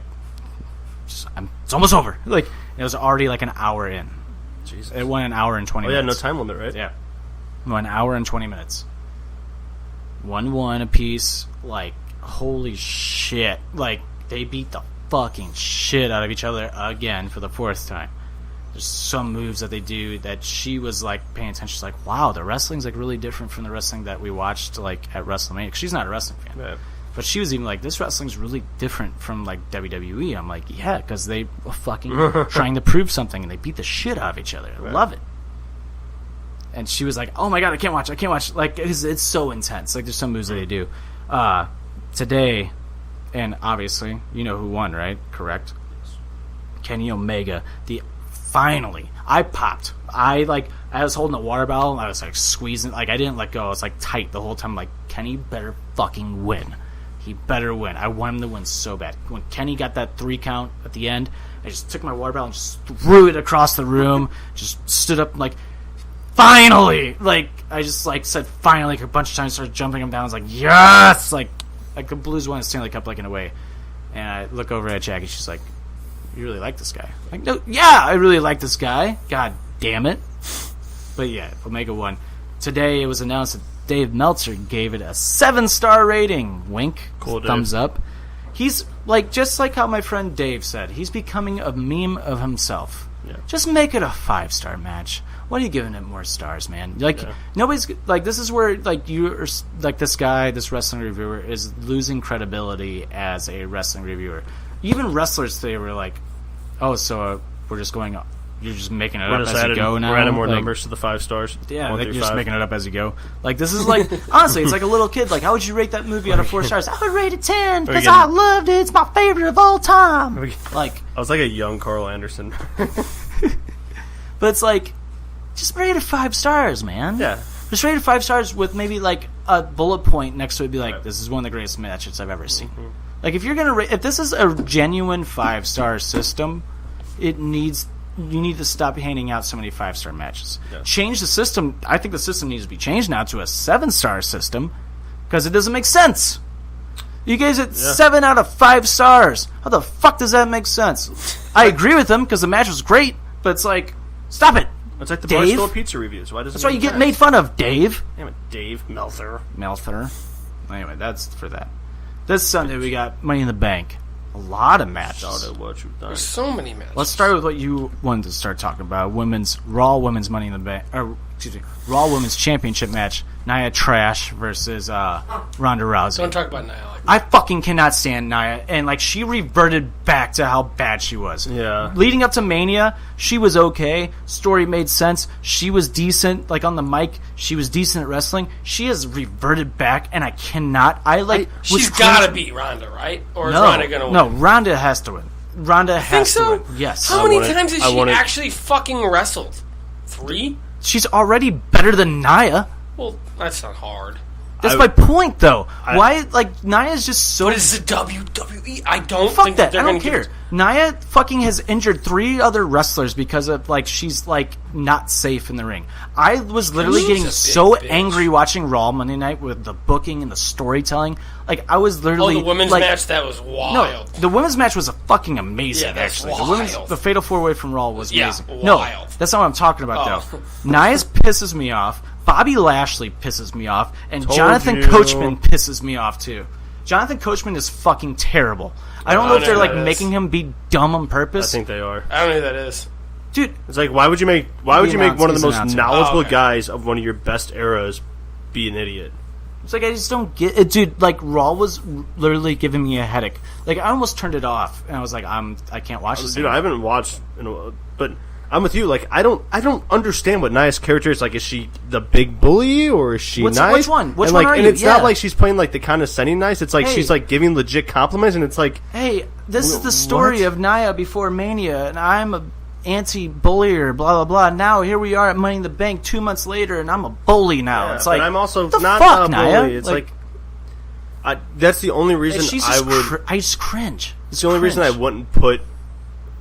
it's almost over. Like, it was already like an hour in. Jesus. It went an hour and 20 minutes. Oh, yeah, no time limit, right? Yeah. It went an hour and 20 minutes. 1-1 apiece. Like, holy shit. Like, they beat the fucking shit out of each other again for the fourth time. There's some moves that they do that she was, like, paying attention. She's like, wow, the wrestling's, like, really different from the wrestling that we watched, like, at WrestleMania. 'Cause she's not a wrestling fan. Yeah. But she was even like, this wrestling's really different from, like, WWE. I'm like, yeah, because they were fucking trying to prove something, and they beat the shit out of each other. I love it. And she was like, oh my god, I can't watch. Like, it's so intense. Like, there's some moves that they do. Today, and obviously, you know who won, right? Correct? Kenny Omega. Finally, I popped. I was holding a water bottle, and I was, like, squeezing. Like, I didn't let go. I was, like, tight the whole time. Like, Kenny better fucking win. He better win. I want him to win so bad. When Kenny got that 3 count at the end, I just took my water bottle and just threw it across the room. Just stood up like, finally! Like, I just, like, said finally like a bunch of times, started jumping him down. I was like, yes! Like the Blues won the Stanley Cup, like, in a way. And I look over at Jackie. She's like, you really like this guy. Like, no, yeah, I really like this guy. God damn it. But yeah, Omega won. Today it was announced that Dave Meltzer gave it a 7-star rating. Wink. Cool, thumbs up. He's just like how my friend Dave said, he's becoming a meme of himself. Yeah. Just make it a 5-star match. What are you giving it more stars, man? Nobody's like, this is where you're like this guy, this wrestling reviewer is losing credibility as a wrestling reviewer. Even wrestlers, they were like, oh, so we're just going up. You're just making it up as you go now. We're adding more numbers to the 5 stars. Yeah, you're just making it up as you go. Like, this is like, honestly, it's like a little kid. Like, how would you rate that movie out of 4 stars? I would rate it 10 because I loved it. It's my favorite of all time. Like, I was like a young Carl Anderson. But it's like, just rate it 5 stars, man. Yeah. Just rate it 5 stars with maybe like a bullet point next to it. Be like, this is one of the greatest matches I've ever seen. Mm-hmm. Like, if you're gonna if this is a genuine 5-star system, you need to stop handing out so many 5-star matches. Yeah. Change the system. I think the system needs to be changed now to a 7-star system because it doesn't make sense. You guys at 7 out of 5 stars. How the fuck does that make sense? I agree with them because the match was great, but it's like, stop it. It's like the Dave? Barstool Pizza reviews. Why does that's why you get made fun of, Dave. Damn it, Dave Meltzer. Anyway, that's for that. This Sunday we got Money in the Bank. A lot of matches. There's so many matches. Let's start with what you wanted to start talking about. Raw Women's Money in the Bank. Raw Women's Championship match. Nia Trash versus Ronda Rousey. Don't talk about Nia. I fucking cannot stand Nia. And, she reverted back to how bad she was. Yeah. Leading up to Mania, she was okay. Story made sense. She was decent. On the mic, she was decent at wrestling. She has reverted back, and I cannot. She's got to beat Ronda, right? Or is no, Ronda going to win? No, Ronda has to win. Ronda has to win. Yes. How many times has she actually fucking wrestled? 3? She's already better than Nia. Well, that's not hard. That's my point, though. Why, Nia's just so... But it's the WWE. I don't Fuck think that. they're I don't care. Nia fucking has injured 3 other wrestlers because of, she's, not safe in the ring. I was literally getting so angry watching Raw Monday night with the booking and the storytelling. I was literally... Oh, the women's match? That was wild. No, the women's match was fucking amazing, yeah, that's actually. Wild. The Fatal 4-Way from Raw was amazing. Wild. No, that's not what I'm talking about, though. Nia's pisses me off. Bobby Lashley pisses me off, and Jonathan Coachman pisses me off too. Jonathan Coachman is fucking terrible. I don't know if they're making him be dumb on purpose. I think they are. I don't know who that is. Dude, it's why would you make one of the most knowledgeable guys of one of your best eras be an idiot? It's I just don't get it, dude. Raw was literally giving me a headache. I almost turned it off, and I was like, I can't watch this. Dude, I haven't watched, but I'm with you. I don't understand what Nia's character is. Is she the big bully or is she nice? Which one? Which one are you? And it's not like she's playing the condescending nice. It's she's giving legit compliments, and it's hey, this is the story of Nia before Mania, and I'm a anti-bullier, blah blah blah. Now here we are at Money in the Bank 2 months later, and I'm a bully now. Yeah, it's but I'm also not fuck, a bully. Nia? It's that's the only reason I just cringe. It's the only reason I wouldn't put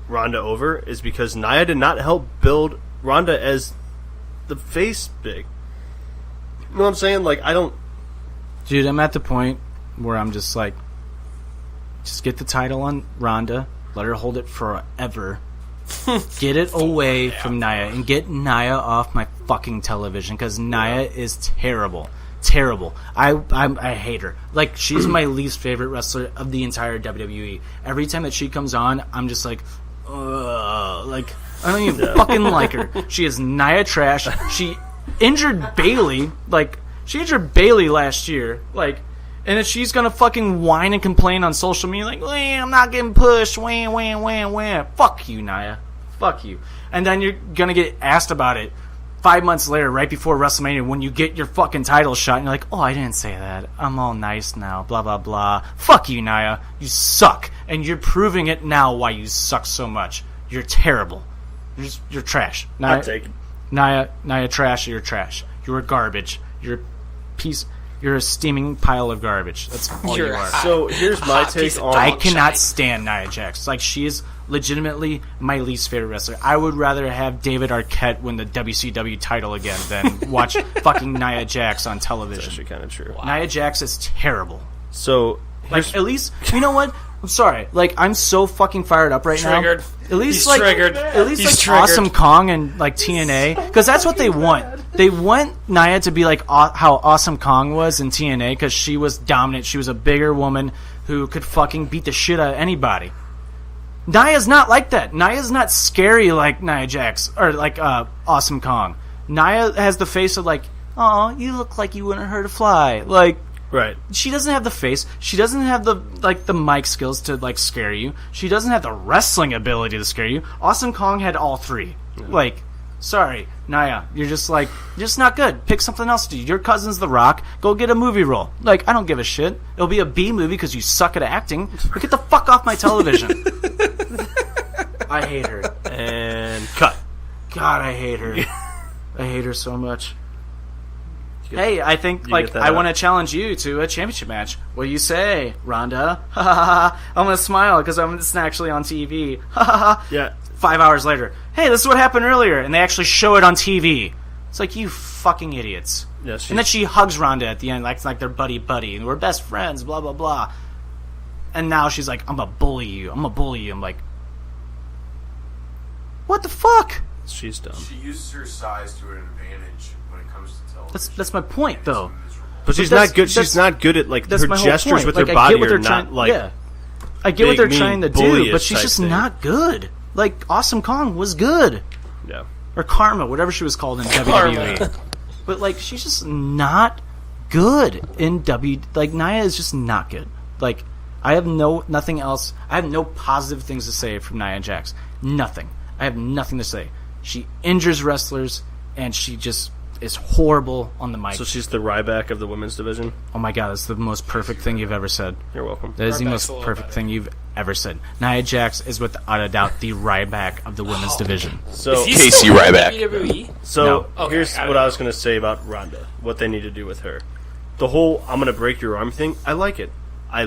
Ronda over is because Nia did not help build Ronda as the face big. You know what I'm saying? I don't... Dude, I'm at the point where I'm just just get the title on Ronda, let her hold it forever, get it away from Nia, and get Nia off my fucking television, because Nia is terrible. Terrible. I hate her. She's my least favorite wrestler of the entire WWE. Every time that she comes on, I'm just I don't even fucking like her. She is Nia Trash. She injured Bayley. She injured Bayley last year. And then she's gonna fucking whine and complain on social media I'm not getting pushed. Wham, wham, wham, wham. Fuck you, Nia. Fuck you. And then you're gonna get asked about it 5 months later, right before WrestleMania, when you get your fucking title shot, and you're like, oh, I didn't say that. I'm all nice now, blah, blah, blah. Fuck you, Nia. You suck. And you're proving it now why you suck so much. You're terrible. You're trash. Nia Trash, you're trash. You're garbage. You're a piece... You're a steaming pile of garbage. That's all you are. So here's my take on... I cannot stand Nia Jax. She is legitimately my least favorite wrestler. I would rather have David Arquette win the WCW title again than watch fucking Nia Jax on television. That's actually kind of true. Wow. Nia Jax is terrible. So... at least... You know what? I'm sorry. Like, I'm so fucking fired up right Triggered. now. At least, He's like, triggered. At least, He's like, triggered. Awesome Kong and, like, TNA. Because that's what they want. They want Nia to be like how Awesome Kong was in TNA, because she was dominant. She was a bigger woman who could fucking beat the shit out of anybody. Nia's not like that. Nia's not scary like Nia Jax, or like Awesome Kong. Nia has the face of like, oh, you look like you wouldn't hurt a fly. Like, Right. she doesn't have the face. She doesn't have the mic skills to like scare you. She doesn't have the wrestling ability to scare you. Awesome Kong had all three. Yeah. Like, sorry, Nia, you're just not good. Pick something else to do. Your cousin's The Rock. Go get a movie role. Like, I don't give a shit. It'll be a B movie because you suck at acting. But get the fuck off my television. I hate her. And cut. God, I hate her. I hate her so much. Hey, I think, like, I want to challenge you to a championship match. What do you say, Ronda? Ha ha ha. I'm going to smile because it's actually on TV. Ha ha ha. Yeah. 5 hours later. Hey, this is what happened earlier. And they actually show it on TV. It's like, you fucking idiots. Yeah, and then she hugs Ronda at the end, like they're buddy-buddy. And we're best friends, blah, blah, blah. And now she's like, I'm going to bully you. I'm like, what the fuck? She's dumb. She uses her size to an advantage when it comes to television. That's my point, though. But she's not good. She's not good at like her gestures with her like, body are not like. Yeah. I get what they're trying to do, but she's just thing. not good. Like, Awesome Kong was good. Yeah. Or Karma, whatever she was called in WWE. But like, she's just not good in Like, Nia is just not good. Like, I have nothing else. I have no positive things to say from Nia Jax. Nothing. I have nothing to say. She injures wrestlers, and she just is horrible on the mic. So she's the Ryback of the women's division? Oh my god, that's the most perfect thing you've ever said. You're welcome. That is the most perfect thing you've ever said. Nia Jax is without a doubt the Ryback of the women's division. So Casey Ryback. WWE? So No. here's what I was going to say about Ronda. What they need to do with her. The whole I'm going to break your arm thing, I like it. I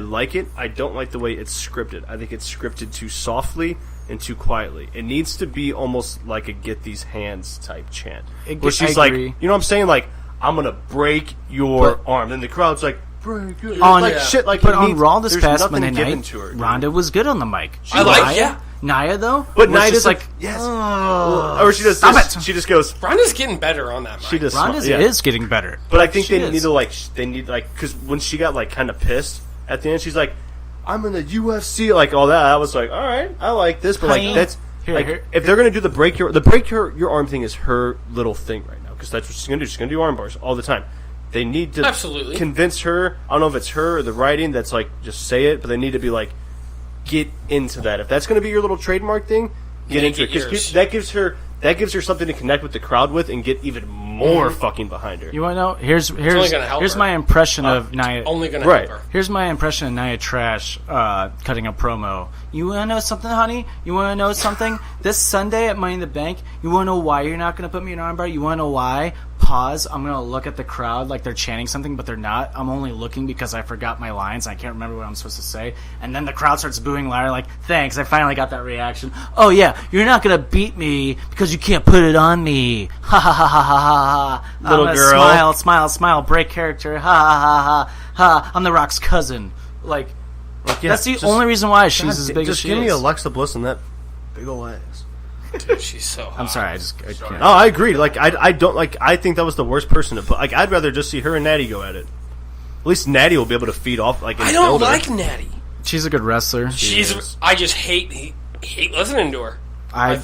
don't like the way it's scripted. I think it's scripted too softly and too quietly. It needs to be almost like a get these hands type chant. Where she's like, you know what I'm saying? Like, I'm going to break your arm. And the crowd's like, break your arm. Like, shit. Like, but on Raw this past nothing Monday given night, to her, Ronda was good on the mic. Nia, though? But Nia just just like, yes. Or she just, she just goes, Ronda's getting better on that mic. she just Ronda is getting better. But I think they need to, because when she got, like, kind of pissed at the end, she's like, I'm in the UFC, like, all that. I was like, all right, I like this, but, like, that's, if they're going to do the break your arm thing is her little thing right now, because that's what she's going to do. She's going to do arm bars all the time. They need to convince her, I don't know if it's her or the writing that's, like, just say it, but they need to be like, get into that. If that's going to be your little trademark thing, get into it. Because that gives her something to connect with the crowd with and get even more fucking behind her. You want to know? Here's my impression of Nia. Only going to help her. Here's my impression of Nia Trash cutting a promo. You want to know something, honey? You want to know something? This Sunday at Money in the Bank, you want to know why you're not going to put me in an armbar? You want to know why? Pause. I'm going to look at the crowd like they're chanting something, but they're not. I'm only looking because I forgot my lines. I can't remember what I'm supposed to say. And then the crowd starts booing louder, like, thanks, I finally got that reaction. Oh, yeah, you're not going to beat me because you can't put it on me. Ha ha ha ha ha ha. Little girl. Smile, break character. Ha ha ha ha ha. I'm The Rock's cousin. Like, that's the only reason why she's as big as she is. Just give me Alexa Bliss and that big ol' ass. Dude, she's so hot. I'm sorry, I can't. Oh, I agree. Like, I don't like. I think that was the worst person to put. Like, I'd rather just see her and Natty go at it. At least Natty will be able to feed off. Like, I don't like Natty. She's a good wrestler. I just hate listening to her. I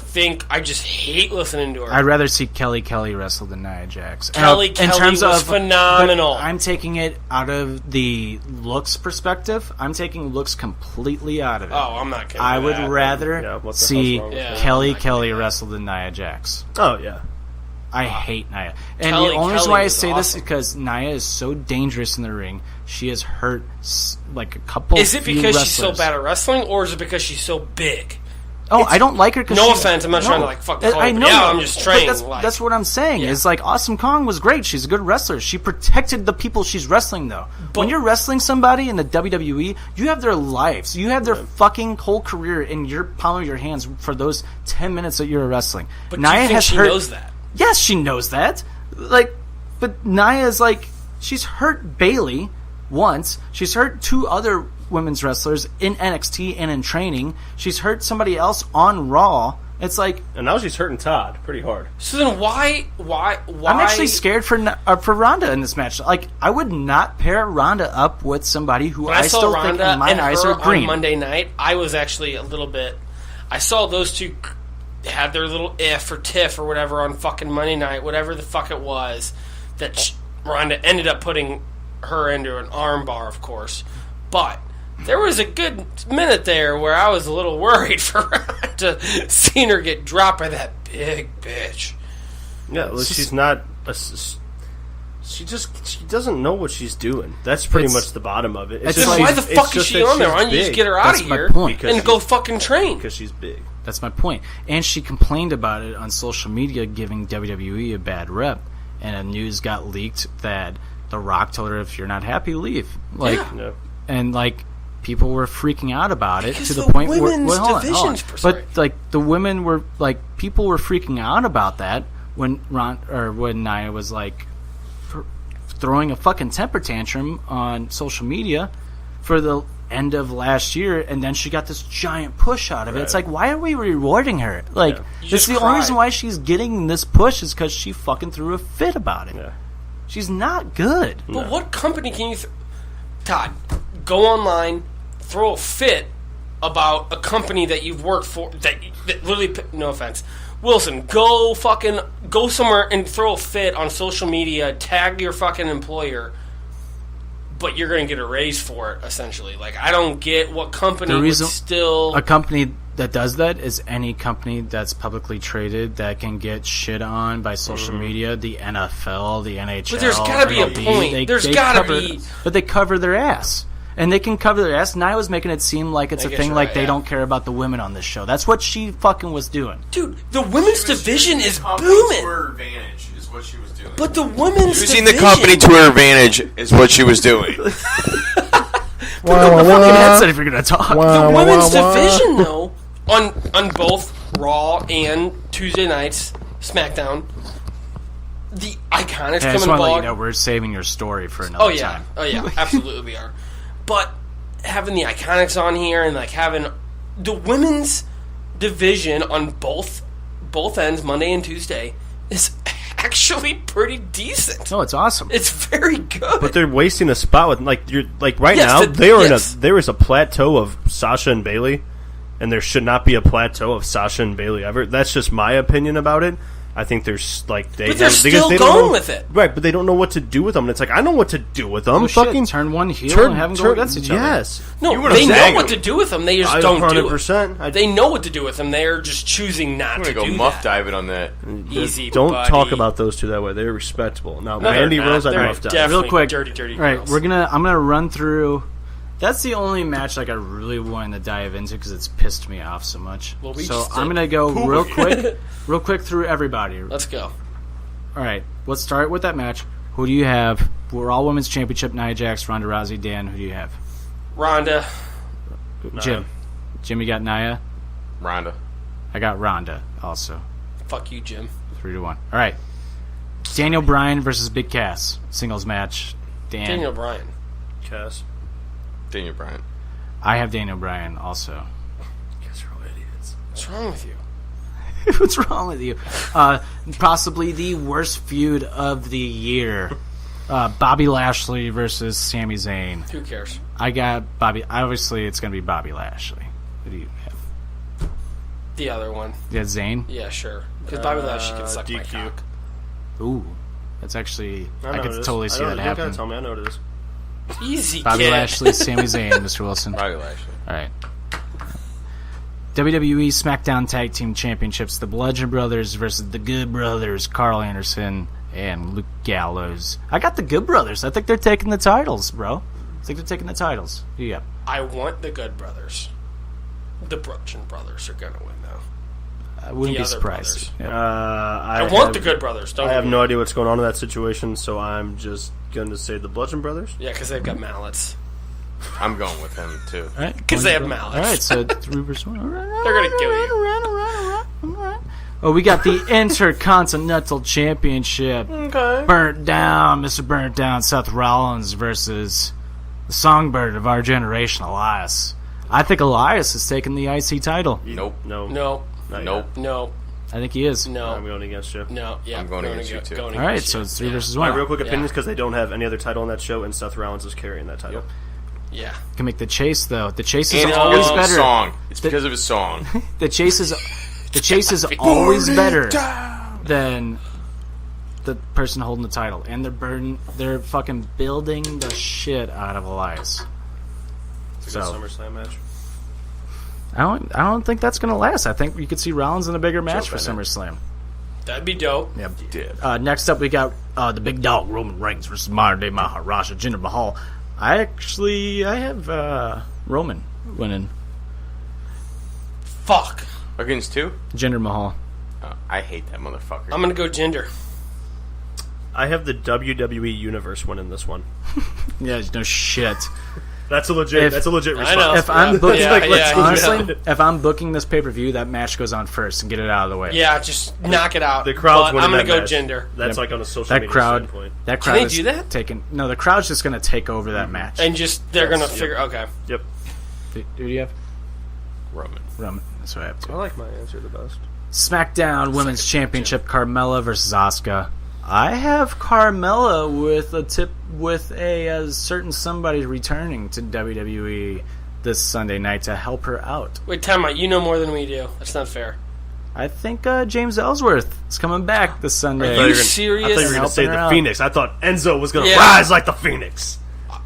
just hate listening to her. I'd rather see Kelly wrestle than Nia Jax. Kelly was phenomenal. I'm taking it out of the looks perspective. I'm taking looks completely out of it. Oh, I'm not kidding. I would rather see Kelly wrestle than Nia Jax. Oh, yeah. I hate Nia. And the only reason why I say this is because Nia is so dangerous in the ring. She has hurt like a couple Is it because wrestlers. she's so bad at wrestling, or is it because she's so big? Oh, I don't like her because no offense, I'm not trying to like fuck the I know, I'm just trying. That's what I'm saying. Is like Awesome Kong was great. She's a good wrestler. She protected the people she's wrestling though. When you're wrestling somebody in the WWE, you have their lives. You have their fucking whole career in your palm of your hands for those 10 minutes that you're wrestling. But Nia has she knows that? Yes, she knows that. Like, but Nia is like she's hurt Bayley once. She's hurt two other women's wrestlers in NXT and in training. She's hurt somebody else on Raw. It's like, and now she's hurting Todd pretty hard. So then why? I'm actually scared for Ronda in this match. Like, I would not pair Ronda up with somebody who I still think in my eyes are green. On Monday night, I was actually a little bit. I saw those two had their little if or tiff or whatever on fucking Monday night, whatever the fuck it was, that Ronda ended up putting her into an armbar, of course, but. There was a good minute there where I was a little worried for to seeing her get dropped by that big bitch. Yeah, well, she's not. She doesn't know what she's doing. That's pretty much the bottom of it. It's just, why the fuck is she on there? Why don't you just get her out of here and go fucking train? Because she's big. That's my point. And she complained about it on social media, giving WWE a bad rep. And a news got leaked that The Rock told her, "If you're not happy, leave." Like, yeah. And like. People were freaking out about it to the point where, hold on. But like the women were like, people were freaking out about that when when Nia was like throwing a fucking temper tantrum on social media for the end of last year, and then she got this giant push out of it. It's like, why are we rewarding her? Like, it's the only reason why she's getting this push is because she fucking threw a fit about it. Yeah. She's not good. But what company can you... Todd, go online, throw a fit about a company that you've worked for, that literally, no offense, Wilson, go somewhere and throw a fit on social media, tag your fucking employer, but you're going to get a raise for it, essentially. Like, I don't get what company would still... A company that does that is any company that's publicly traded that can get shit on by social media, the NFL, the NHL. But there's got to be a point. There's got to be... But they cover their ass. And they can cover their ass. Nia was making it seem like it's a thing like they don't care about the women on this show. That's what she fucking was doing. Dude, the women's division is booming. To her advantage is what she was doing. But the women's using the company to her advantage is what she was doing. Put up the fucking headset if you're going to talk. The women's division, though, on both Raw and Tuesday nights, SmackDown, the Iconics I come just in want to let you ball. know we're saving your story for another time. Oh, yeah. Absolutely we are. But having the Iconics on here and like having the women's division on both ends, Monday and Tuesday, is actually pretty decent. No, it's awesome. It's very good. But they're wasting a spot with now there is a plateau of Sasha and Bayley, and there should not be a plateau of Sasha and Bayley ever. That's just my opinion about it. I think there's like but they're still going with it, right? But they don't know what to do with them. And it's like, I know what to do with them. Fucking turn one heel and have them go against each other. Yes, no, they know what to do with them. They just don't 100%. do it. They know what to do with them. They're just choosing not to do that. I'm gonna go muff diving on that. Easy. Don't buddy. talk about those two that way. They're respectable. Now, Mandy Rose, I muff dive. Real quick, dirty right? girls. I'm gonna run through. That's the only match like I really wanted to dive into because it's pissed me off so much. Well, so I'm gonna go real quick through everybody. Let's go. All right, let's start with that match. Who do you have? We're all women's championship. Nia Jax, Ronda Rousey, Dan. Who do you have? Ronda. Jim, you got Nia. Ronda. I got Ronda also. Fuck you, Jim. 3-1. All right. Daniel Bryan versus Big Cass singles match. Dan. Daniel Bryan. Cass. Daniel Bryan. I have Daniel Bryan also. You guys are all idiots. What's wrong with you? What's wrong with you? Possibly the worst feud of the year. Bobby Lashley versus Sami Zayn. Who cares? I got Bobby. Obviously, it's going to be Bobby Lashley. Who do you have? The other one. Yeah, Zayn? Yeah, sure. Because Bobby Lashley can suck my cock. Ooh. That's actually... I could totally see that happening. happen. You gotta tell me. I know what it is. Easy, Bobby kid. Lashley, Sami Zayn, Mr. Wilson. Bobby Lashley. All right. WWE SmackDown Tag Team Championships, the Bludgeon Brothers versus the Good Brothers, Carl Anderson and Luke Gallows. I got the Good Brothers. I think they're taking the titles, bro. I think they're taking the titles. Yeah. I want the Good Brothers. The Bludgeon Brothers are going to win, though. I wouldn't be surprised. Yep. I want the Good Brothers. I have no idea what's going on in that situation, so I'm just going to say the Bludgeon Brothers. Yeah, because they've got mallets. I'm going with him, too. Because they have mallets. All right, so 3 versus 1. They're going to kill you. Oh, we got the Intercontinental Championship. Okay. Burnt Down, Mr. Burnt Down, Seth Rollins versus the songbird of our generation, Elias. I think Elias is taking the IC title. Nope. No. No. Nope. No. I think he is. No. I'm going against you. No. Yeah. I'm going against you, too. All right, so it's 3 versus 1. My real quick opinions, because they don't have any other title on that show, and Seth Rollins is carrying that title. Yeah. Can make the chase though. The chase is And always because of his better. song. It's because of his song. The chase is always better than the person holding the title, and they're fucking building the shit out of Elias. It's a good SummerSlam match. I don't think that's gonna last. I think you could see Rollins in a bigger match for SummerSlam. That'd be dope. Yeah. Next up, we got the big dog Roman Reigns versus modern day Maharaja Jinder Mahal. I have Roman winning. Fuck. Against two? Jinder Mahal. I hate that motherfucker. I'm gonna go Jinder. I have the WWE Universe winning this one. Yeah, no shit. That's a legit response. If I'm booking, honestly, if I'm booking this pay-per-view, that match goes on first and get it out of the way. Yeah, just knock it out. The crowd's winning. I'm gonna that go match. Jinder. That's like on a social media standpoint. That crowd Can they is do that? the crowd's just gonna take over that match. And just they're gonna figure. Okay. Yep. Who do you have? Roman. That's what I have too. I like my answer the best. SmackDown Women's Championship: Carmella versus Asuka. I have Carmella with a certain somebody returning to WWE this Sunday night to help her out. Wait, time out. You know more than we do. That's not fair. I think James Ellsworth is coming back this Sunday. Are you serious? I thought you were going to say the Phoenix. I thought Enzo was going to Yeah. rise like the Phoenix.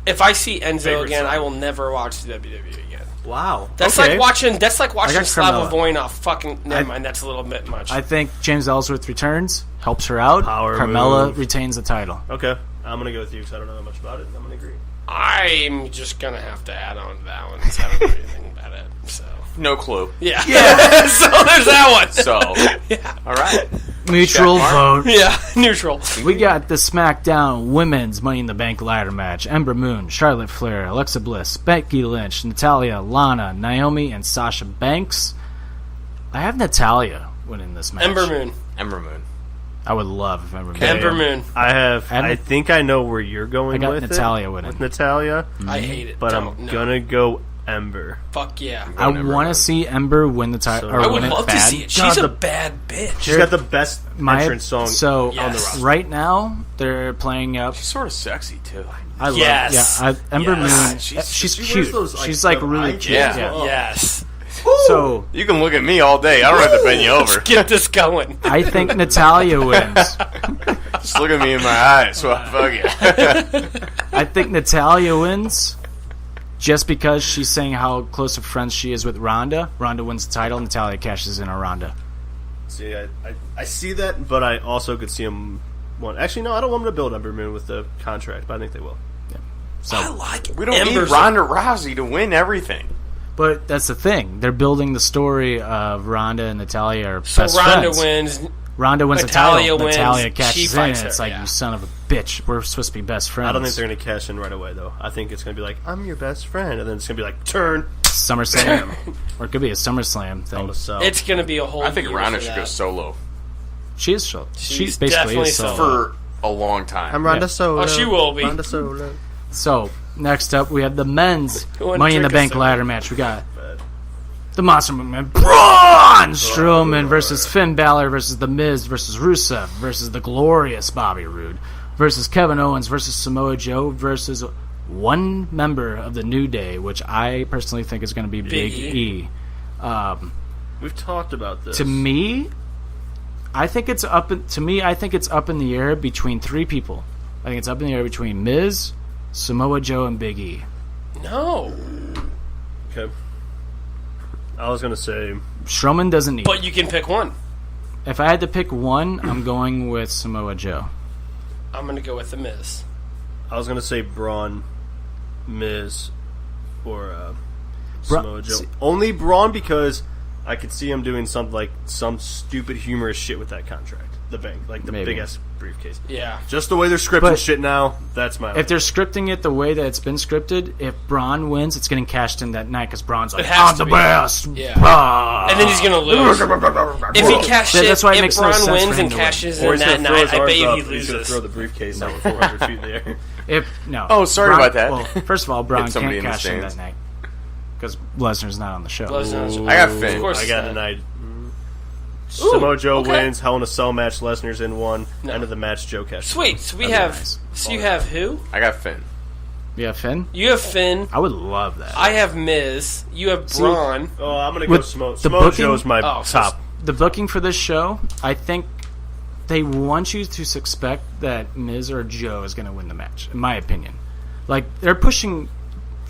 If I see Enzo Favorite again, song. I will never watch the WWE again. Wow. That's okay. like watching. That's like watching got Slava Carmella. Voinov. Fucking never mind. That's a little bit much. I think James Ellsworth returns, helps her out. Power Carmella move. retains the title. Okay. I'm going to go with you because I don't know that much about it. I'm going to agree. I'm just gonna have to add on to that one because I don't know anything about it. So No clue. yeah. So there's that one. So, all right. Mutual Check vote. Yeah, neutral. We got the SmackDown Women's Money in the Bank ladder match. Ember Moon, Charlotte Flair, Alexa Bliss, Becky Lynch, Natalya, Lana, Naomi, and Sasha Banks. I have Natalya winning this match. Ember Moon. I would love if Ember Moon. Ember Moon. I think I know where you're going I got with Natalya it. winning. With Natalya. I hate it. But I'm going to go Ember. Fuck yeah. I want to see Ember win the title. So- or I win would it love to bad. see it. She's a bad bitch. She's got the best entrance song So Yes. on the roster. right now they're playing up. She's sort of sexy, too. I love, Yes. Ember Yes. Moon. She's- She's she cute. wears those, like, She's like the really eye cute. Yeah. Yeah. Yes. So You can look at me all day. I don't have to bend you over. Get this going. I think Natalya wins. Just look at me in my eyes. Well, fuck it. I think Natalya wins just because she's saying how close of friends she is with Ronda. Ronda wins the title, Natalya cashes in on Ronda. See, I see that, but I also could see him one. Actually, no, I don't want him to build Ember Moon with the contract, but I think they will. So, I like it. We don't need Ronda Rousey to win everything. but that's the thing. They're building the story of Ronda and Natalya are So best Ronda friends. wins. Ronda wins Natalya the title. wins, Natalya she cashes in. fights And it's her, like, yeah. you son of a bitch. We're supposed to be best friends. I don't think they're going to cash in right away, though. I think it's going to be like, I'm your best friend, and then it's going to be like, turn. SummerSlam. Or it could be a SummerSlam On thing. the cell. It's going to be a whole. I think year Ronda for should that. go solo She is so. She's She basically definitely is so. for a long time. I'm Ronda Yeah. Solo. Oh, she will be. Ronda Solo. So, next up, we have the men's wanna Money in the drink Bank a ladder match. We got the Monster McMahon, Braun Strowman versus Finn Balor versus The Miz versus Rusev versus the glorious Bobby Roode versus Kevin Owens versus Samoa Joe versus one member of the New Day, which I personally think is going to be Big E. We've talked about this. To me, I think it's up. I think it's up in the air between three people. I think it's up in the air between Miz, Samoa Joe, and Big E. No, Okay. I was going to say... Strowman doesn't need. but you can pick one. If I had to pick one, I'm going with Samoa Joe. I'm going to go with the Miz. I was going to say Braun, Miz, or Samoa Joe. Only Braun because I could see him doing something like some stupid humorous shit with that contract. The bank, like the big ass briefcase. Yeah. Just the way they're scripting shit now, that's my. If they're scripting it the way that it's been scripted, if Braun wins, it's getting cashed in that night because Braun's like, I'm the best. Yeah. And then he's gonna lose. If he cashes, that's why it makes Braun no sense wins for him and to cashes Or in he's that gonna throw his night, I arms bet you up, he he's gonna loses. throw the briefcase out 400 feet in the air. Oh, sorry about that. Well, first of all, Braun Hit somebody can't in the cash in that stands. night because Lesnar's not on the show. I got Finn. Of course I got not. tonight. Samoa Joe okay. wins. Hell in a Cell match. Lesnar's in one. No. End of the match. Joe cashes. Sweet. So we That'd be have. nice. So you have who? I got Finn. You have Finn? You have Finn. I would love that. I have Miz. You have Braun. Oh, I'm gonna go With Samoa. the Samoa booking- Joe's my top. The booking for this show, I think they want you to suspect that Miz or Joe is going to win the match, in my opinion. Like, they're pushing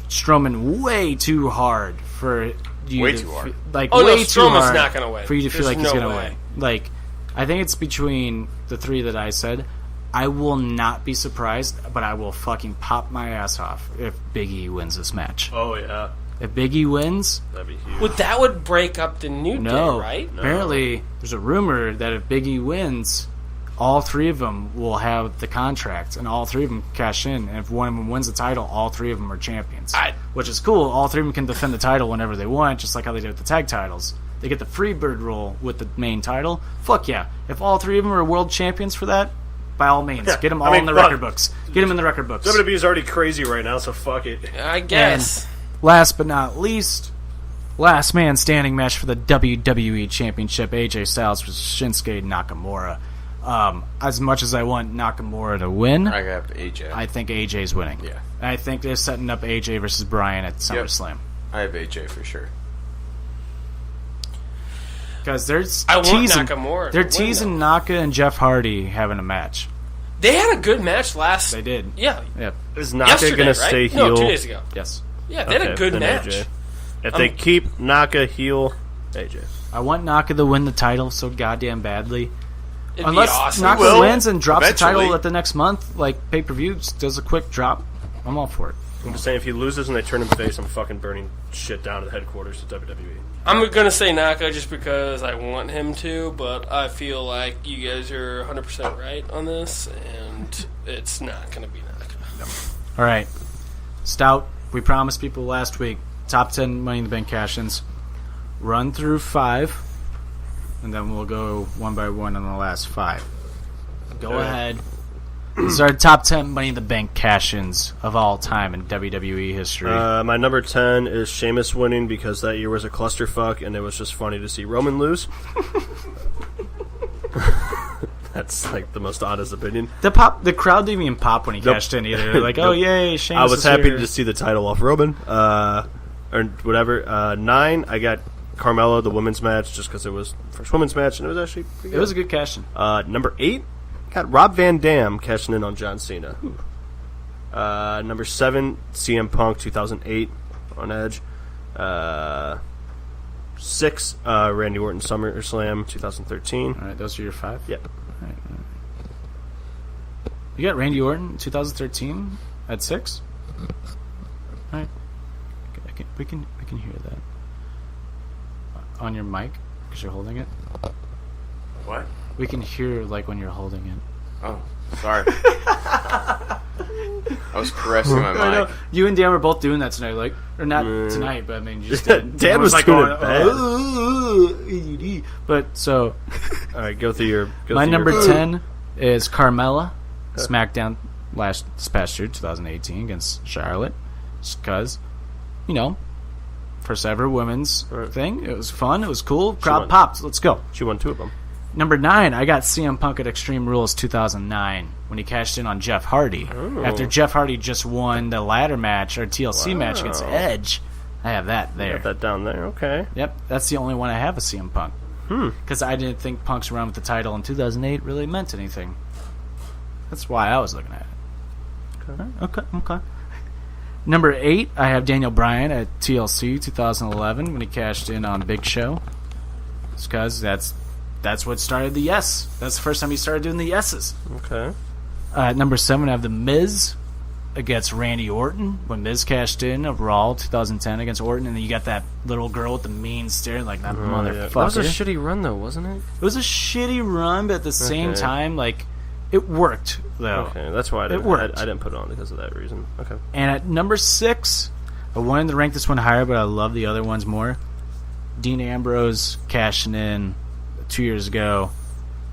Strowman way too hard for you Way to too hard. Like, Oh, no, way too Strowman's hard not gonna win. for you to feel There's like he's no going to way. win. Like, I think it's between the three that I said. I will not be surprised, but I will fucking pop my ass off if Big E wins this match. Oh yeah, If Big E wins, that'd be huge. That would break up the New no. Day, right? Apparently, there's a rumor that if Big E wins, all three of them will have the contract, and all three of them cash in. And if one of them wins the title, all three of them are champions. Which is cool. All three of them can defend the title whenever they want, just like how they did with the tag titles. They get the Freebird rule with the main title. Fuck yeah. If all three of them are world champions for that, by all means, get them all in the record books. Get them in the record books. WWE is already crazy right now, so fuck it. I guess. And last but not least, last man standing match for the WWE Championship, AJ Styles versus Shinsuke Nakamura. As much as I want Nakamura to win, I got AJ. I think AJ's winning. Yeah. And I think they're setting up AJ versus Bryan at SummerSlam. I have AJ for sure. Because they're I want teasing, Nakamura to they're win, teasing Naka and Jeff Hardy having a match. They had a good match last. They did. Yeah. Yep. Is Naka Yesterday, gonna right? stay heel? No, 2 days ago. Yes. Yeah, they had a good then match. AJ. If they keep Naka heel, AJ. I want Naka to win the title so goddamn badly. It'd Unless be awesome. Naka will, wins and drops the eventually. title at the next month, like pay-per-view, does a quick drop, I'm all for it. I'm just saying, if he loses and they turn him face, I'm fucking burning shit down to the headquarters of WWE. I'm going to say Naka just because I want him to, but I feel like you guys are 100% right on this, and it's not going to be Naka. All right. Stout, we promised people last week, top 10 Money in the Bank cash-ins. Run through 5, and then we'll go one by one on the last 5. Go ahead. This is our top 10 Money in the Bank cash-ins of all time in WWE history. My number 10 is Sheamus winning because that year was a clusterfuck and it was just funny to see Roman lose. That's like the most honest opinion. The crowd didn't even pop when he cashed in either. They're like, oh, yay, Sheamus I was is happy here. to just see the title off Roman. Or whatever. 9, I got Carmella, the women's match, just because it was the first women's match and it was actually pretty good. It was a good cash-in. Number 8, got Rob Van Dam cashing in on John Cena. Number 7, CM Punk 2008 on Edge. 6, Randy Orton SummerSlam 2013. All right, those are your 5? Yep. All right. You got Randy Orton 2013 at 6? All right. We can hear that on your mic because you're holding it. What? We can hear like when you're holding it. Oh, sorry. I was caressing my I know. mic. You and Dan were both doing that tonight, like, or not tonight, but I mean, you just did. Dan was like doing going, it bad. But so, All right, go through your. my number 10 is Carmella, SmackDown this past year, 2018, against Charlotte, because, you know, first ever women's thing. It was fun. It was cool. Crowd won. popped. Let's go. She won 2 of them. Number 9, I got CM Punk at Extreme Rules 2009 when he cashed in on Jeff Hardy. After Jeff Hardy just won the ladder match or TLC match against Edge. I have that there. Got that down there. Okay. Yep, that's the only one I have of CM Punk. Because I didn't think Punk's run with the title in 2008 really meant anything. That's why I was looking at it. Okay. Number 8, I have Daniel Bryan at TLC 2011 when he cashed in on Big Show. It's because that's what started the yes. That's the first time he started doing the yeses. Okay. Number 7, I have The Miz against Randy Orton when Miz cashed in of Raw 2010 against Orton, and then you got that little girl with the mean stare like that motherfucker. Yeah. That was a shitty run, though, wasn't it? It was a shitty run, but at the same time, like, it worked, though. Okay, that's why I didn't put it on because of that reason. Okay. And at number 6, I wanted to rank this one higher, but I love the other ones more. Dean Ambrose cashing in 2 years ago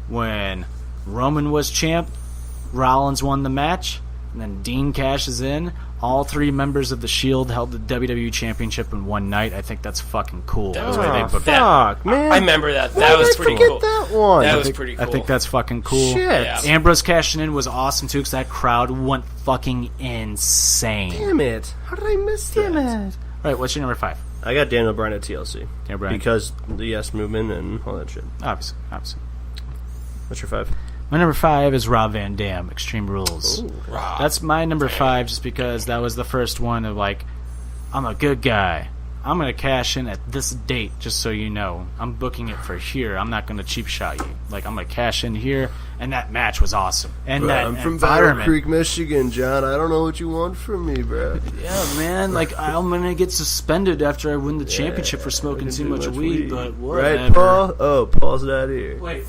when Roman was champ, Rollins won the match, and then Dean cashes in. All 3 members of the Shield held the WWE Championship in one night. I think that's fucking cool. That was the way they booked that. Fuck, man. I remember that. That was pretty cool. That one. That was pretty cool. I think that's fucking cool. Shit. Yeah. Ambrose cashing in was awesome, too, because that crowd went fucking insane. Damn it. How did I miss that? All right, what's your number 5? I got Daniel Bryan at TLC. Daniel Bryan. Because the Yes Movement and all that shit. Obviously. What's your 5? My number 5 is Rob Van Dam, Extreme Rules. Ooh. That's my number 5 just because that was the first one of, like, I'm a good guy. I'm going to cash in at this date, just so you know. I'm booking it for here. I'm not going to cheap shot you. Like, I'm going to cash in here, and that match was awesome. And that I'm from environment. Battle Creek, Michigan, John. I don't know what you want from me, bro. Yeah, man. Like, I'm going to get suspended after I win the championship for smoking too much weed, but whatever. Right, Paul? Oh, Paul's not here. Wait,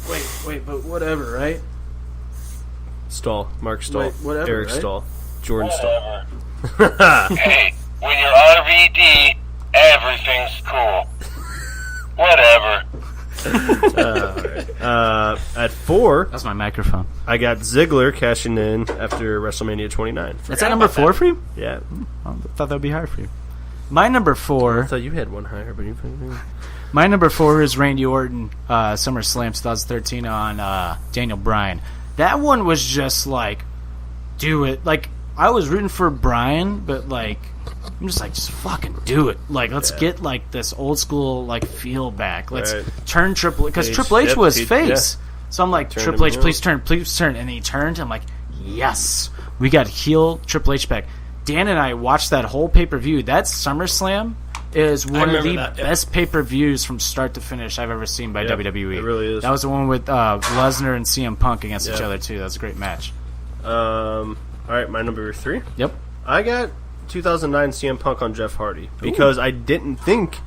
but whatever, right? Stahl. Mark Stahl. Wait, whatever, Eric right? Stahl. Jordan Stahl. Hey, when you're RVD, everything's cool. Whatever. At 4, That's my microphone. I got Ziggler cashing in after WrestleMania 29. That's at number 4 for you? Yeah. I thought that would be higher for you. My number 4... I thought you had one higher, but you couldn't. My number 4 is Randy Orton, SummerSlam 2013 on Daniel Bryan. That one was just like, do it. Like, I was rooting for Bryan, but like, I'm just like, just fucking do it. Like, let's get like this old school like feel back. Let's turn Triple H, because Triple H was face. So I'm like, Triple H, please turn. And he turned. I'm like, yes, we got heel Triple H back. Dan and I watched that whole pay-per-view. That SummerSlam is one of the best pay-per-views from start to finish I've ever seen by WWE. It really is. That was the one with Lesnar and CM Punk against each other, too. That was a great match. All right, my number 3. Yep. I got 2009 CM Punk on Jeff Hardy because I didn't think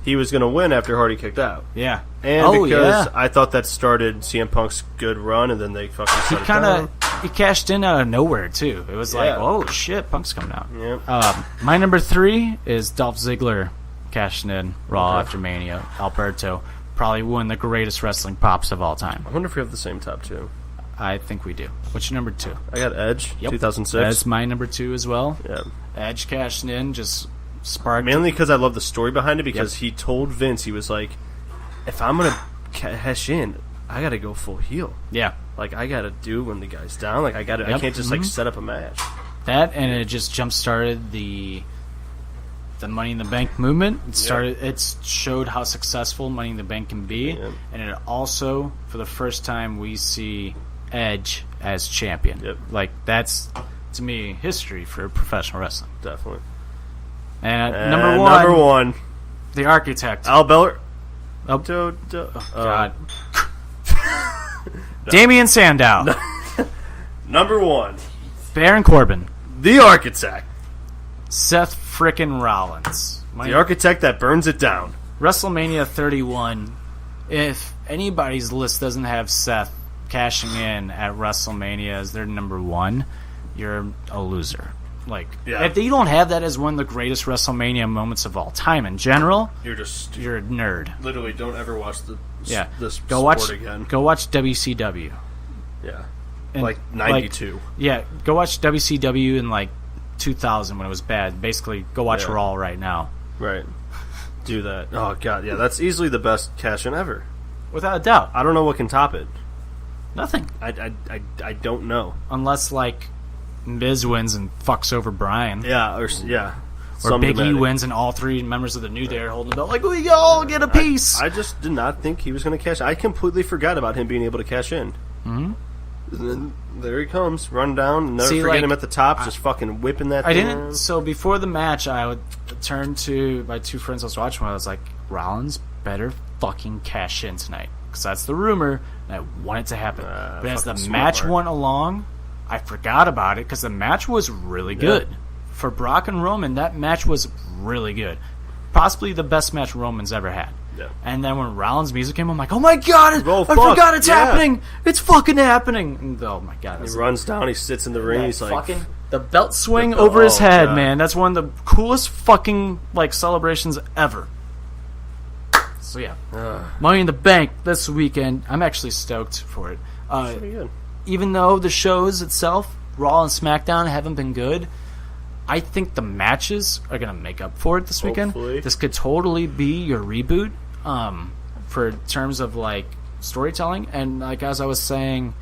he was going to win after Hardy kicked out. Yeah. And because I thought that started CM Punk's good run, and then they fucking shut it down. He cashed in out of nowhere, too. It was like, oh, shit, Punk's coming out. Yep. My number 3 is Dolph Ziggler cashing in Raw after Mania. Alberto. Probably one of the greatest wrestling pops of all time. I wonder if we have the same top 2. I think we do. What's your number 2? I got Edge, 2006. That's my number 2 as well. Yeah. Edge cashing in, just sparked. Mainly because I love the story behind it, because he told Vince, he was like, if I'm going to cash in, I got to go full heel. Yeah. Like, I got to do when the guy's down. Like, I can't just, like, set up a match. That, and it just jump-started the Money in the Bank movement. It showed how successful Money in the Bank can be, and it also, for the first time, we see Edge as champion. Yep. Like, that's, to me, history for professional wrestling. Definitely. And number one, the Architect. Al Beller. God. Damian Sandow. Number 1, Baron Corbin. the Architect. Seth frickin' Rollins. The Architect that burns it down. WrestleMania 31. If anybody's list doesn't have Seth cashing in at WrestleMania as their number 1, you're a loser. Like, if you don't have that as one of the greatest WrestleMania moments of all time in general, you're a nerd. Literally, don't ever watch this go sport again. Go watch WCW. Yeah. And, like 92. Go watch WCW in like 2000 when it was bad. Basically, go watch Raw right now. Right. Do that. Oh, God, yeah, that's easily the best cash-in ever. Without a doubt. I don't know what can top it. Nothing. I don't know. Unless, like, Miz wins and fucks over Bryan. Yeah, or Big E wins and all 3 members of the New Day are holding the belt. Like, we all get a piece. I just did not think he was going to cash. I completely forgot about him being able to cash in. Mm-hmm. And then there he comes, run down, never forget him at the top, just fucking whipping that thing. So before the match, I would turn to my 2 friends I was watching. I was like, Rollins better fucking cash in tonight, because that's the rumor, and I want it to happen. But as the match went along, I forgot about it because the match was really good. For Brock and Roman, that match was really good. Possibly the best match Roman's ever had. Yeah. And then when Rollins' music came, I'm like, oh my god, I forgot it's happening. It's fucking happening. And, oh my god. He runs down, he sits in the ring, he's like... Fucking, the belt swing over his head, man. That's one of the coolest fucking celebrations ever. So yeah. Money in the Bank this weekend. I'm actually stoked for it. Pretty good. Even though the shows itself, Raw and SmackDown, haven't been good, I think the matches are going to make up for it this weekend. This could totally be your reboot for terms of storytelling. And as I was saying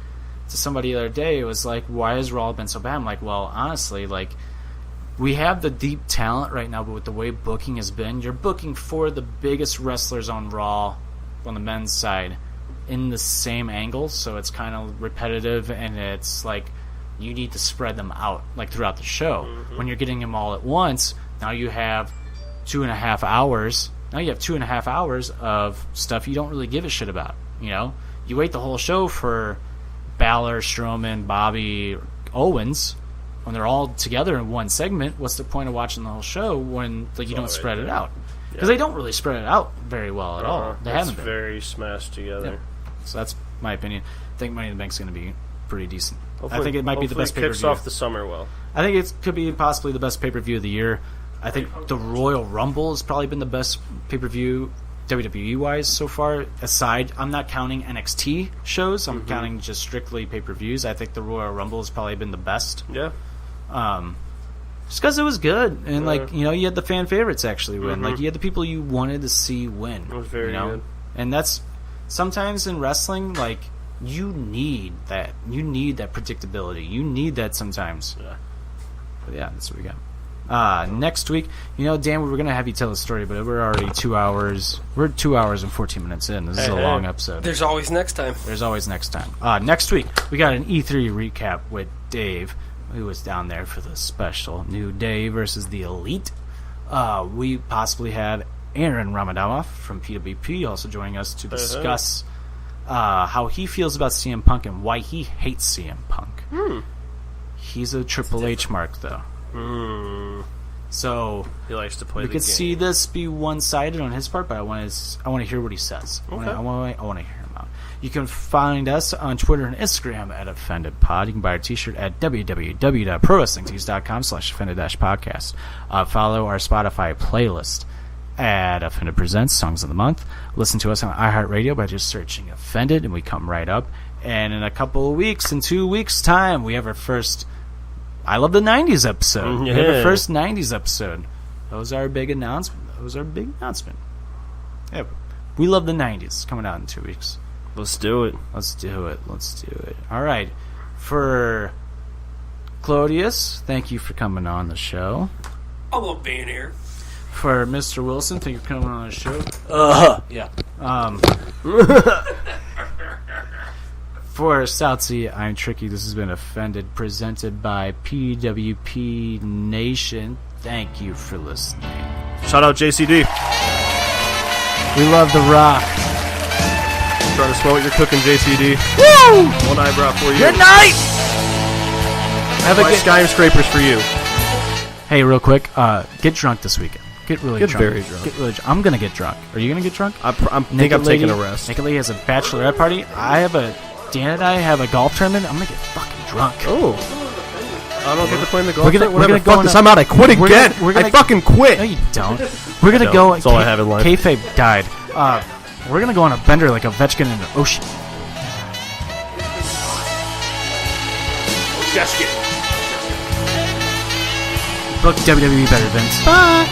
to somebody the other day, it was like, why has Raw been so bad? I'm like, well, honestly, we have the deep talent right now, but with the way booking has been, you're booking 4 of the biggest wrestlers on Raw on the men's side in the same angle, so it's kind of repetitive, and it's you need to spread them out throughout the show. Mm-hmm. When you're getting them all at once, now you have 2.5 hours. Now you have 2.5 hours of stuff you don't really give a shit about. You wait the whole show for Balor, Strowman, Bobby, Owens. When they're all together in one segment, what's the point of watching the whole show when you don't spread it out? Because they don't really spread it out very well at all. They haven't been. Very smashed together. Yeah. So that's my opinion. I think Money in the Bank's going to be pretty decent. I think it might be the best pay-per-view. Kicks off the summer well. I think it could be possibly the best pay-per-view of the year. I think the Royal Rumble has probably been the best pay-per-view WWE-wise so far. Aside, I'm not counting NXT shows. I'm counting just strictly pay-per-views. I think the Royal Rumble has probably been the best. Yeah. Just because it was good. And, you had the fan favorites actually win. You had the people you wanted to see win. It was very good. And that's... Sometimes in wrestling, you need that. You need that predictability. You need that sometimes. Yeah. But yeah, that's what we got. Next week, Dan, we were going to have you tell a story, but we're already 2 hours. We're 2 hours and 14 minutes in. This is a long episode. There's always next time. Next week, we got an E3 recap with Dave, who was down there for the special New Day versus the Elite. We possibly have Aaron Ramadanov from PWP also joining us to discuss how he feels about CM Punk and why he hates CM Punk. He's a Triple H mark, though. So he likes to play. We could see this be one-sided on his part, but I want to hear what he says. Okay. I want to hear him out. You can find us on Twitter and Instagram at OffendedPod. You can buy our t-shirt at www.prowrestlingtees.com/offended-podcast. Follow our Spotify playlist at Offended Presents Songs of the Month. Listen to us on iHeartRadio by just searching Offended, and we come right up. And in a couple of weeks, in 2 weeks' time, we have our first I Love the 90s episode. Yeah. We have our first 90s episode. That was our big announcement. Yeah, we love the 90s. Coming out in 2 weeks. Let's do it. All right. For Claudius, thank you for coming on the show. I love being here. For Mr. Wilson, thank you for coming on the show. Yeah. For South Sea, I'm Tricky. This has been Offended, presented by PWP Nation. Thank you for listening. Shout out JCD. We love The Rock. Trying to smell what you're cooking, JCD. Woo! One eyebrow for you. Good night! Have a skyscrapers for you. Hey, real quick, get drunk this weekend. Get really drunk. Very drunk. I'm gonna get drunk. Are you gonna get drunk? I think I'm taking a rest. Naked Lady has a bachelorette party. Dan and I have a golf tournament. I'm gonna get fucking drunk. Oh. I don't get to play in the golf tournament. We're gonna fuck this. I'm out. I quit again. I fucking quit. No, you don't. We're gonna go. That's all I have in life. Kayfabe died. We're gonna go on a bender like a Ovechkin in the ocean. Book WWE better, Vince. Bye.